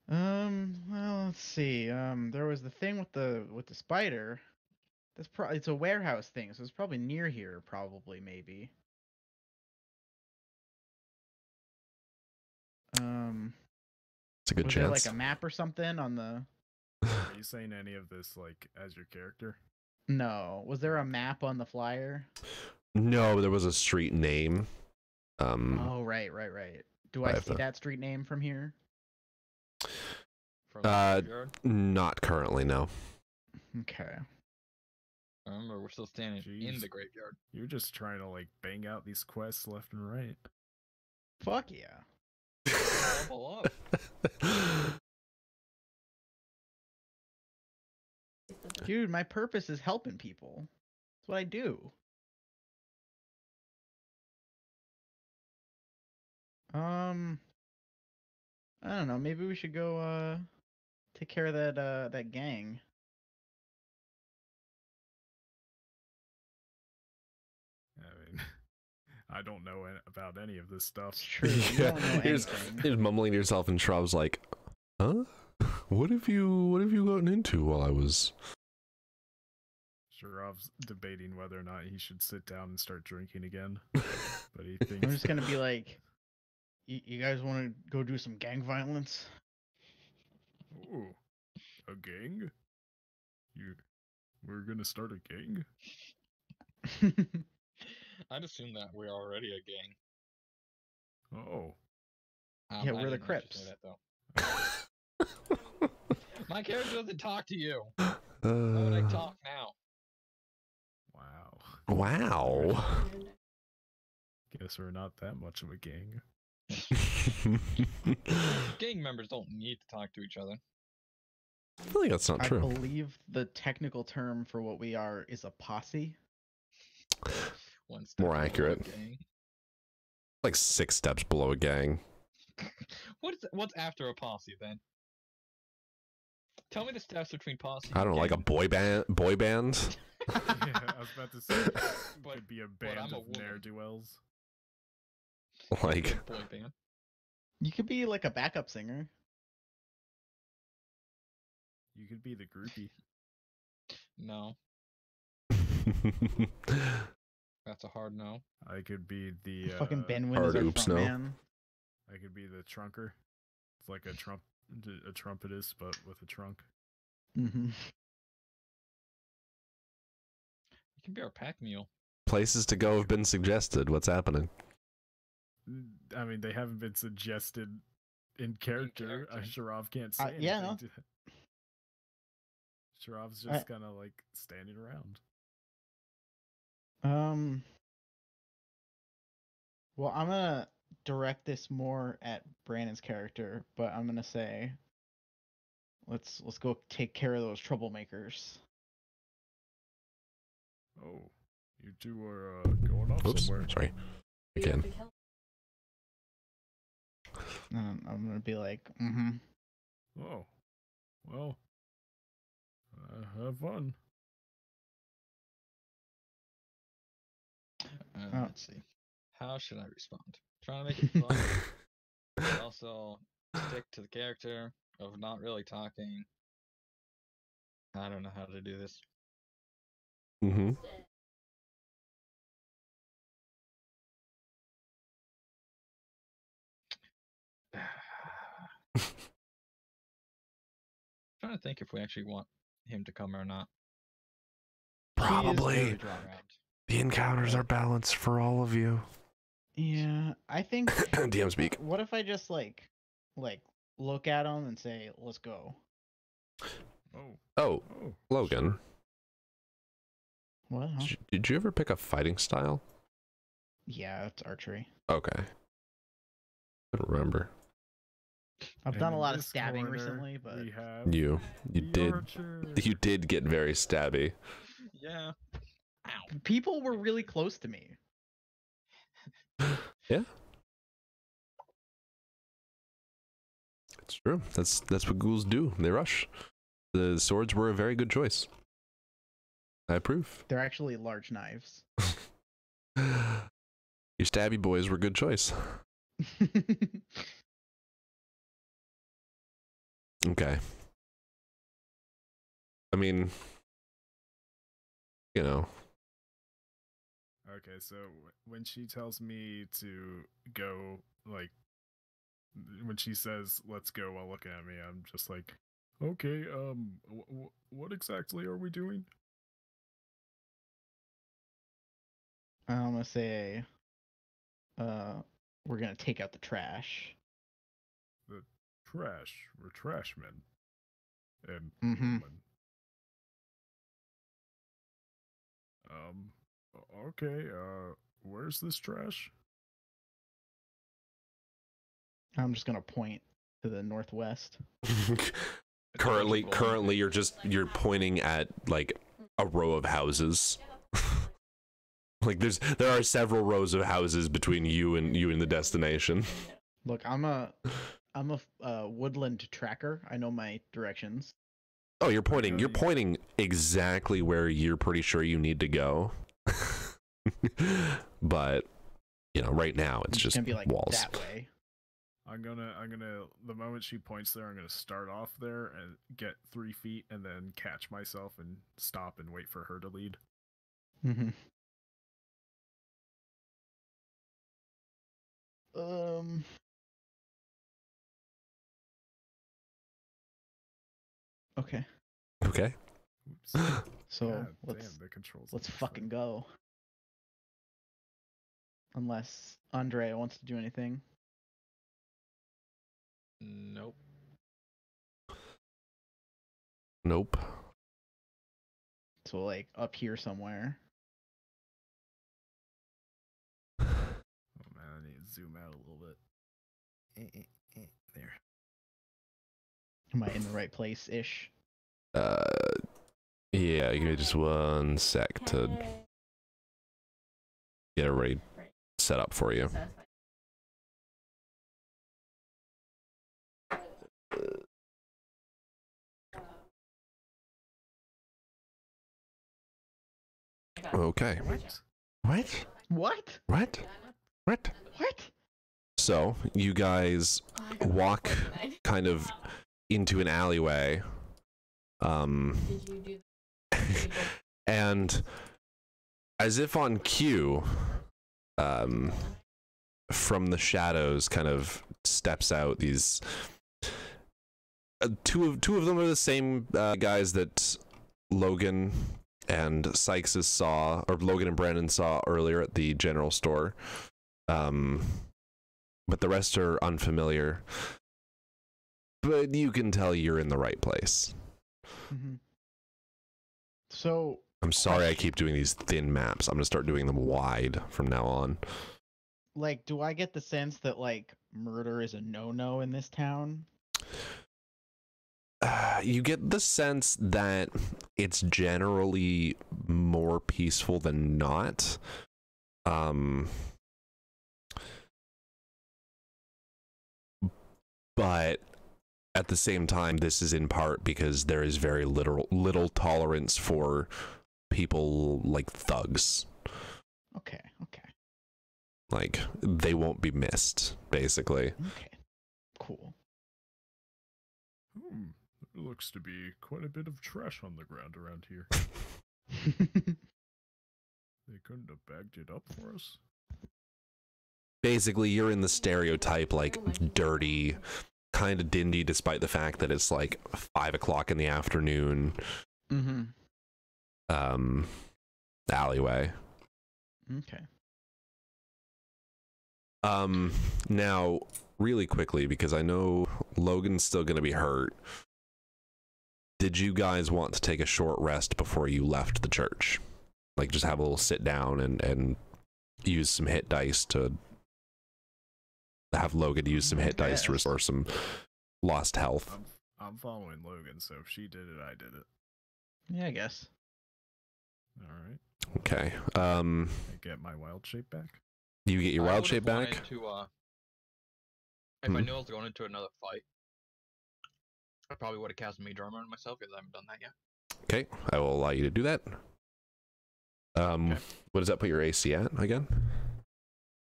Well, let's see. There was the thing with the spider. It's a warehouse thing, so it's probably near here, maybe. It's a good Was there chance. like a map or something on the? Are you saying any of this like as your character? No. Was there a map on the flyer? No, there was a street name. Oh, right. Do I have see to- that street name from here? From the Uh, graveyard? Not currently, no. Okay. Remember, we're still standing in Jeez. the graveyard. You're just trying to like bang out these quests left and right. Fuck yeah. Level up. Dude, my purpose is helping people. That's what I do. I don't know. Maybe we should go take care of that gang. I mean, I don't know about any of this stuff. It's true. You Yeah, don't know here's anything. mumbling to yourself, and Shrav's like, "Huh? What have you gotten into while I was?" Sharov's debating whether or not he should sit down and start drinking again. But he thinks I'm just gonna be like, you guys want to go do some gang violence? Ooh, a gang? We're gonna start a gang? I'd assume that we're already a gang. Oh. Yeah, I we're the didn't actually Crips. say that, though. My character doesn't talk to you. Why would I talk now? Wow. Wow. Guess we're not that much of a gang. Gang members don't need to talk to each other. I think that's not I true. believe the technical term for what we are is a posse. One step More below a accurate. gang. Like 6 steps below a gang. What's after a posse then? Tell me the steps between posse. I don't know, like a gang. boy band. Yeah, I was about to say it But- could be a but I'm band a of woman. ne'er-do-wells. Like, Boy band. You could be like a backup singer. You could be the groupie. No, that's a hard no. I could be the Fucking Ben Wynn hard is our oops, front no. man. I could be the trunker. It's like a trumpetist, but with a trunk. Mm-hmm. You can be our pack mule. places to go have been suggested. What's happening? I mean, they haven't been suggested in character. character. Sharov can't say anything. yeah, no. Sharov's just kind of like standing around. Well, I'm gonna direct this more at Brandon's character, but I'm gonna say, let's go take care of those troublemakers. Oh, you two are going off Oops, somewhere. sorry. You Again. have to kill- I'm gonna be like, mm-hmm. Oh, well, have fun. Oh. Let's see. How should I respond? Trying to make it fun, but also stick to the character of not really talking. I don't know how to do this. Mm-hmm. Trying to think if we actually want him to come or not. Probably. Draw around. The encounters are balanced for all of you. Yeah, I think. DM speak. What if I just like look at him and say, "Let's go." Oh, Oh, oh, Logan, What? Huh? did you ever pick a fighting style? Yeah, it's archery. Okay. I don't remember. I've And done a in lot of this stabbing corner, recently, but we have You the did. archer. You did get very stabby. Yeah. Ow. people were really close to me. Yeah. It's true. That's what ghouls do. They rush. The swords were a very good choice. I approve. They're actually large knives. Your stabby boys were a good choice. Okay. I mean, you know. Okay, so when she tells me to go, like, when she says "let's go" while looking at me, I'm just like, okay, what exactly are we doing? I'm gonna say, we're gonna take out the trash. The trash. We're trash men. And Mhm. woman. Okay, where's this trash? I'm just gonna point to the northwest. currently you're pointing at like a row of houses. Like there are several rows of houses between you and the destination. Look, I'm a woodland tracker. I know my directions. Oh, you're pointing exactly where you're pretty sure you need to go. But you know, right now it's just gonna be like walls. that way. I'm gonna the moment she points there, I'm gonna start off there and get 3 feet and then catch myself and stop and wait for her to lead. Mm-hmm. Okay. Okay. Oops. So God let's damn, the controls. let's on this fucking thing. go. Unless Ondrea wants to do anything. Nope. Nope. So like up here somewhere. Oh man, I need to zoom out a little bit. There. Am I in the right place ish? Yeah, give me just 1 sec to Okay. get everybody set up for you. So that's fine. Okay. What? What? What? What? What? What? So you guys walk kind of into an alleyway, Did you do and as if on cue, from the shadows kind of steps out these two of them are the same guys that Logan and Cyxxus saw, or Logan and Brandon saw earlier at the general store. But the rest are unfamiliar. But you can tell you're in the right place. Mm-hmm. So, I'm sorry I keep doing these thin maps. I'm gonna start doing them wide from now on. like, do I get the sense that, like, murder is a no-no in this town? You get the sense that it's generally more peaceful than not. But at the same time, this is in part because there is very little tolerance for people like thugs. Okay, okay, Like, they won't be missed, basically. okay. Cool. There looks to be quite a bit of trash on the ground around here. They couldn't have bagged it up for us? Basically, you're in the stereotype, like, dirty, kind of dingy, despite the fact that it's like 5 o'clock in the afternoon. Mm-hmm. Alleyway. Okay. Now, really quickly, because I know Logan's still going to be hurt, did you guys want to take a short rest before you left the church? Like, just have a little sit down and use some hit dice to have Logan use some hit dice to restore some lost health. I'm following Logan, so if she did it, I did it. Yeah, I guess. Alright. Okay. I get my wild shape back? You get your I wild would've shape back? wanted to, if I knew I was going into another fight, I probably would have cast Mage Armor on myself because I haven't done that yet. Okay, I will allow you to do that. Okay. What does that put your AC at again?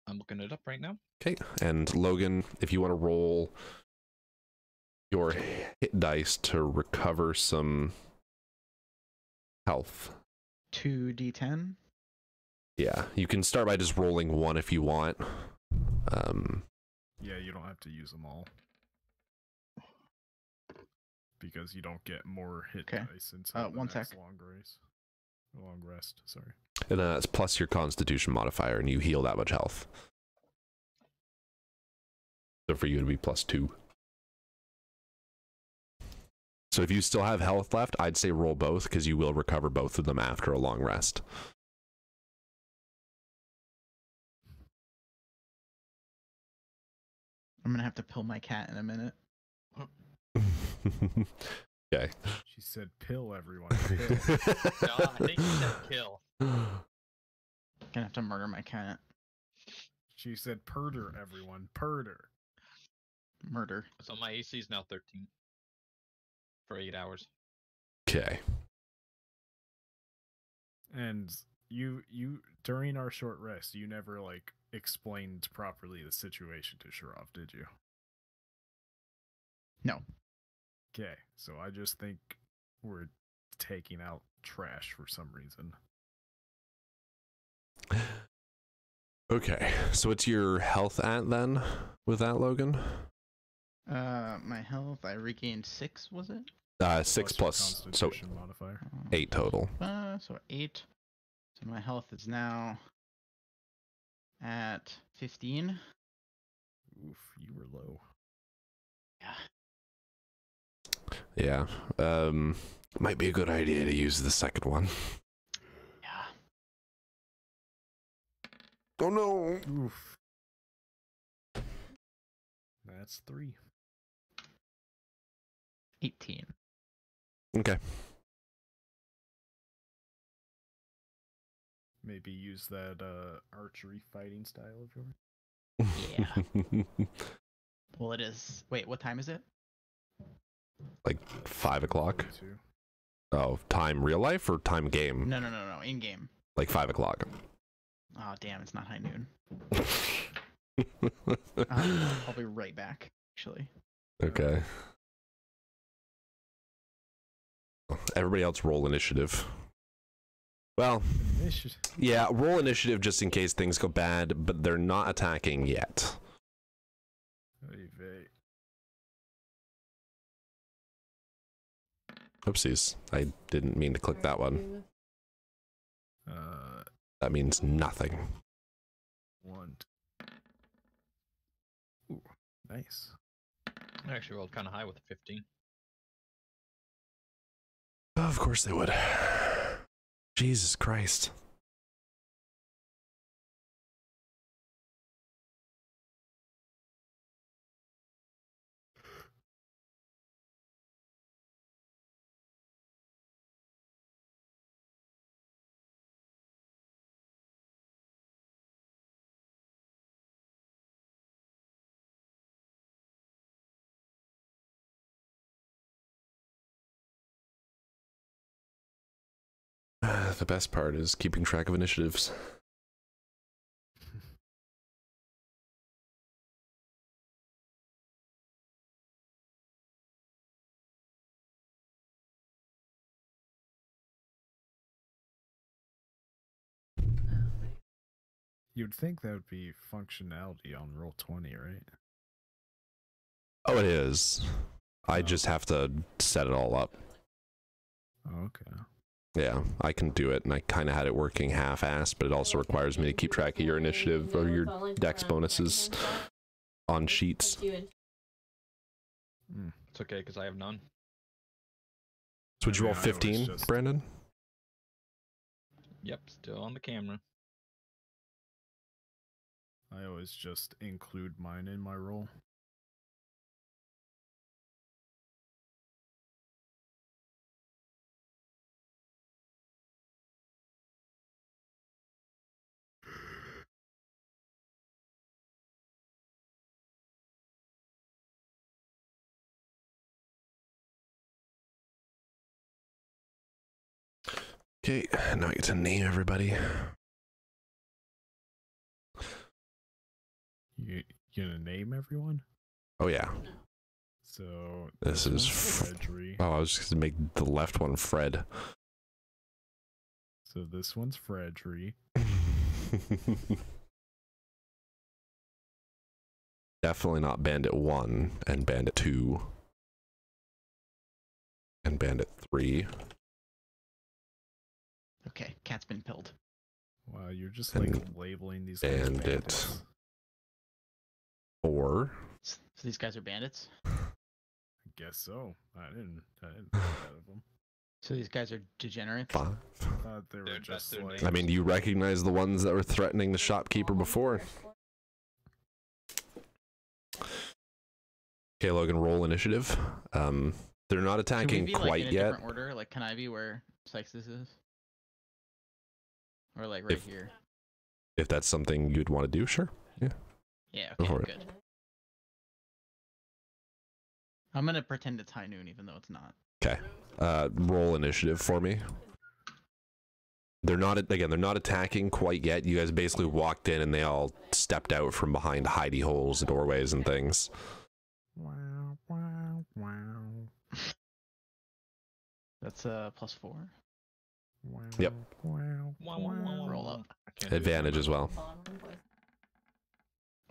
I'm looking it up right now. Okay, and Logan, if you want to roll your hit dice to recover some health. 2d10. Yeah, you can start by just rolling one if you want. Yeah, you don't have to use them all. Because you don't get more hit Okay. dice until the one next sec. long rest, sorry. And then that's plus your Constitution modifier, and you heal that much health. So for you, it'd be +2. So if you still have health left, I'd say roll both, because you will recover both of them after a long rest. I'm gonna have to pill my cat in a minute. Okay. She said pill everyone. Pill. No, I think he said kill. Gonna have to murder my cat. She said purder everyone. Purder. Murder. So my AC is now 13 for 8 hours. Okay. And you during our short rest, you never like explained properly the situation to Sharov, did you? No. Okay, so I just think we're taking out trash for some reason. Okay, so what's your health at then with that, Logan? My health, I regained 6, was it? 6 plus, so Constitution modifier. 8 total. So 8. So my health is now at 15. Oof, you were low. Yeah. Yeah. Might be a good idea to use the second one. Yeah. Oh no! Oof. That's 3. 18. Okay. Maybe use that archery fighting style of yours. Yeah. Well, it is. Wait, what time is it? Like 5 o'clock? Too. Oh, time real life or time game? No, in game. Like 5 o'clock. Oh damn, it's not high noon. I'll be right back. Actually. Okay. Everybody else roll initiative. Well, yeah, roll initiative just in case things go bad, but they're not attacking yet. Oopsies, I didn't mean to click that one. That means nothing. 1. Ooh, nice. I actually rolled kind of high with a 15. Of course they would. Jesus Christ. The best part is keeping track of initiatives. You'd think that would be functionality on Roll20, right? Oh, it is. I just have to set it all up. Oh, okay. Yeah, I can do it, and I kind of had it working half-assed, but it also requires me to keep track of your initiative or your dex bonuses on sheets. It's okay, because I have none. So would you roll 15, Brandon? Yep, still on the camera. I always just include mine in my roll. Okay, now I get to name everybody. You gonna name everyone? Oh yeah. So This is Fredry. Oh, I was just gonna make the left one Fred. So this one's Fredry. Definitely not Bandit 1 and Bandit 2 and Bandit 3. Okay, cat's been pilled. Wow, you're just And like labeling these guys Bandit bandits. 4. So these guys are bandits. I guess so. I didn't think that of them. So these guys are degenerates. 5. I thought they were They're just their like. names. I mean, you recognize the ones that were threatening the shopkeeper before. Okay, Logan, roll initiative. They're not Can we attacking be, quite in a yet. different order? Like, can I be where Cyxxus is? Or like right here? If that's something you'd want to do, sure. Yeah. Yeah, Go okay, for it. good. I'm gonna pretend it's high noon even though it's not. Okay. Roll initiative for me. They're not attacking quite yet. You guys basically walked in and they all stepped out from behind hidey holes, doorways, and things. Wow, wow, wow. That's +4. Wow, Yep. Wow, wow. Roll up. I can't do Advantage that. as well.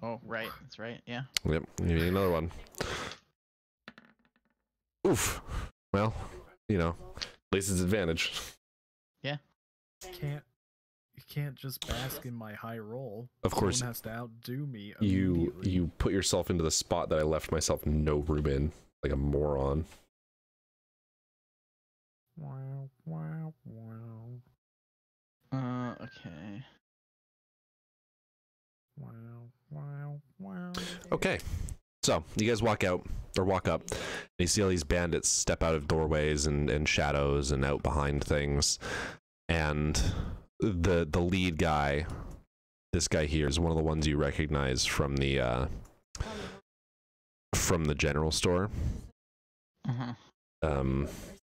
Oh, right. That's right. Yeah. Yep. You need another one. Oof. Well, you know, at least it's advantage. You can't just bask in my high roll. Of course. Someone has to outdo me. You immediately. put yourself into the spot that I left myself no room in, like a moron. Wow, wow, wow. Okay. Wow, wow, wow. Okay. So you guys walk up, and you see all these bandits step out of doorways and shadows and out behind things. And the lead guy, this guy here, is one of the ones you recognize from the general store. Uh-huh.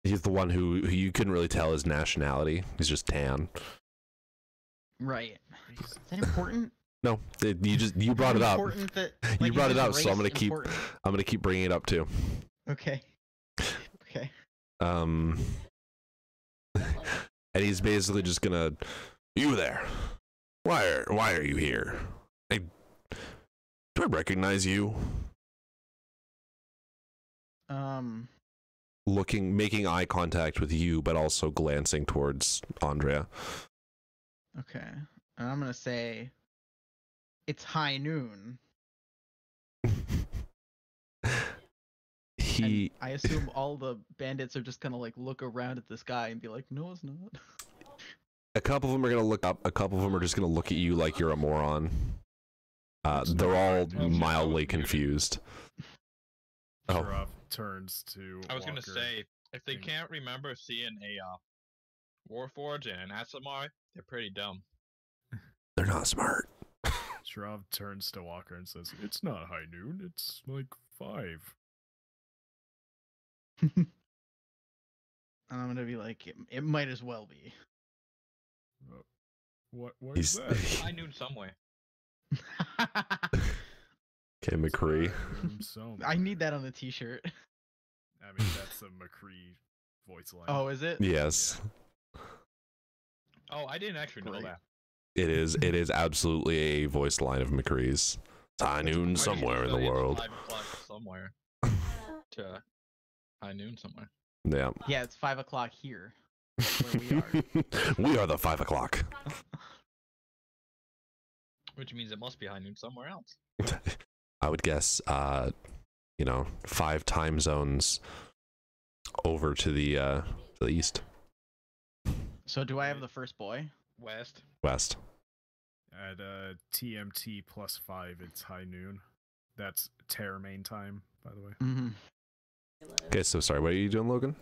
He's the one who you couldn't really tell his nationality. He's just tan. Right. Is that important? No, you brought it up. Important that, You like, brought is it his up, so I'm race gonna important? keep bringing it up too. Okay. Okay. And he's basically just gonna, you there? Why are you here? Do I recognize you? Making eye contact with you, but also glancing towards Ondrea. Okay. And I'm gonna say, it's high noon. And I assume all the bandits are just gonna like look around at this guy and be like, no, it's not. A couple of them are gonna look up. A couple of them are just gonna look at you like you're a moron. They're all mildly confused. Sharov turns to I was gonna Walker. say, if they can't remember seeing a Warforged and an Aasimar, they're pretty dumb. They're not smart. Sharov turns to Walker and says, "It's not high noon. It's like 5." And I'm gonna be like, it might as well be. What is that? High noon somewhere. Okay, McCree. I need that on the t-shirt. I mean, that's a McCree voice line. Oh, is it? Yes. Oh, I didn't actually know Great. that. It is absolutely a voice line of McCree's. It's high noon somewhere in the world. 5 o'clock somewhere. To high noon somewhere. Yeah. Yeah, it's 5 o'clock here, where we are. We are the 5 o'clock. Which means it must be high noon somewhere else. I would guess, 5 time zones over to the east. So do I have the first boy? West. At TMT +5, it's high noon. That's Terra main time, by the way. Mm-hmm. Okay, so sorry, what are you doing, Logan?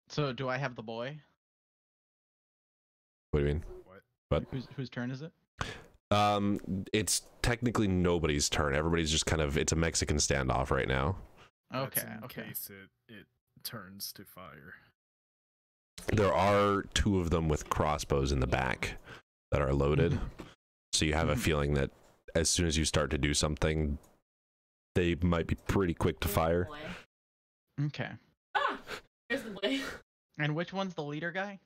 So do I have the boy? What do you mean? What? Whose turn is it? It's technically nobody's turn. Everybody's just kind of, it's a Mexican standoff right now. That's Okay, in okay. case it turns to fire. There are 2 of them with crossbows in the back that are loaded. So you have a feeling that as soon as you start to do something, they might be pretty quick to fire. Okay. Ah! There's the boy. And which one's the leader guy?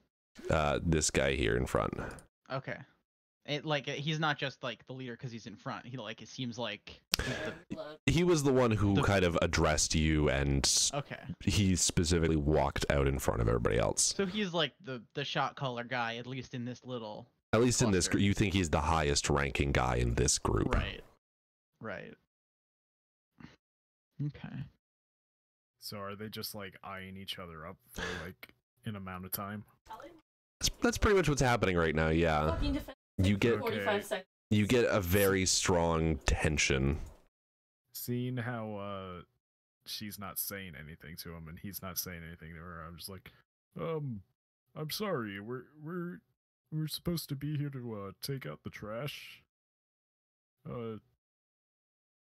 This guy here in front. Okay. He's not just like the leader because he's in front. It seems like he's the... He was the one who kind of addressed you, and Okay. he specifically walked out in front of everybody else. So he's like the shot caller guy, at least in this little... At least in this cluster. group, you think he's the highest ranking guy in this group. Right. Okay. So are they just like eyeing each other up for like an amount of time? That's pretty much what's happening right now, yeah. Fucking defense. You get 45 seconds. you get a very strong tension. Seeing how she's not saying anything to him and he's not saying anything to her, I'm just like, I'm sorry, we're supposed to be here to take out the trash.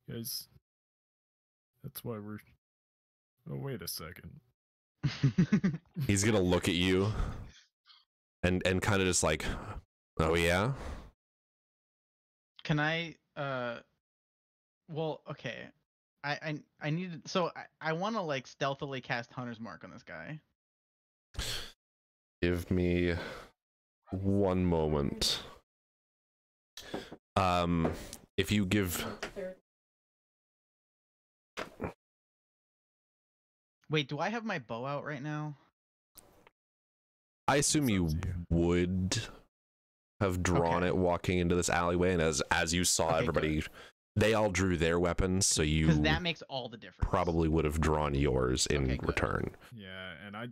Guys, that's why we're... Oh, wait a second. He's gonna look at you and kind of just like, oh yeah? Can I well, okay. I need, so I want to like stealthily cast Hunter's Mark on this guy. Give me one moment. If you give... Wait, do I have my bow out right now? I assume you would have drawn it walking into this alleyway, and as you saw, Okay, everybody, they all drew their weapons, so you Because that makes all the difference. probably would have drawn yours in Okay, good. return. Yeah, and I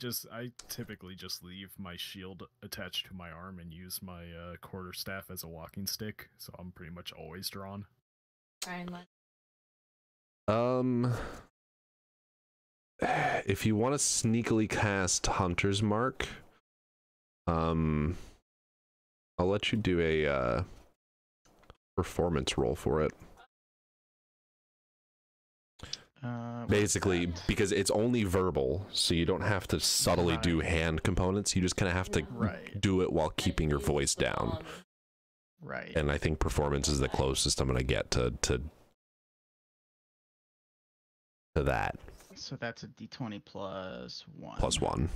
typically just leave my shield attached to my arm and use my quarterstaff as a walking stick, so I'm pretty much always drawn. If you want to sneakily cast Hunter's Mark, I'll let you do a performance roll for it. Basically, because it's only verbal, so you don't have to subtly do hand components. You just kind of have to do it while keeping your voice down. Right. And I think performance is the closest I'm going to get to that. So that's a d20 plus 1. Plus 1.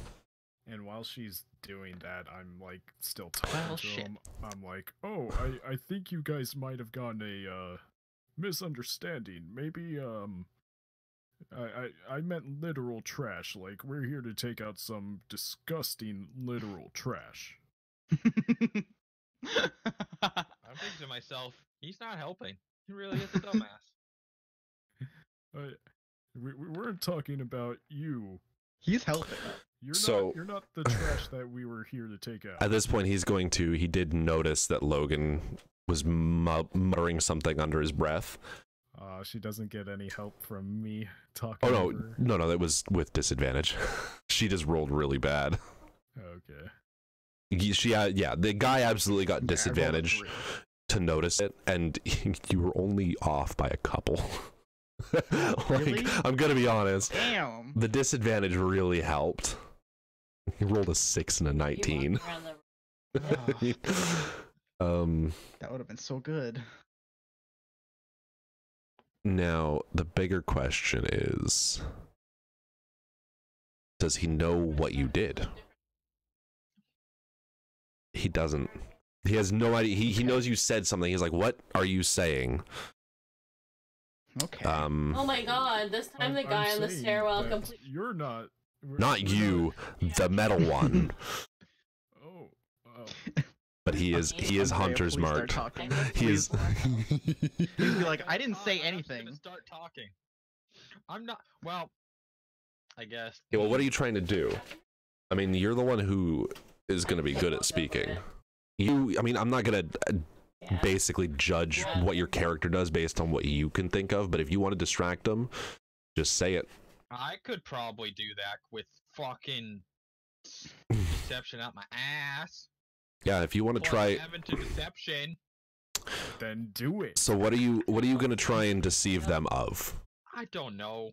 And while she's doing that, I'm like still talking Well, to shit. him. I'm like, oh, I think you guys might have gotten a misunderstanding. Maybe I meant literal trash. Like, we're here to take out some disgusting literal trash. I'm thinking to myself, he's not helping. He really is a dumbass. We weren't talking about you. He's helping. You're not the trash that we were here to take out. At this point, he did notice that Logan was muttering something under his breath. She doesn't get any help from me talking. Oh, over. no, that was with disadvantage. She just rolled really bad. Okay. The guy absolutely got Okay, I rolled a disadvantage 3. to notice it, and you were only off by a couple. Really? I'm gonna be honest. Damn. The disadvantage really helped. He rolled a 6 and a 19. That would have been so good. Now, the bigger question is, does he know what you did? He doesn't. He has no idea. He knows you said something. He's like, what are you saying? Okay. Oh my god, this time the guy on the saying stairwell that completely. You're not. Not you, the metal one. Oh. But he is Ondrea, Hunter's please start Mark. talking. He is. He'd be like, I didn't say I'm just anything. gonna start talking. I'm not. Well, I guess. Okay, well, what are you trying to do? I mean, you're the one who is going to be good at speaking. I'm not going to basically judge what your character does based on what you can think of, but if you want to distract them, just say it. I could probably do that with fucking deception out my ass. Yeah, if you want to try. To deception. Then do it. So what are you going to try and deceive them of? I don't know.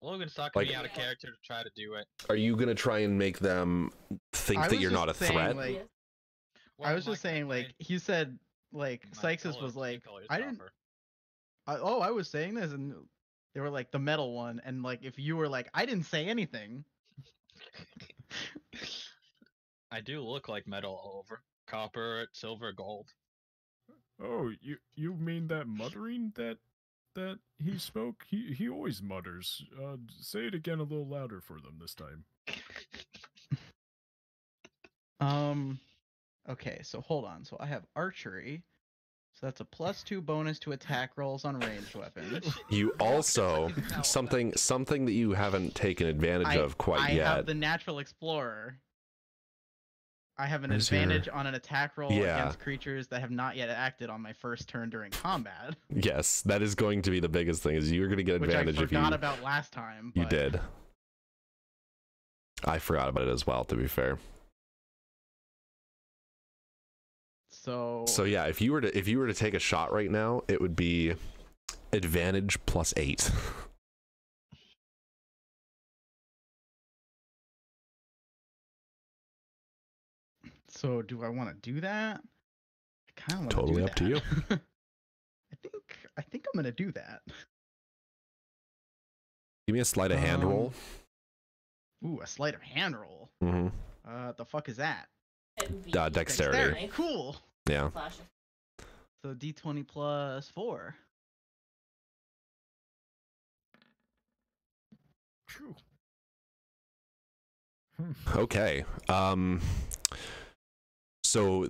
Logan's talking me out of character to try to do it. Are you going to try and make them think that you're not a threat? Like, Well, I was just saying, like, he said, like, Cyxxus was like, I didn't. I was saying this, and they were like the metal one, and like if you were like, I didn't say anything. I do look like metal all over. Copper, silver, gold. Oh, you mean that muttering that he spoke? He always mutters. Say it again a little louder for them this time. Okay, so hold on. So I have archery. So that's a +2 bonus to attack rolls on ranged weapons. You also something that you haven't taken advantage of quite yet. I have the natural explorer. I have an Is advantage on an attack roll Yeah. against creatures that have not yet acted on my first turn during combat. Yes, that is going to be the biggest thing. Is you're going to get Which I advantage if you. forgot about last time. You but- did. I forgot about it as well. To be fair. So yeah, if you were to take a shot right now, it would be advantage +8. So do I want to do that? I kind of want Totally do up to that. you. I think I'm gonna do that. Give me a sleight of hand roll. Ooh, a sleight of hand roll. Mm-hmm. The fuck is that? Dexterity. Cool. Yeah. So d20 plus 4. Phew. Okay. So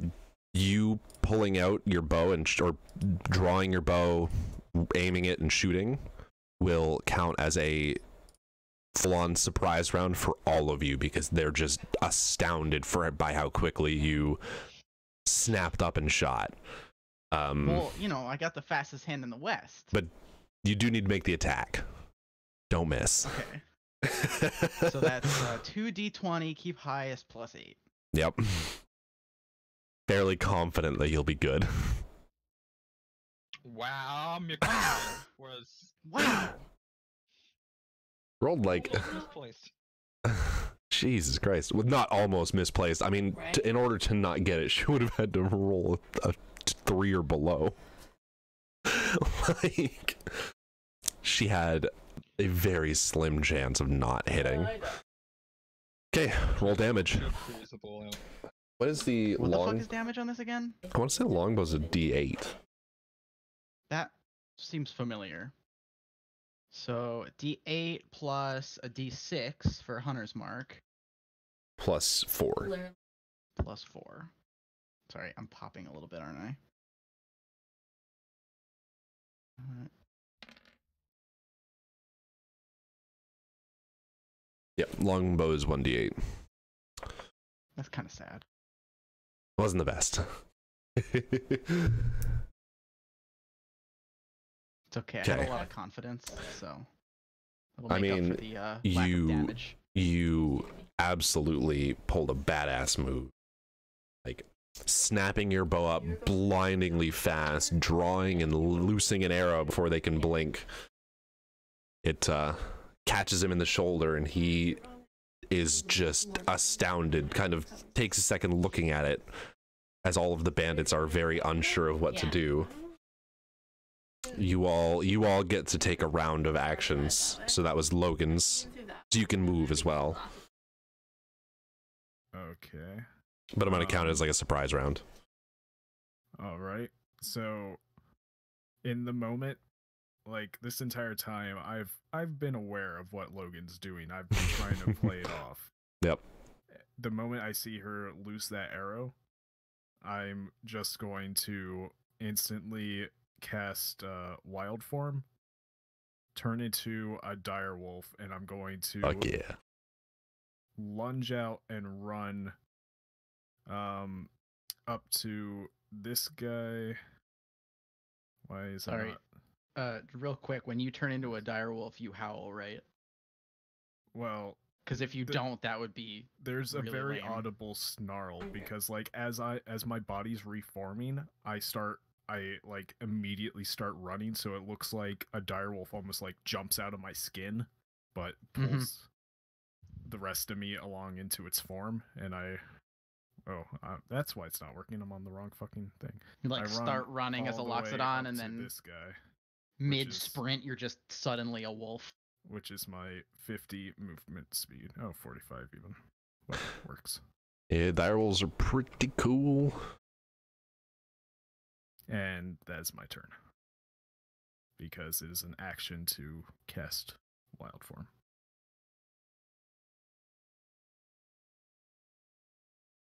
you pulling out your bow or drawing your bow, aiming it and shooting will count as a full-on surprise round for all of you because they're just astounded by how quickly you snapped up and shot. Well, I got the fastest hand in the West. But you do need to make the attack. Don't miss. Okay. So that's 2d20, keep highest +8. Yep. Fairly confident that you'll be good. Wow, your confidence was. Wow. Rolled like Misplaced. Jesus Christ. Well, not almost misplaced. I mean, Right. in order to not get it, she would have had to roll a 3 or below. Like, she had a very slim chance of not hitting. Okay, roll damage. Should freeze the ball out. What is the What the fuck long? is damage on this again? I want to say longbow's a D8. That seems familiar. So D8 plus a D6 for Hunter's Mark Plus 4. Literally. plus 4. Sorry, I'm popping a little bit, aren't I? Alright. Yep, longbow is 1D8. That's kind of sad. Wasn't the best. It's okay. I have Okay. a lot of confidence, so it'll I make mean, up for the lack you- of damage. You absolutely pulled a badass move. Like, snapping your bow up blindingly fast, drawing and loosing an arrow before they can blink. It catches him in the shoulder, and he is just astounded, kind of takes a second looking at it, as all of the bandits are very unsure of what to do. You all get to take a round of actions. So that was Logan's. So you can move as well. Okay. But I'm gonna count it as like a surprise round. All right. So, in the moment, like this entire time, I've been aware of what Logan's doing. I've been trying to play it off. Yep. The moment I see her loose that arrow, I'm just going to instantly cast Wild Form, turn into a dire wolf, and I'm going to Fuck yeah. lunge out and run up to this guy. Why is that Sorry. not... Real quick, when you turn into a direwolf, you howl, right? Well, Because if you The- don't, that would be there's a really very lame. audible snarl because like as my body's reforming, I like immediately start running, so it looks like a direwolf almost like jumps out of my skin, but pulls the rest of me along into its form, and that's why it's not working. I'm on the wrong fucking thing. you like I run start running as a all the way Loxodon, up and to then this guy, mid sprint, you're just suddenly a wolf. which is my 50 movement speed. Oh, 45 even. Well, works. Yeah, direwolves are pretty cool. And that's my turn. Because it is an action to cast Wild Form.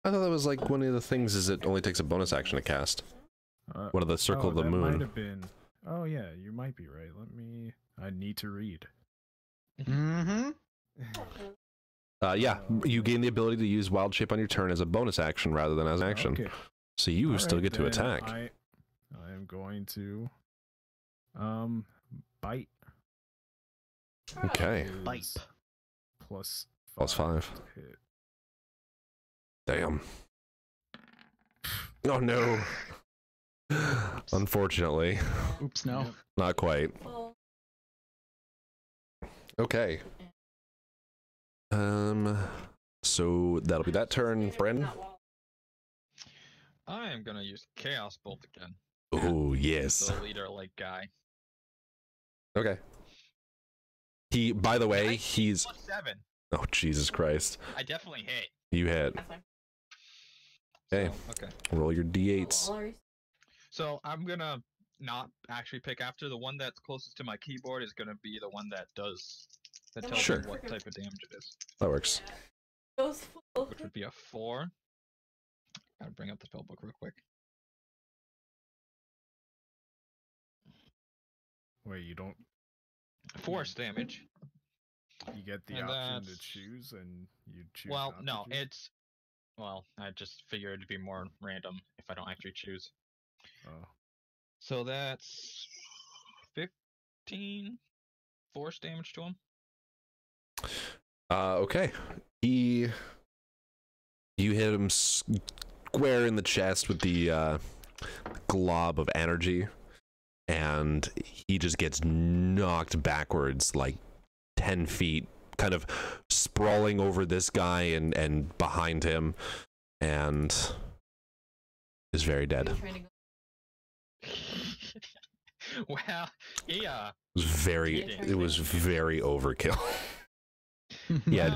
I thought that was like one of the things is it only takes a bonus action to cast. One of the circle of the that might moon. have been... Oh yeah, you might be right. I need to read. Mm-hmm. Yeah, you gain the ability to use wild shape on your turn as a bonus action rather than as an action. Okay. So you All still right, get to then attack. I am going to bite. Okay. Bite. Is plus Plus 5. to hit. Damn. Oh no. Unfortunately, Oops, no. Yep. not quite. Okay. So that'll be that turn, Brandon. I am gonna use Chaos Bolt again. Oh yes. The leader like guy. Okay. By the way, Nice. he's. Plus 7. Oh Jesus Christ! I definitely hit. You hit. Okay. So, okay. Roll your d8s. So I'm gonna not actually pick after the one that's closest to my keyboard is gonna be the one that tells Sure. me what type of damage it is, That works. which would be a 4. Gotta bring up the spellbook real quick. Wait, you don't. Force damage. You get the And option to that's- choose, and you choose. Well, not to no, choose? it's. Well, I just figured it'd be more random if I don't actually choose. Oh. So that's 15 force damage to him. Okay. You hit him square in the chest with the glob of energy, and he just gets knocked backwards like 10 feet, kind of sprawling over this guy and behind him, and is very dead. Well, yeah. It was very overkill. He had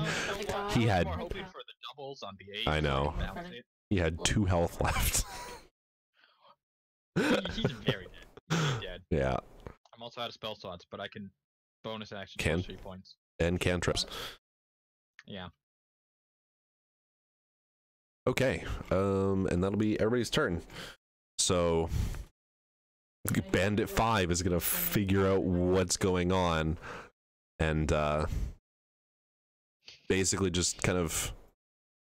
he had More hoping for the doubles on the 8. I know. He had 2 health left. He's very dead. He's dead. Yeah. I'm also out of spell slots, but I can bonus action Can. plus 3 points. And cantrips. Yeah. Okay. And that'll be everybody's turn. So Bandit 5 is gonna figure out what's going on and basically just kind of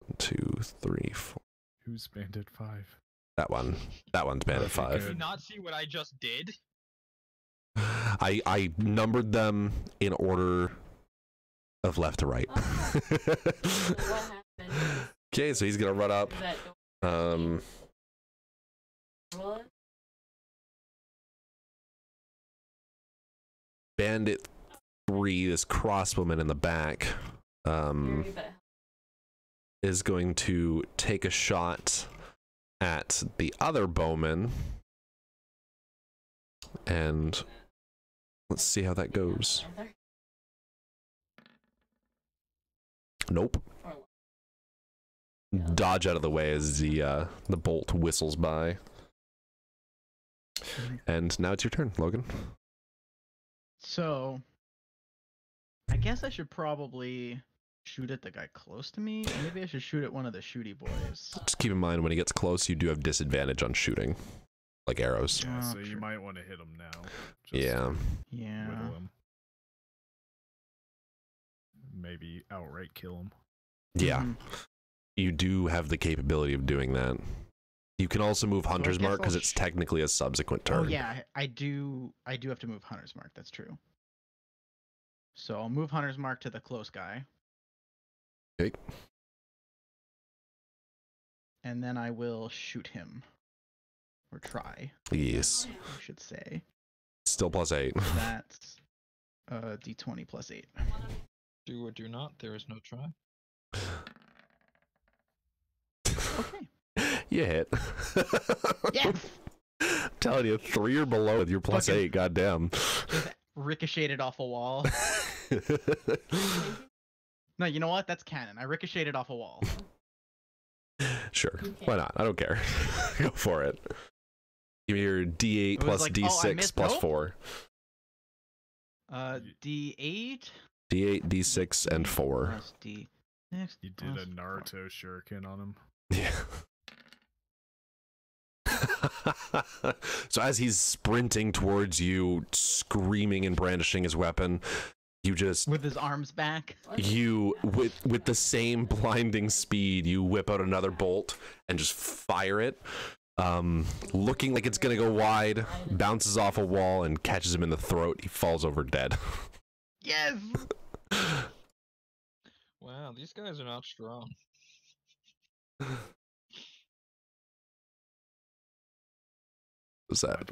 1, 2, 3, 4. Who's Bandit 5? That one's Bandit Okay, 5. Did you good. not see what I just did? I numbered them in order of left to right. What happened? Okay, so he's gonna run up. Is that door- Roll it? Bandit 3, this crossbowman in the back, Very bad. is going to take a shot at the other bowman, and let's see how that goes. Nope. Dodge out of the way as the bolt whistles by. And now it's your turn, Logan. So, I guess I should probably shoot at the guy close to me. Or maybe I should shoot at one of the shooty boys. Just keep in mind when he gets close, you do have disadvantage on shooting, like arrows. Yeah, Oh, so you sure. might want to hit him now. Just Yeah. to Yeah. whittle him. Maybe outright kill him. Yeah. Mhm. You do have the capability of doing that. You can also move Hunter's guess Mark because I'll it's technically a subsequent turn. Oh yeah, I do have to move Hunter's Mark. That's true. So I'll move Hunter's Mark to the close guy. Okay. And then I will shoot him. Or try, Yes. I should say. Still +8. That's D20 plus 8. Do or do not. There is no try. Okay. You hit. Yes! Telling you, 3 or below with your +8. Fucking- Goddamn. Just ricocheted off a wall. No, you know what? That's canon. I ricocheted off a wall. Sure. Why not? I don't care. Go for it. Give me your D8 It was plus like, oh, I D6 missed. plus Nope. 4. D8 D8, D6, and 4. plus D6. You did plus a Naruto shuriken on him. Yeah. So as he's sprinting towards you, screaming and brandishing his weapon, you just with his arms back. you with the same blinding speed, you whip out another bolt and just fire it. Looking like it's gonna go wide, bounces off a wall and catches him in the throat. He falls over dead. Yes. Wow, these guys are not strong. What's that?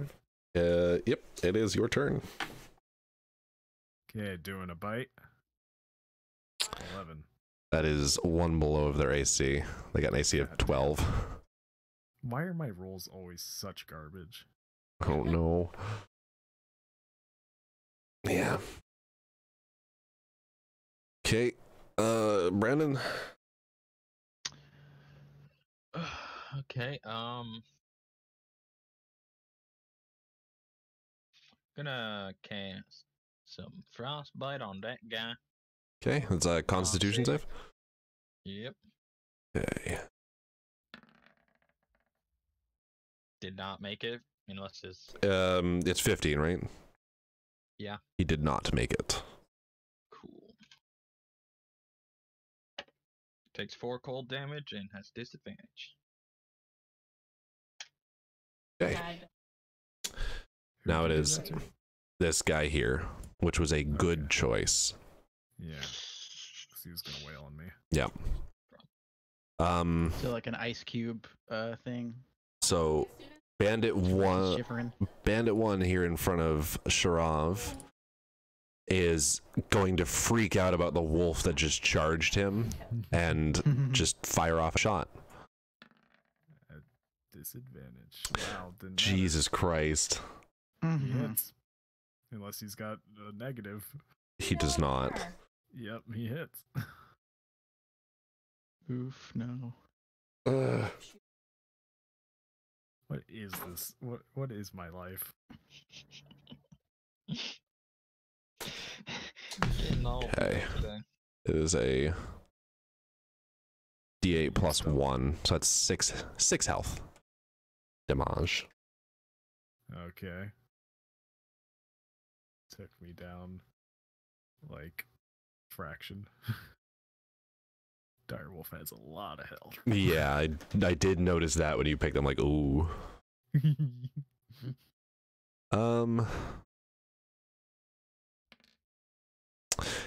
Yep, it is your turn. Okay, doing a bite. 11. That is 1 below of their AC. They got an AC of 12. Why are my rolls always such garbage? I don't know. Yeah. Okay. Brandon. Okay, gonna cast some frostbite on that guy. Okay, that's a Constitution save. Yep. Okay. Did not make it, unless it's It's 15, right? Yeah. He did not make it. cool. Takes 4 cold damage and has disadvantage. Okay. Died. Now it Who did is that to? this guy here, which was a good choice. Yeah. 'Cause he was gonna wail on me. Yeah. So like an ice cube thing. So Bandit 1 Shivering. Bandit 1 here in front of Sharov is going to freak out about the wolf that just charged him and just fire off a shot. At disadvantage. Wow, didn't matter. Jesus Christ. He Mhm. hits. Unless he's got a negative. He does not. Yep, he hits. Oof, no. What is this? What is my life? Okay. It is a D8 plus 1, so that's 6 health damage. Okay. Took me down like fraction. Direwolf has a lot of health. Yeah, I did notice that when you picked them, like, ooh.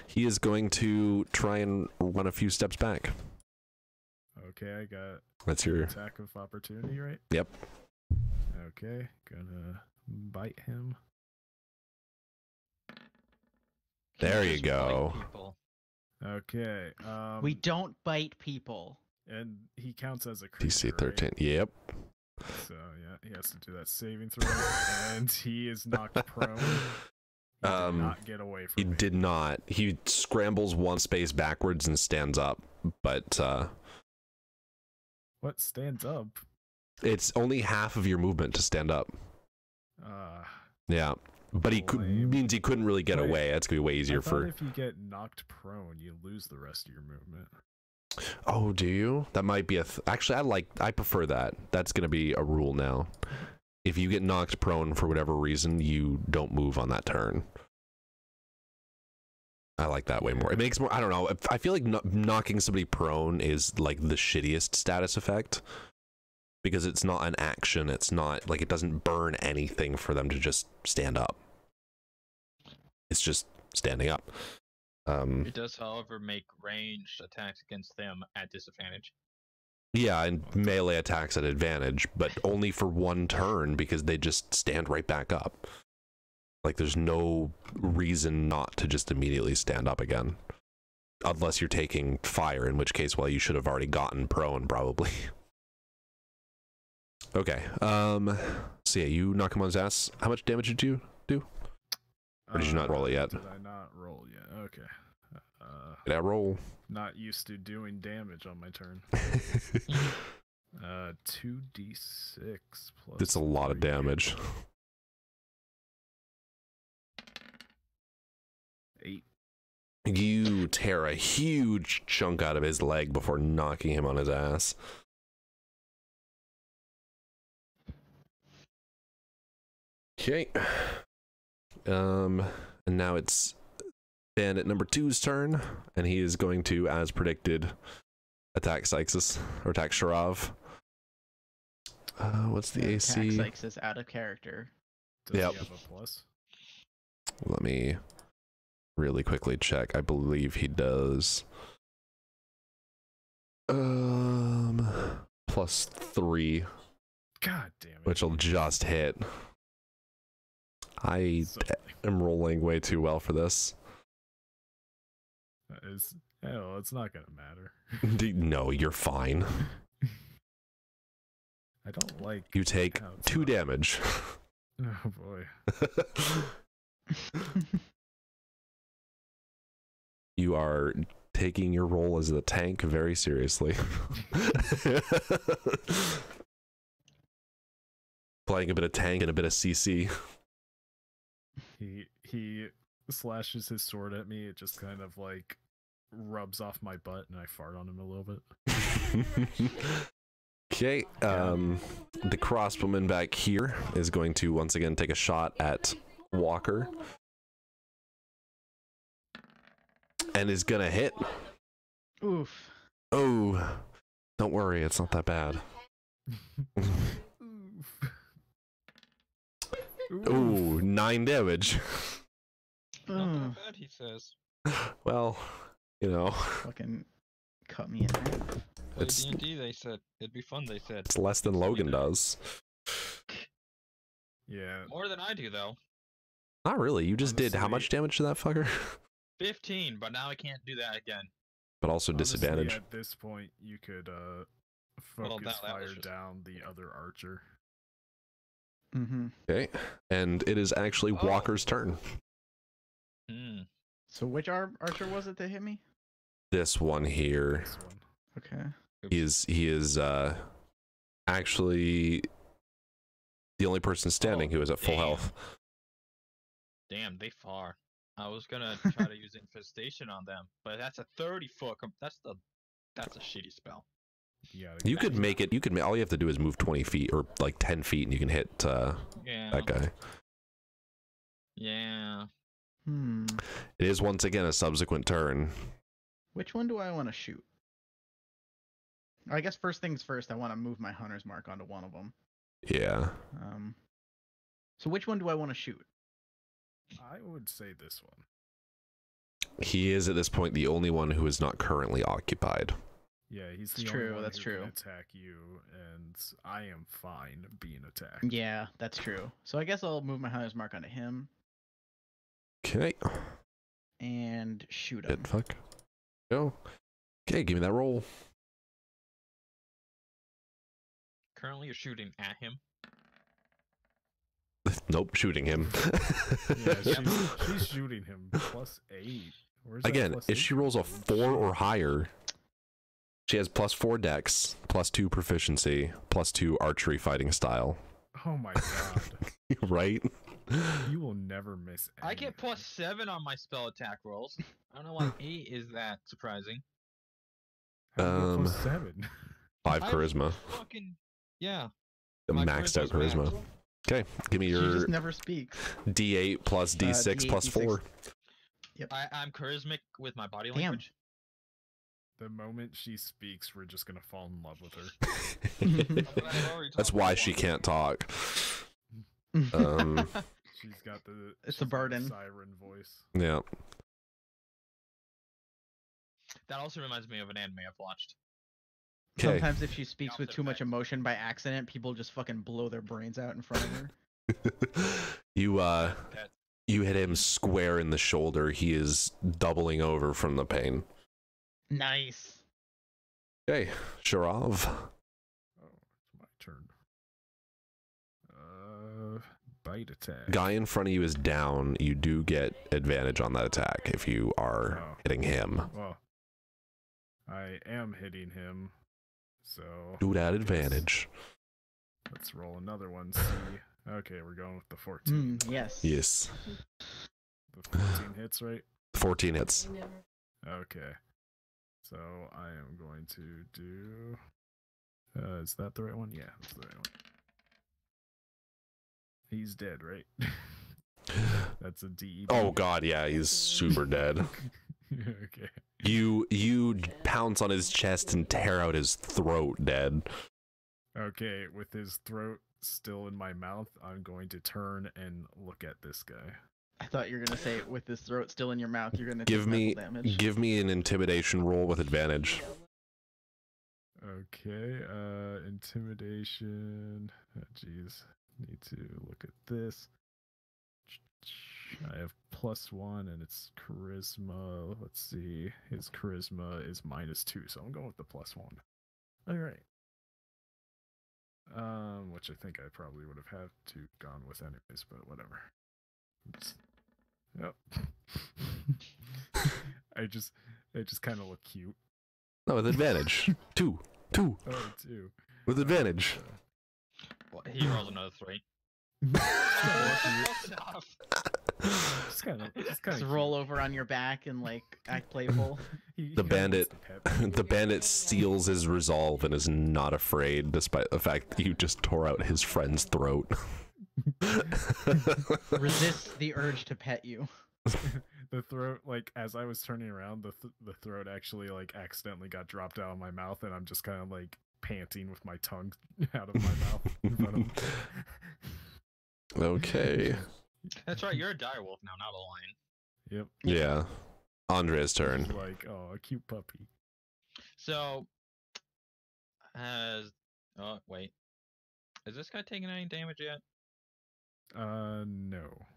He is going to try and run a few steps back. Okay, I got That's your attack of opportunity, right? Yep. Okay, gonna bite him. There you go. Okay. We don't bite people. And he counts as a creature, DC 13. Yep. Right? So yeah, he has to do that saving throw, and he is knocked prone. He did not get away from He me. did not. He scrambles one space backwards and stands up, but What stands up? it's only half of your movement to stand up. Yeah, but means he couldn't really get away. That's gonna be way easier I thought for. if you get knocked prone, you lose the rest of your movement. Oh, do you? That might be a. Actually, I prefer that. That's gonna be a rule now. If you get knocked prone for whatever reason, you don't move on that turn. I like that way more. It makes more. I don't know. I feel like knocking somebody prone is like the shittiest status effect because it's not an action. It's not like it doesn't burn anything for them to just stand up. It's just standing up. It does, however, make ranged attacks against them at disadvantage. Yeah, and melee attacks at advantage, but only for one turn because they just stand right back up. Like, there's no reason not to just immediately stand up again. Unless you're taking fire, in which case, well, you should have already gotten prone, probably. Okay, so yeah, you knock him on his ass. How much damage did you do? Or did you not roll it yet? Did I not roll yet? Okay. Did I roll? Not used to doing damage on my turn. 2d6 plus. It's a lot of 3. damage. 8. You tear a huge chunk out of his leg before knocking him on his ass. Okay. And now it's bandit number 2's turn, and he is going to, as predicted, attack Cyxxus, or attack Sharov. What's the AC? Attack Cyxxus out of character. Does Yep. he have a plus? Let me really quickly check. I believe he does. Plus 3, God damn it. which will just hit. I am rolling way too well for this. Hell, it's not gonna matter. No, you're fine. I don't like. You take how it's 2 not- damage. Oh boy. You are taking your role as the tank very seriously. Playing a bit of tank and a bit of CC. He slashes his sword at me. It just kind of like rubs off my butt, and I fart on him a little bit. Okay, the crossbowman back here is going to once again take a shot at Walker. And is gonna hit. Oof. Oh, don't worry, it's not that bad. Ooh, 9 damage. Not that bad, he says. Well, you know, Fucking cut me in half. Play It's- D&D, they said. It'd be fun, they said. it's less than Logan does. Yeah. More than I do, though. Not really. You just did how Honestly- much damage to that fucker? 15, but now I can't do that again. But also Honestly, disadvantage. at this point, you could Well, focus that was fire just- down the other archer. Mm-hmm. Okay. And it is actually Oh. Walker's turn. Hmm. So which archer was it that hit me? This one here. This one. Okay. He is actually the only person standing who is at full damn. health. Damn, they far. I was gonna try to use infestation on them, but that's a 30-foot. That's a shitty spell. Yeah. You could make it. All you have to do is move 20 feet or like 10 feet, and you can hit Yeah. that guy. Yeah. Hmm. It is once again a subsequent turn. Which one do I want to shoot? I guess first things first, I want to move my hunter's mark onto one of them. Yeah. So which one do I want to shoot? I would say this one. He is at this point the only one who is not currently occupied. Yeah, he's That's the true, only one that's who true. can attack you, and I am fine being attacked. Yeah, that's true. So I guess I'll move my hunter's mark onto him Okay. and shoot him. Good fuck. Go. Okay, give me that roll. Currently, you're shooting at him. Nope, shooting him. Yeah, she's shooting him +8. Where's that Again, if +8 she rolls a from? 4 or higher, she has +4 dex, +2 proficiency, +2 archery fighting style. Oh my god. Right? You will never miss I get anything. +7 on my spell attack rolls. I don't know why 8 is that surprising. How do you get +7? 5 I charisma. Fucking yeah. The My maxed out charisma's charisma. maxed. Okay, give me She your just never speaks. D8 plus D6 D8, plus D6. 4. I'm charismatic with my body Damn. language. The moment she speaks, we're just gonna fall in love with her. But I've already That's talked why about she one. can't talk. She's got the It's she's a got burden. siren voice. Yeah. That also reminds me of an anime I've watched. Okay. Sometimes if she speaks with Opposite too much effect. emotion by accident, people just fucking blow their brains out in front of her. You That- you hit him square in the shoulder. He is doubling over from the pain. Nice. Okay, Sharov. Oh, it's my turn. Bite attack. Guy in front of you is down. You do get advantage on that attack if you are Oh. hitting him. Well, I am hitting him, so Do that I guess advantage. Let's roll another one. See. Okay, we're going with the 14. Yes. Yes. The 14 hits, right? 14 hits. Never. Okay. So I am going to do. Is that the right one? Yeah, that's the right one. He's dead, right? That's a DED. Oh god, yeah, he's super dead. Okay. You pounce on his chest and tear out his throat dead. Okay, with his throat still in my mouth, I'm going to turn and look at this guy. I thought you were gonna say with this throat still in your mouth, you're gonna Give take me damage. an intimidation roll with advantage. Okay, intimidation. Jeez, need to look at this. I have +1 and it's charisma. Let's see. His charisma is -2, so I'm going with the +1. Alright. Which I think I probably would have had to gone with anyways, but whatever. Oops. Yep. I just kind of look cute. No, with advantage. Two. Oh, too. With advantage. Well, he rolls another 3. Just kind of Just roll over on your back and like act playful. The bandit the bandit steals his resolve and is not afraid despite the fact that you just tore out his friend's throat. Resist the urge to pet you. The throat, like as I was turning around, the throat actually like accidentally got dropped out of my mouth, and I'm just kind of like panting with my tongue out of my mouth in front of him. Okay. That's right, you're a direwolf now, not a lion. Yep. Yeah. Ondrea's turn. He's like, oh, a cute puppy. So, oh, wait. Is this guy taking any damage yet? No.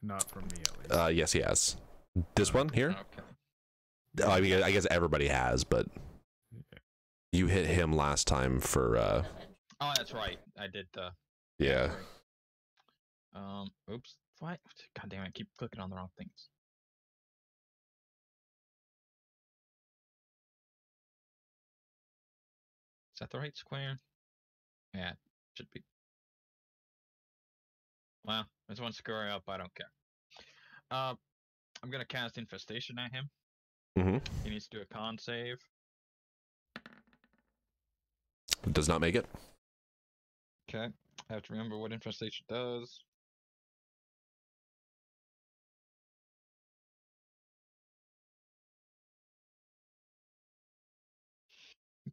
Not from me, at least. Yes, he has. This one here? Okay. Oh, I mean, I guess everybody has, but you hit him last time for, Oh, that's right. I did the. yeah. Oops. What? God damn it! I keep clicking on the wrong things. Is that the right square? Yeah, it should be. Well, there's one square up. I don't care. I'm gonna cast Infestation at him. Mm-hmm. He needs to do a con save. Does not make it. Okay. I have to remember what Infestation does.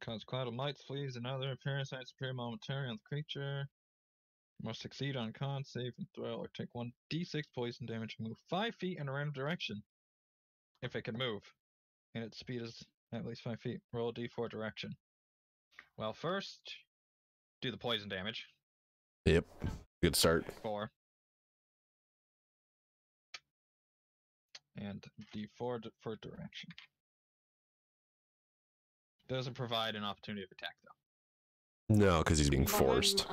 Cause cloud of mites, fleas, and other parasites appear momentarily on the creature. You must succeed on con save and throw, or take 1d6 poison damage and move 5 feet in a random direction. If it can move, and its speed is at least 5 feet, roll a d4 direction. Well, first, do the poison damage. Yep. Good start. 4. And d4 for direction. Doesn't provide an opportunity of attack, though. No, because he's being forced.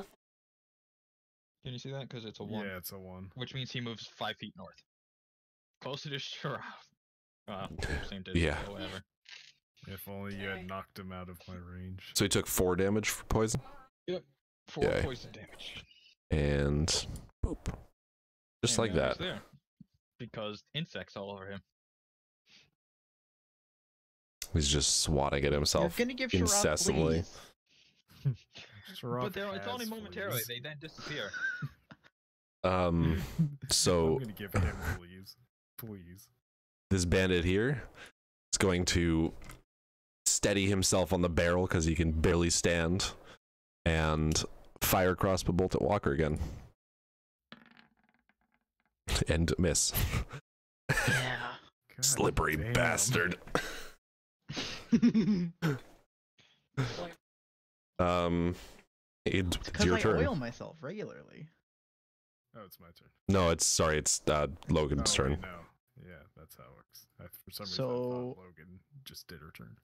Can you see that? Because it's a 1. Yeah, it's a 1. Which means he moves 5 feet north. Closer to Sharov. Same distance, Yeah. or whatever. If only you had knocked him out of my range. So he took 4 damage for poison. Yep. 4 Okay. poison damage. And boop. Just And like now he's that. there. Because insects all over him. He's just swatting at You're himself gonna give Sharov incessantly. fleas. But it's only momentarily. They then disappear. So I'm gonna give him fleas. Please. this bandit here is going to steady himself on the barrel because he can barely stand and fire crossbow bolt at Walker again. And miss. Yeah. God Slippery damn. bastard. It's Because your I turn. oil myself regularly. Oh, it's my turn. No, it's Logan's Oh, turn. wait, no. Yeah, that's how it works. For some reason, I So- thought Logan just did her turn.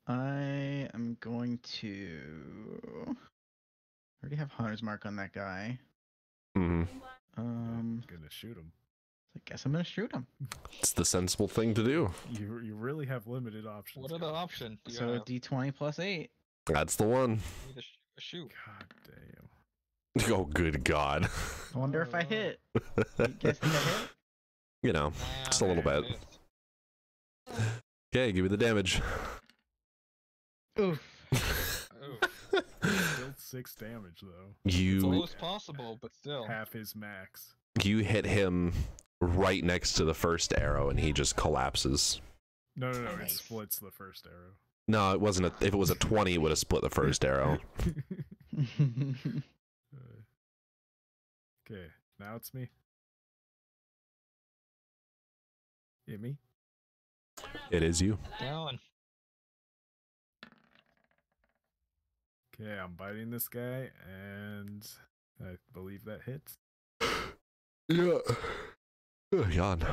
I am going to. I already have Hunter's Mark on that guy. Hmm. I'm gonna shoot him. I guess I'm gonna shoot him. It's the sensible thing to do. You really have limited options. What are the guys. options? You So have D20 plus 8. That's the one. either shoot. God damn. Oh, good God. I wonder if I hit. You guys think I hit? You know, just a little Nah, bit. missed. Okay, give me the damage. Oof. Ooh. Still 6 damage though. It's You always possible, but still. Half his max. hit him right next to the first arrow, and he just collapses. No, it Nice. splits the first arrow. No, it wasn't. If it was a 20, it would have split the first arrow. Okay, now it's me. Yeah, me? It is you. Down. Okay, I'm biting this guy, and I believe that hits. Yeah. Oh, God.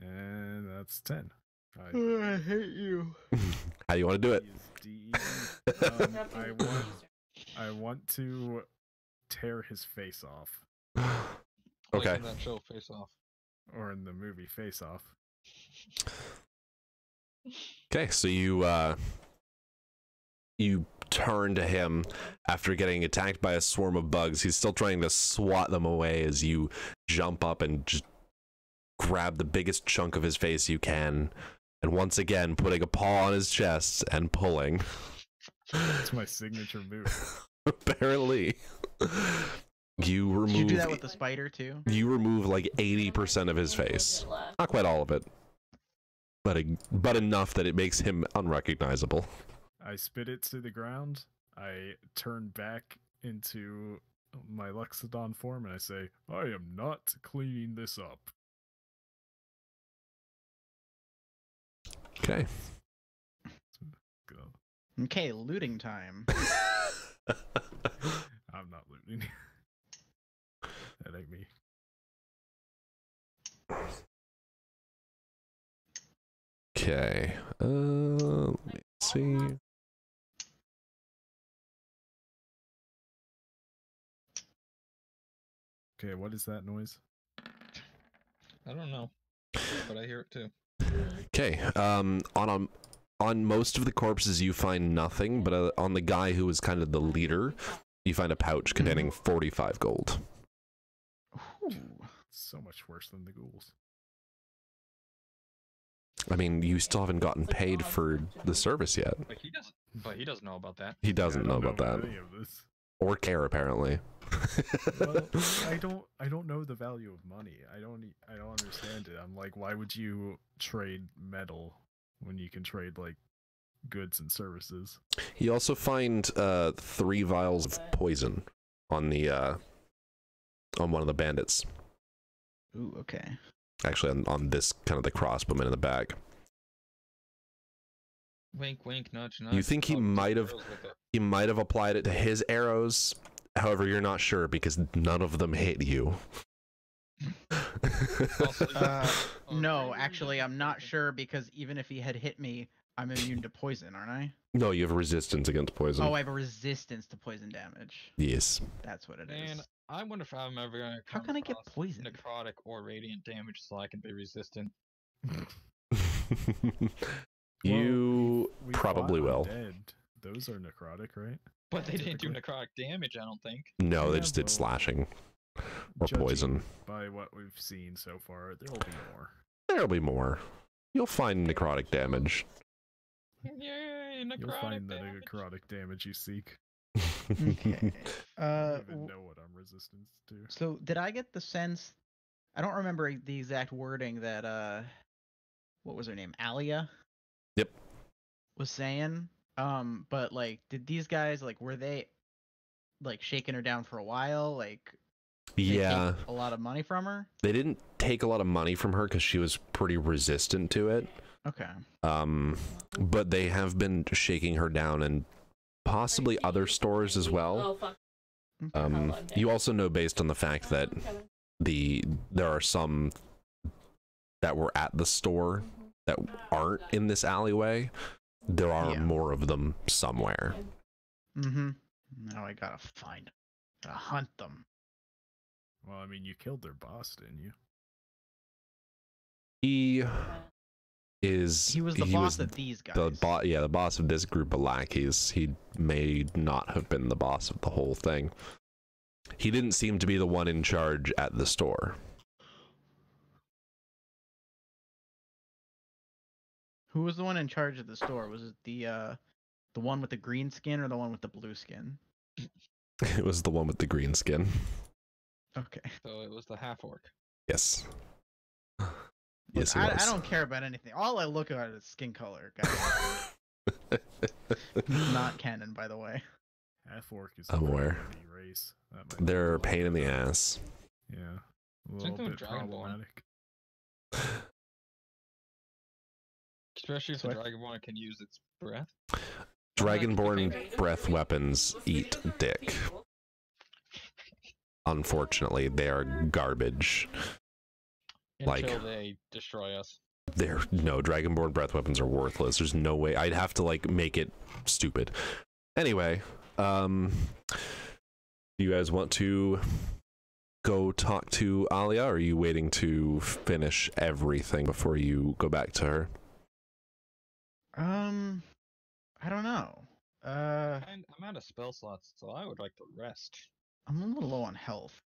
And that's 10. I hate you. How do you want to do it? I want to tear his face off, Okay. Like in that show, Face Off. or in the movie Face Off. Okay, so you turn to him after getting attacked by a swarm of bugs. He's still trying to swat them away as you jump up and just grab the biggest chunk of his face you can, and once again putting a paw on his chest and pulling. That's my signature move. Apparently. You remove Did you do that with the spider too? you remove like 80% of his face. Not quite all of it. But enough that it makes him unrecognizable. I spit it to the ground. I turn back into my Loxodon form and I say, I am not cleaning this up. Okay. Go. Okay, looting time. I'm not looting. That ain't me. Okay. Let me see. Okay, what is that noise? I don't know, but I hear it too. Okay. On most of the corpses you find nothing, but on the guy who was kind of the leader, you find a pouch containing 45 gold. Ooh. So much worse than the ghouls. I mean, you still haven't gotten paid for the service yet. But he doesn't know about that. He doesn't Yeah, I know don't about that. any of this. Or care, apparently. Well, I don't know the value of money. I don't understand it. I'm like, why would you trade metal when you can trade like goods and services? You also find 3 vials of poison on the on one of the bandits. Ooh, okay. Actually, on this kind of the crossbowman in the back. Wink, wink, nudge, nudge. You think he Oh, might have arrows with it. he might have applied it to his arrows. However, you're not sure because none of them hit you. Also, No, actually, I'm not sure because even if he had hit me, I'm immune to poison, aren't I? No, you have resistance against poison. Oh, I have a resistance to poison damage. Yes. That's what it is. Man, I wonder if I'm ever gonna How come can I get across poisoned? necrotic or radiant damage so I can be resistant. You We probably fought will. Undead. Those are necrotic, right? But they didn't do Typically. necrotic damage, I don't think. No, they Yeah, just did well, slashing or Judging poison. By what we've seen so far, there'll be more. There'll be more. You'll find necrotic damage. Yay, necrotic You'll find the damage. necrotic damage you seek. Okay. I don't even know what I'm resistant to. So did I get the sense? I don't remember the exact wording that what was her name? Alia? Yep. Was saying. But like, did these guys like were they like shaking her down for a while? Like, they Yeah, take a lot of money from her. they didn't take a lot of money from her because she was pretty resistant to it. Okay. But they have been shaking her down and possibly other stores as well. Oh, fuck. You also know based on the fact that there are some that were at the store that aren't in this alleyway. There are Yeah. more of them somewhere. Mm-hmm. Now I gotta find them. Gotta hunt them. Well, I mean, you killed their boss, didn't you? He is. He was the boss of these guys. The boss of this group of lackeys. He may not have been the boss of the whole thing. He didn't seem to be the one in charge at the store. Who was the one in charge of the store? Was it the one with the green skin or the one with the blue skin? It was the one with the green skin. Okay. So it was the half orc. Yes. Look, Yes, he I was. don't care about anything. All I look at is skin color, guys. Not canon, by the way. Half orc is I'm a aware. pretty heavy race. That might be They're a little pain in the bit, ass. Yeah, a Same little thing with bit Dragonborn. problematic. Especially if So the I- Dragonborn can use its breath. Dragonborn breath weapons eat dick. Unfortunately, they are garbage. Like- Until they destroy us. No, Dragonborn breath weapons are worthless. There's no way. I'd have to like make it stupid. Anyway, do you guys want to go talk to Alia, or are you waiting to finish everything before you go back to her? I don't know. And I'm out of spell slots, so I would like to rest. I'm a little low on health.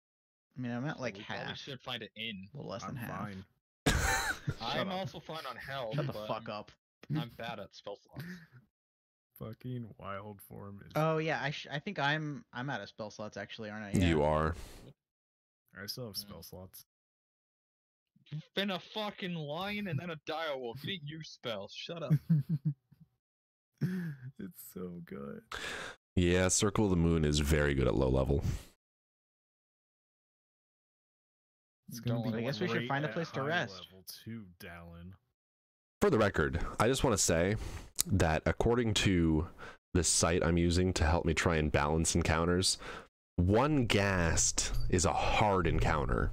I mean, I'm at So like we probably half. should find an inn. A little less than I'm half. fine. I'm up. also fine on health, Shut the but fuck up. I'm bad at spell slots. Fucking wild form is. Oh yeah, I think I'm out of spell slots actually, aren't I? Yeah. You are. I still have spell slots. You've been a fucking lion and then a direwolf. You didn't use spells. Shut up. It's so good. Yeah, Circle of the Moon is very good at low level. It's gonna Don't be I guess we should great find a at place to high rest. Level 2, Dallin. For the record, I just want to say that according to the site I'm using to help me try and balance encounters, One Ghast is a hard encounter.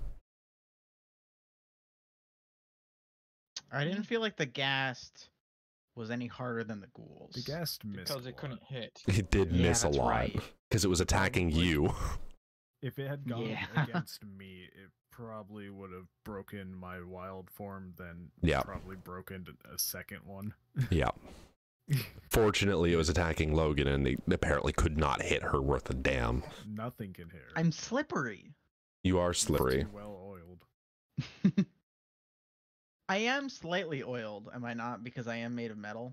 I didn't feel like the Ghast was any harder than the ghouls. The Ghast missed Because a it couldn't lot. hit. It did Yeah, miss a that's lot right. because it was attacking Probably. you. If it had gone Yeah. against me, it probably would have broken my wild form, then Yeah. probably broken a second one. Yeah. Fortunately, it was attacking Logan, and they apparently could not hit her worth a damn. Nothing can hit her. I'm slippery. You are It's slippery. too well oiled. I am slightly oiled, am I not? Because I am made of metal.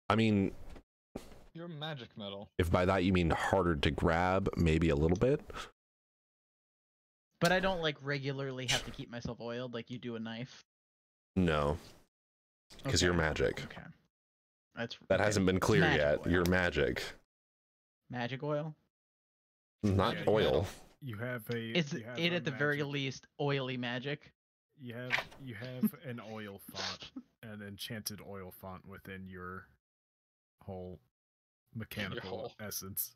I mean, You're magic metal. if by that you mean harder to grab, maybe a little bit. But I don't like regularly have to keep myself oiled like you do a knife. No, because you're magic. Okay. That's That hasn't been clear magic yet. oil. You're magic, Magic oil? not Yeah, oil. You have a. Is you have it a at the very magic- least oily magic? You have an oil font, an enchanted oil font within your whole mechanical whole- essence.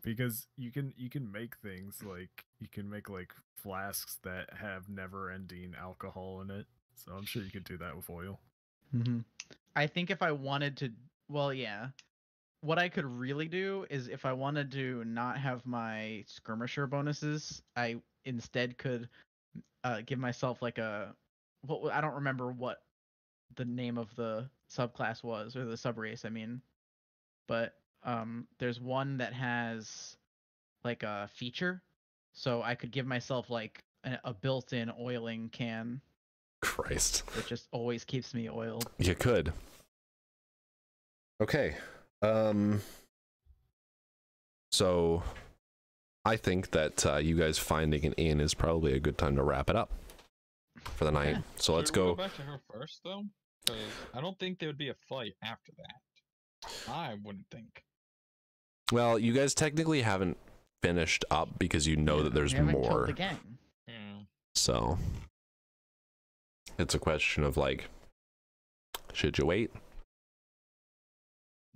Because you can make things like you can make like flasks that have never-ending alcohol in it. So I'm sure you could do that with oil. Mm-hmm. I think if I wanted to, well, yeah. What I could really do is if I wanted to not have my skirmisher bonuses, I instead could give myself like a, I don't remember what the name of the subclass was, or the subrace, I mean. But there's one that has like a feature, so I could give myself like a built-in oiling can Christ. that just always keeps me oiled. You could. Okay. So I think that you guys finding an inn is probably a good time to wrap it up for the night. Okay. So let's Should we go. back to her first, though? Because I don't think there would be a fight after that. I wouldn't think. Well, you guys technically haven't finished up because you know that there's We haven't killed more. the gang. Yeah. So it's a question of like, should you wait?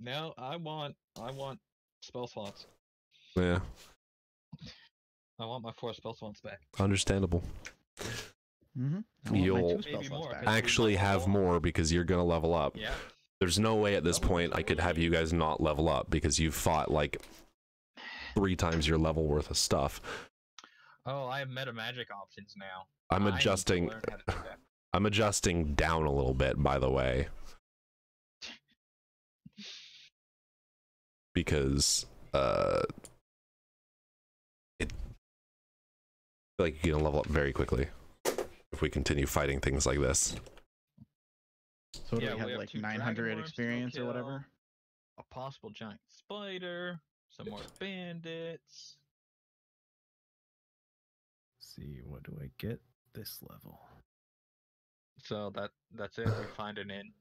No, I want spell slots. Yeah, I want my 4 spell slots back. understandable. Mm-hmm. You'll Maybe more, back. because- Actually have more because you're gonna level up. Yeah. There's no way at this point I could have you guys not level up because you've fought like 3 times your level worth of stuff. Oh, I have meta magic options now. I'm I need to adjusting. learn how to do that. I'm adjusting down a little bit, by the way, because I feel like you're gonna level up very quickly if we continue fighting things like this. So do Yeah, we have we have like 2 900 dragon worms to experience or kill. whatever? A possible giant spider, some more bandits. See, what do I get this level? So that's it. We find an inn.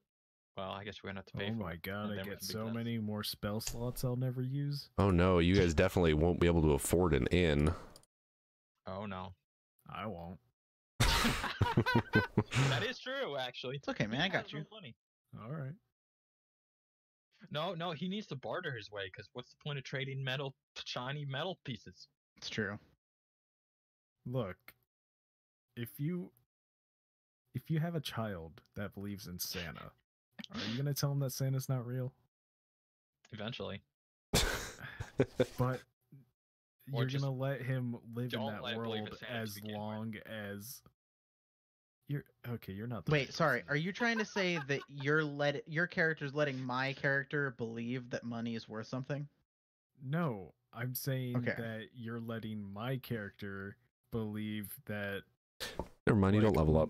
Well, I guess we're gonna have to pay Oh for my it. god, and I then we get can be so done. many more spell slots I'll never use. Oh no, you guys definitely won't be able to afford an inn. Oh no. I won't. That is true, actually. It's okay, man. I He got has no you. money. Alright. No, he needs to barter his way. Because what's the point of trading shiny metal pieces? It's true. Look, if you have a child that believes in Santa, are you gonna tell him that Santa's not real? Eventually. But Or you're just gonna let him live in don't that let him believe world in Santa to as begin with. long as you're okay. You're not. The Wait, right sorry. person. Are you trying to say that your character's letting my character believe that money is worth something? No, I'm saying Okay. that you're letting my character believe that. Never mind, you don't Like- level up.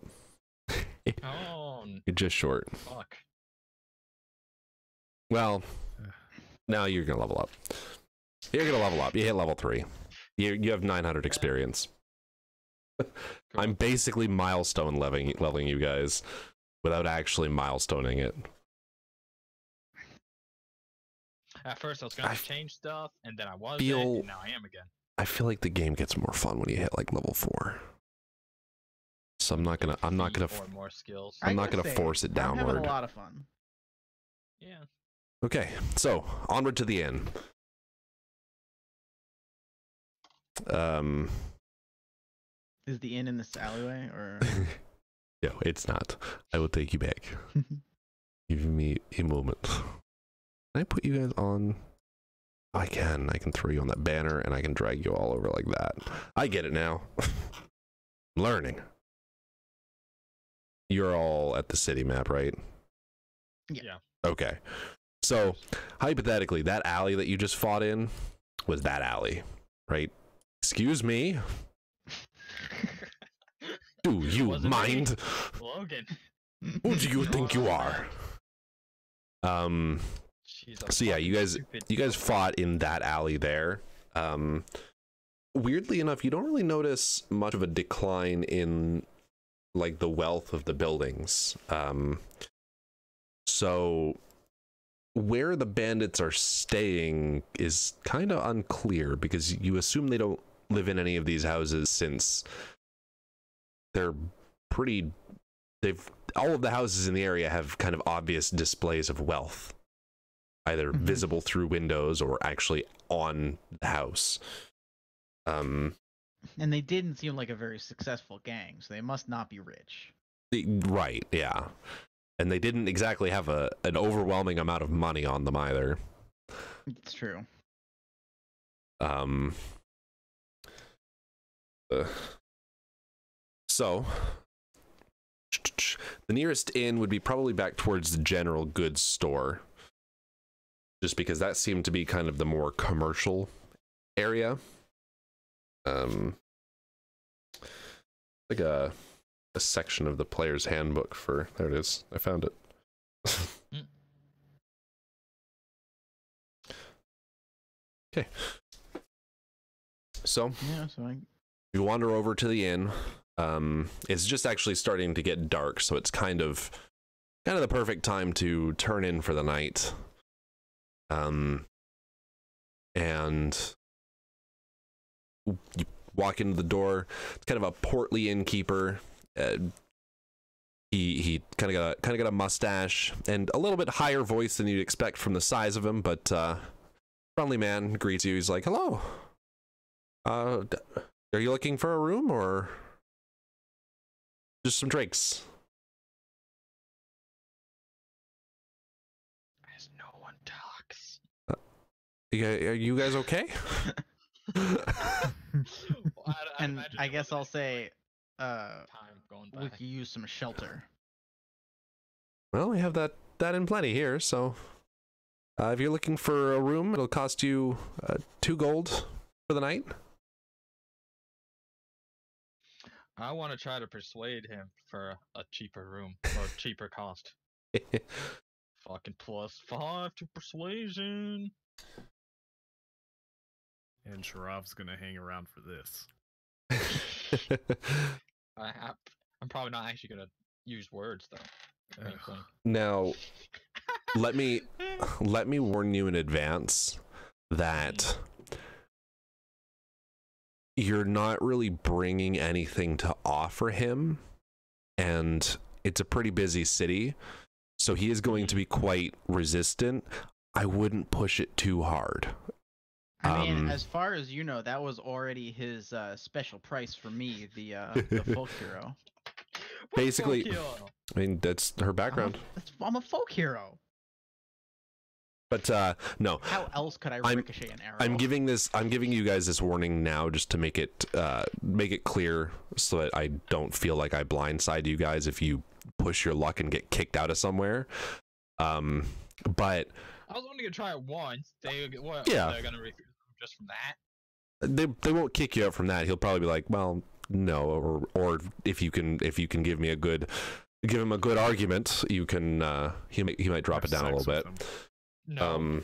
Oh, You're just short. fuck. Well, now you're gonna level up. You're gonna level up. You hit level 3. You have 900 experience. I'm basically milestone leveling you guys without actually milestoning it. At first, I was gonna I change stuff, and then I wasn't, feel- and now I am again. I feel like the game gets more fun when you hit like level 4. So I'm not gonna Or more skills. I'm I not gotta gonna say, force it I'm downward. having a lot of fun. Yeah. Okay, so onward to the inn. Is the inn in this alleyway or? No, it's not. I will take you back. Give me a moment. Can I put you guys on? I can throw you on that banner and I can drag you all over like that. I get it now. I'm learning. You're all at the city map, right? Yeah. Okay. So, hypothetically, that alley that you just fought in was that alley, right? Excuse me? Do you Wasn't mind? me. Logan. Who do you think you are? Jeez, So yeah, you guys fought in that alley there. Weirdly enough, you don't really notice much of a decline in like the wealth of the buildings. So where the bandits are staying is kind of unclear because you assume they don't live in any of these houses since they're all of the houses in the area have kind of obvious displays of wealth, either visible through windows or actually on the house. And they didn't seem like a very successful gang, so they must not be rich. Right, yeah. And they didn't exactly have an overwhelming amount of money on them either. It's true. So the nearest inn would be probably back towards the general goods store, just because that seemed to be kind of the more commercial area. Like a section of the player's handbook for, there it is, I found it. Okay. So Yeah, you wander over to the inn. It's just actually starting to get dark, so it's kind of the perfect time to turn in for the night. And you walk into the door. It's kind of a portly innkeeper. He kind of got a mustache and a little bit higher voice than you'd expect from the size of him, but friendly man greets you. He's like, "Hello. Are you looking for a room or just some drinks?" As no one talks. Are you guys okay? and I guess I'll say, time going by. we could use some shelter. Well, we have that in plenty here, so if you're looking for a room, it'll cost you 2 gold for the night. I want to try to persuade him for a cheaper room or cheaper cost. Fucking +5 to persuasion. And Sharov's gonna hang around for this. I'm probably not actually gonna use words though. Now, let me warn you in advance that you're not really bringing anything to offer him, and it's a pretty busy city, so he is going to be quite resistant. I wouldn't push it too hard. I mean, as far as you know, that was already his special price for me, the folk hero. Basically, I mean, that's her background. I'm a folk hero. But no. How else could I ricochet an arrow? I'm giving you guys this warning now, just to make it clear, so that I don't feel like I blindside you guys if you push your luck and get kicked out of somewhere. But I was only gonna try it once. They're gonna recruit just from that. They won't kick you out from that. He'll probably be like, well, no, or if you can give him a good argument, you can he might drop it down a little bit. No.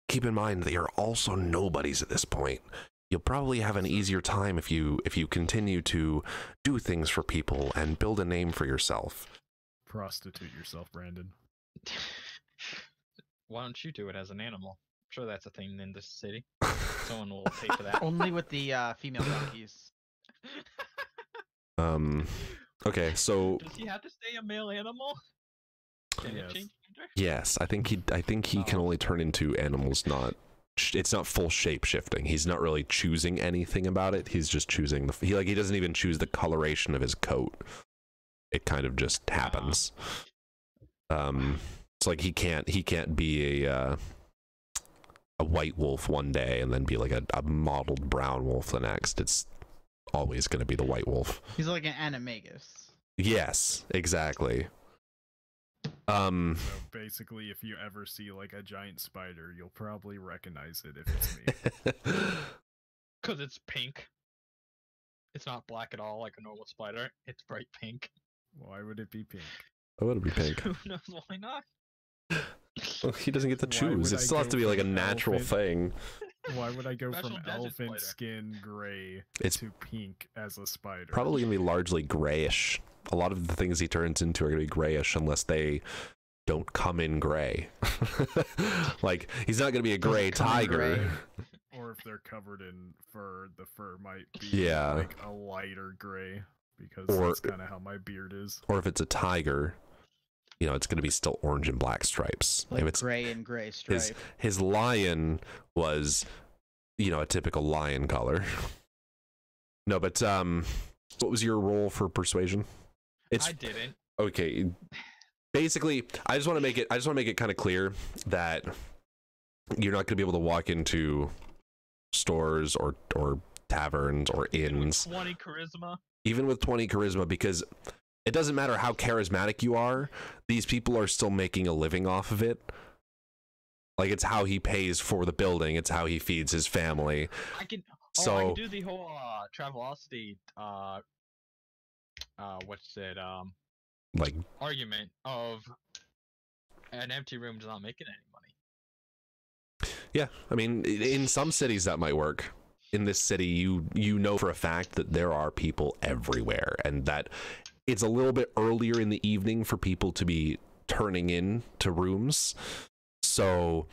Keep in mind they are also nobodies at this point. You'll probably have an easier time if you continue to do things for people and build a name for yourself. Prostitute yourself, Brandon. Why don't you do it as an animal? I'm sure that's a thing in this city. Someone will pay for that. Only with the female donkeys. Okay, so does he have to stay a male animal? Can it change gender? Yes, I think he can only turn into animals, not it's not full shape shifting. He's not really choosing anything about it. He's just choosing he doesn't even choose the coloration of his coat. It kind of just happens. It's like he can't be a white wolf one day and then be like a mottled brown wolf the next. It's always going to be the white wolf. He's like an animagus. Yes, exactly. So basically, if you ever see like a giant spider, you'll probably recognize it if it's me. Because it's pink. It's not black at all like a normal spider. It's bright pink. Why would it be pink? Why would it be pink? Who knows why not? Well, he doesn't get to Why choose. would It I still has go to be like a from natural elephant- thing. Why would I go Special from desert elephant spider. skin gray It's to pink as a spider? probably gonna be largely grayish. A lot of the things he turns into are gonna be grayish unless they don't come in gray. Like he's not gonna be a gray Doesn't come in tiger. gray. Or if they're covered in fur, the fur might be Yeah. like a lighter gray because Or- that's kind of how my beard is. Or if it's a tiger, you know, it's gonna be still orange and black stripes. Like if it's gray and gray stripe. his lion was, you know, a typical lion color. No, but what was your role for persuasion? It's I didn't. okay. Basically, I just want to make it kind of clear that you're not going to be able to walk into stores or taverns or inns 20 charisma. even with 20 charisma, because it doesn't matter how charismatic you are, these people are still making a living off of it. Like, it's how he pays for the building, it's how he feeds his family. I can So I can do the whole Travelocity what's it like, argument of an empty room does not make it any money. yeah, I mean, in some cities that might work. In this city, you know for a fact that there are people everywhere, and that it's a little bit earlier in the evening for people to be turning in to rooms. So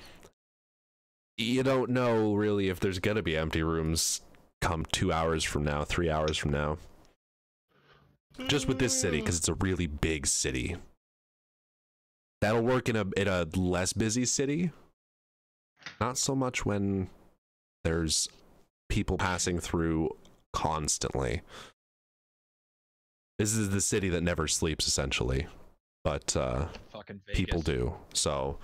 you don't know really if there's gonna be empty rooms come 2 hours from now, 3 hours from now. Just with this city, because it's a really big city. That'll work in a less busy city. Not so much when there's people passing through constantly. This is the city that never sleeps, essentially. But Fucking Vegas. people do. So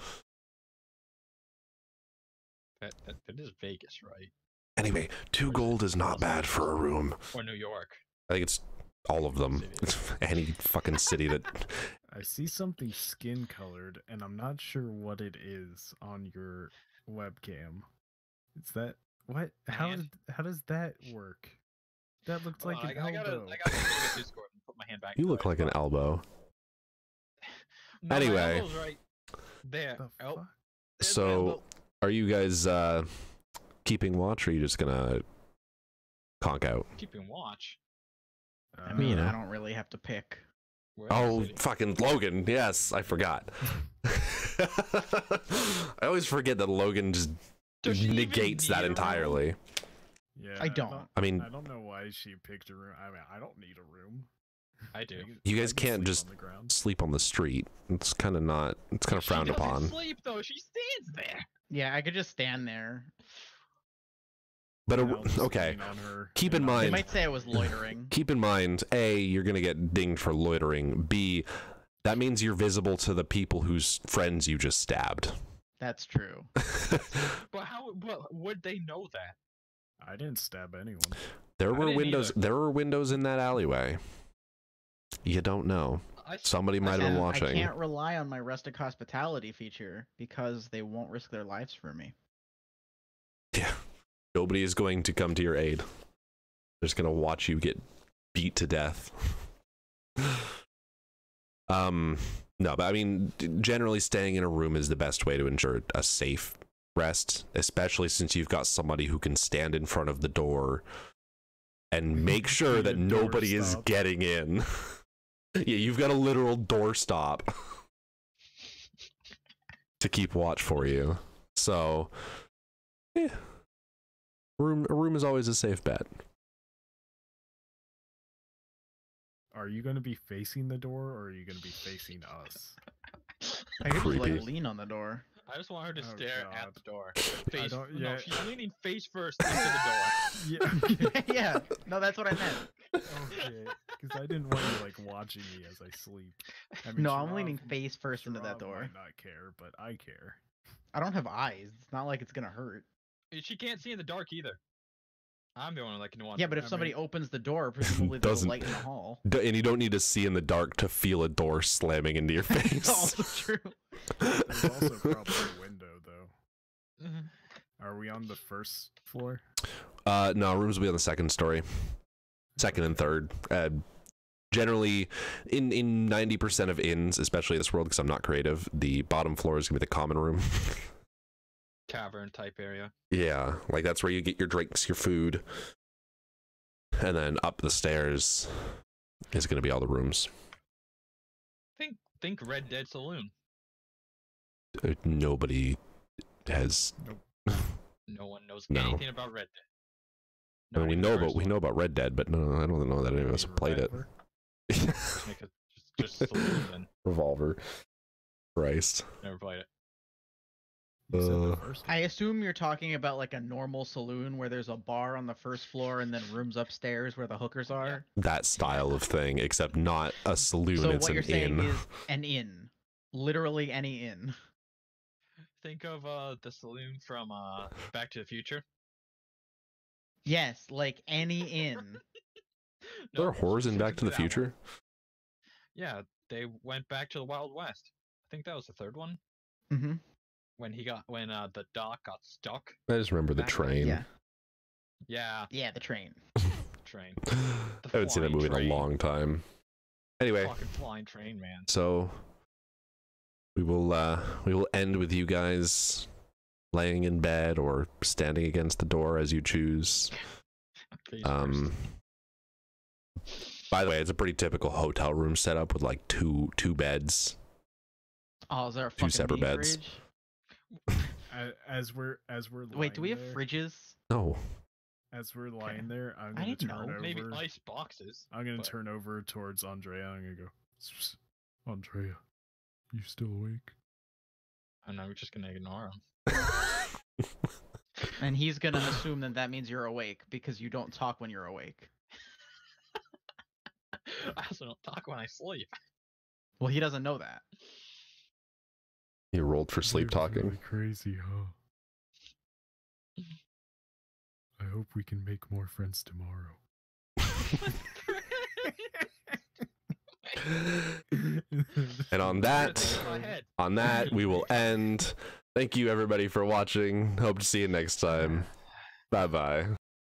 That is Vegas, right? anyway, 2 gold is not bad for a room. Or New York. I think it's all of them. It's any fucking city that. I see something skin colored, and I'm not sure what it is on your webcam. Is that what? How Hand? does that work? That looks like Hold an on, I gotta elbow. go to Discord and put my hand back. You look like an elbow. No, my Anyway. elbow's right there. The Oh, fuck? there's my So, elbow. are you guys keeping watch, or are you just gonna conk out? Keeping watch. I mean, Uh, I don't really have to pick. We're in the Oh, city. fucking Logan. Yes, I forgot. I always forget that Logan just Does she even negates need that a room? entirely. Yeah, I don't. I mean, I don't know why she picked a room. I mean, I don't need a room. I do. You I guys can can't sleep just on the ground. sleep on the street. It's kind of not. It's kind of frowned she doesn't upon. sleep though. She stands there. Yeah, I could just stand there. But And I'll just okay, lean on her, keep and in I'll- They mind- might say I was loitering. keep in mind, A, you're gonna get dinged for loitering. B, that means you're visible to the people whose friends you just stabbed. That's true. But how? Well, would they know that? I didn't stab anyone. There I were didn't windows. either. There were windows in that alleyway. You don't know. Somebody might have been And watching. I can't rely on my rustic hospitality feature because they won't risk their lives for me. Yeah. Nobody is going to come to your aid. They're just gonna watch you get beat to death. No, but I mean, generally staying in a room is the best way to ensure a safe rest, especially since you've got somebody who can stand in front of the door and make sure Be that the nobody is doorstop. getting in. Yeah, you've got a literal doorstop to keep watch for you. So, yeah. A room is always a safe bet. Are you going to be facing the door, or are you going to be facing us? I could just Creepy. like lean on the door. I just want her to Oh, stare God. at the door. I Face. don't- No, yeah. she's leaning face first into the door. Yeah, okay. Yeah, no, that's what I meant. Okay, because I didn't want you like watching me as I sleep. I mean, No, I'm leaning Sharov- face first into that Sharov door. might not care, but I care. I don't have eyes. It's not like it's gonna hurt. She can't see in the dark either. I'm the only one that can watch. Yeah, but if I somebody mean- opens the door, presumably there's a Doesn't- light in the hall. And you don't need to see in the dark to feel a door slamming into your That's face. also true. There's also probably a window, though. Are we on the first floor? No, rooms will be on the second story, second and third. Generally, in 90% of inns, especially this world, because I'm not creative, the bottom floor is gonna be the common room. Tavern type area. Yeah, like that's where you get your drinks, your food, and then up the stairs is gonna be all the rooms. Think Red Dead Saloon. Nobody has. No one knows No. anything about Red Dead. I mean, we Not know even the about first about Red Dead, but no, I don't know that any of us have played it. Revolver? one. Just make just Saloon and Revolver. Christ. never played it. You said the Uh, first I assume you're talking about like a normal saloon where there's a bar on the first floor and then rooms upstairs where the hookers are. That style of thing, except not a saloon, So it's what an you're saying inn. is an inn, literally any inn. Think of the saloon from Back to the Future. Yes, like any inn. There are No, whores in stick Back to the that one. Future? Yeah, they went back to the Wild West. I think that was the third one. Mm-hmm. When the doc got stuck. I just remember the Back- train. Yeah. Yeah, Yeah, the train. the train. I haven't seen that flying movie in train. a long time. Anyway, Fucking flying train, man. so we will end with you guys laying in bed or standing against the door as you choose. Face By the way, it's a pretty typical hotel room setup with like two beds. Oh, is there a Two fucking separate mini beds. fridge? As we're lying Wait, do we have there, fridges? No. As we're lying there, I'm I gonna didn't turn know. over. Maybe ice boxes. I'm gonna but- turn over towards Ondrea. I'm gonna go, Ondrea, you still awake? And I'm just gonna ignore him. And he's gonna assume that that means you're awake because you don't talk when you're awake. I also don't talk when I sleep. Well, he doesn't know that. You rolled for sleep You're talking. really crazy, huh? I hope we can make more friends tomorrow. And on That's that, in my head. we will end. Thank you everybody for watching. Hope to see you next time. Bye bye.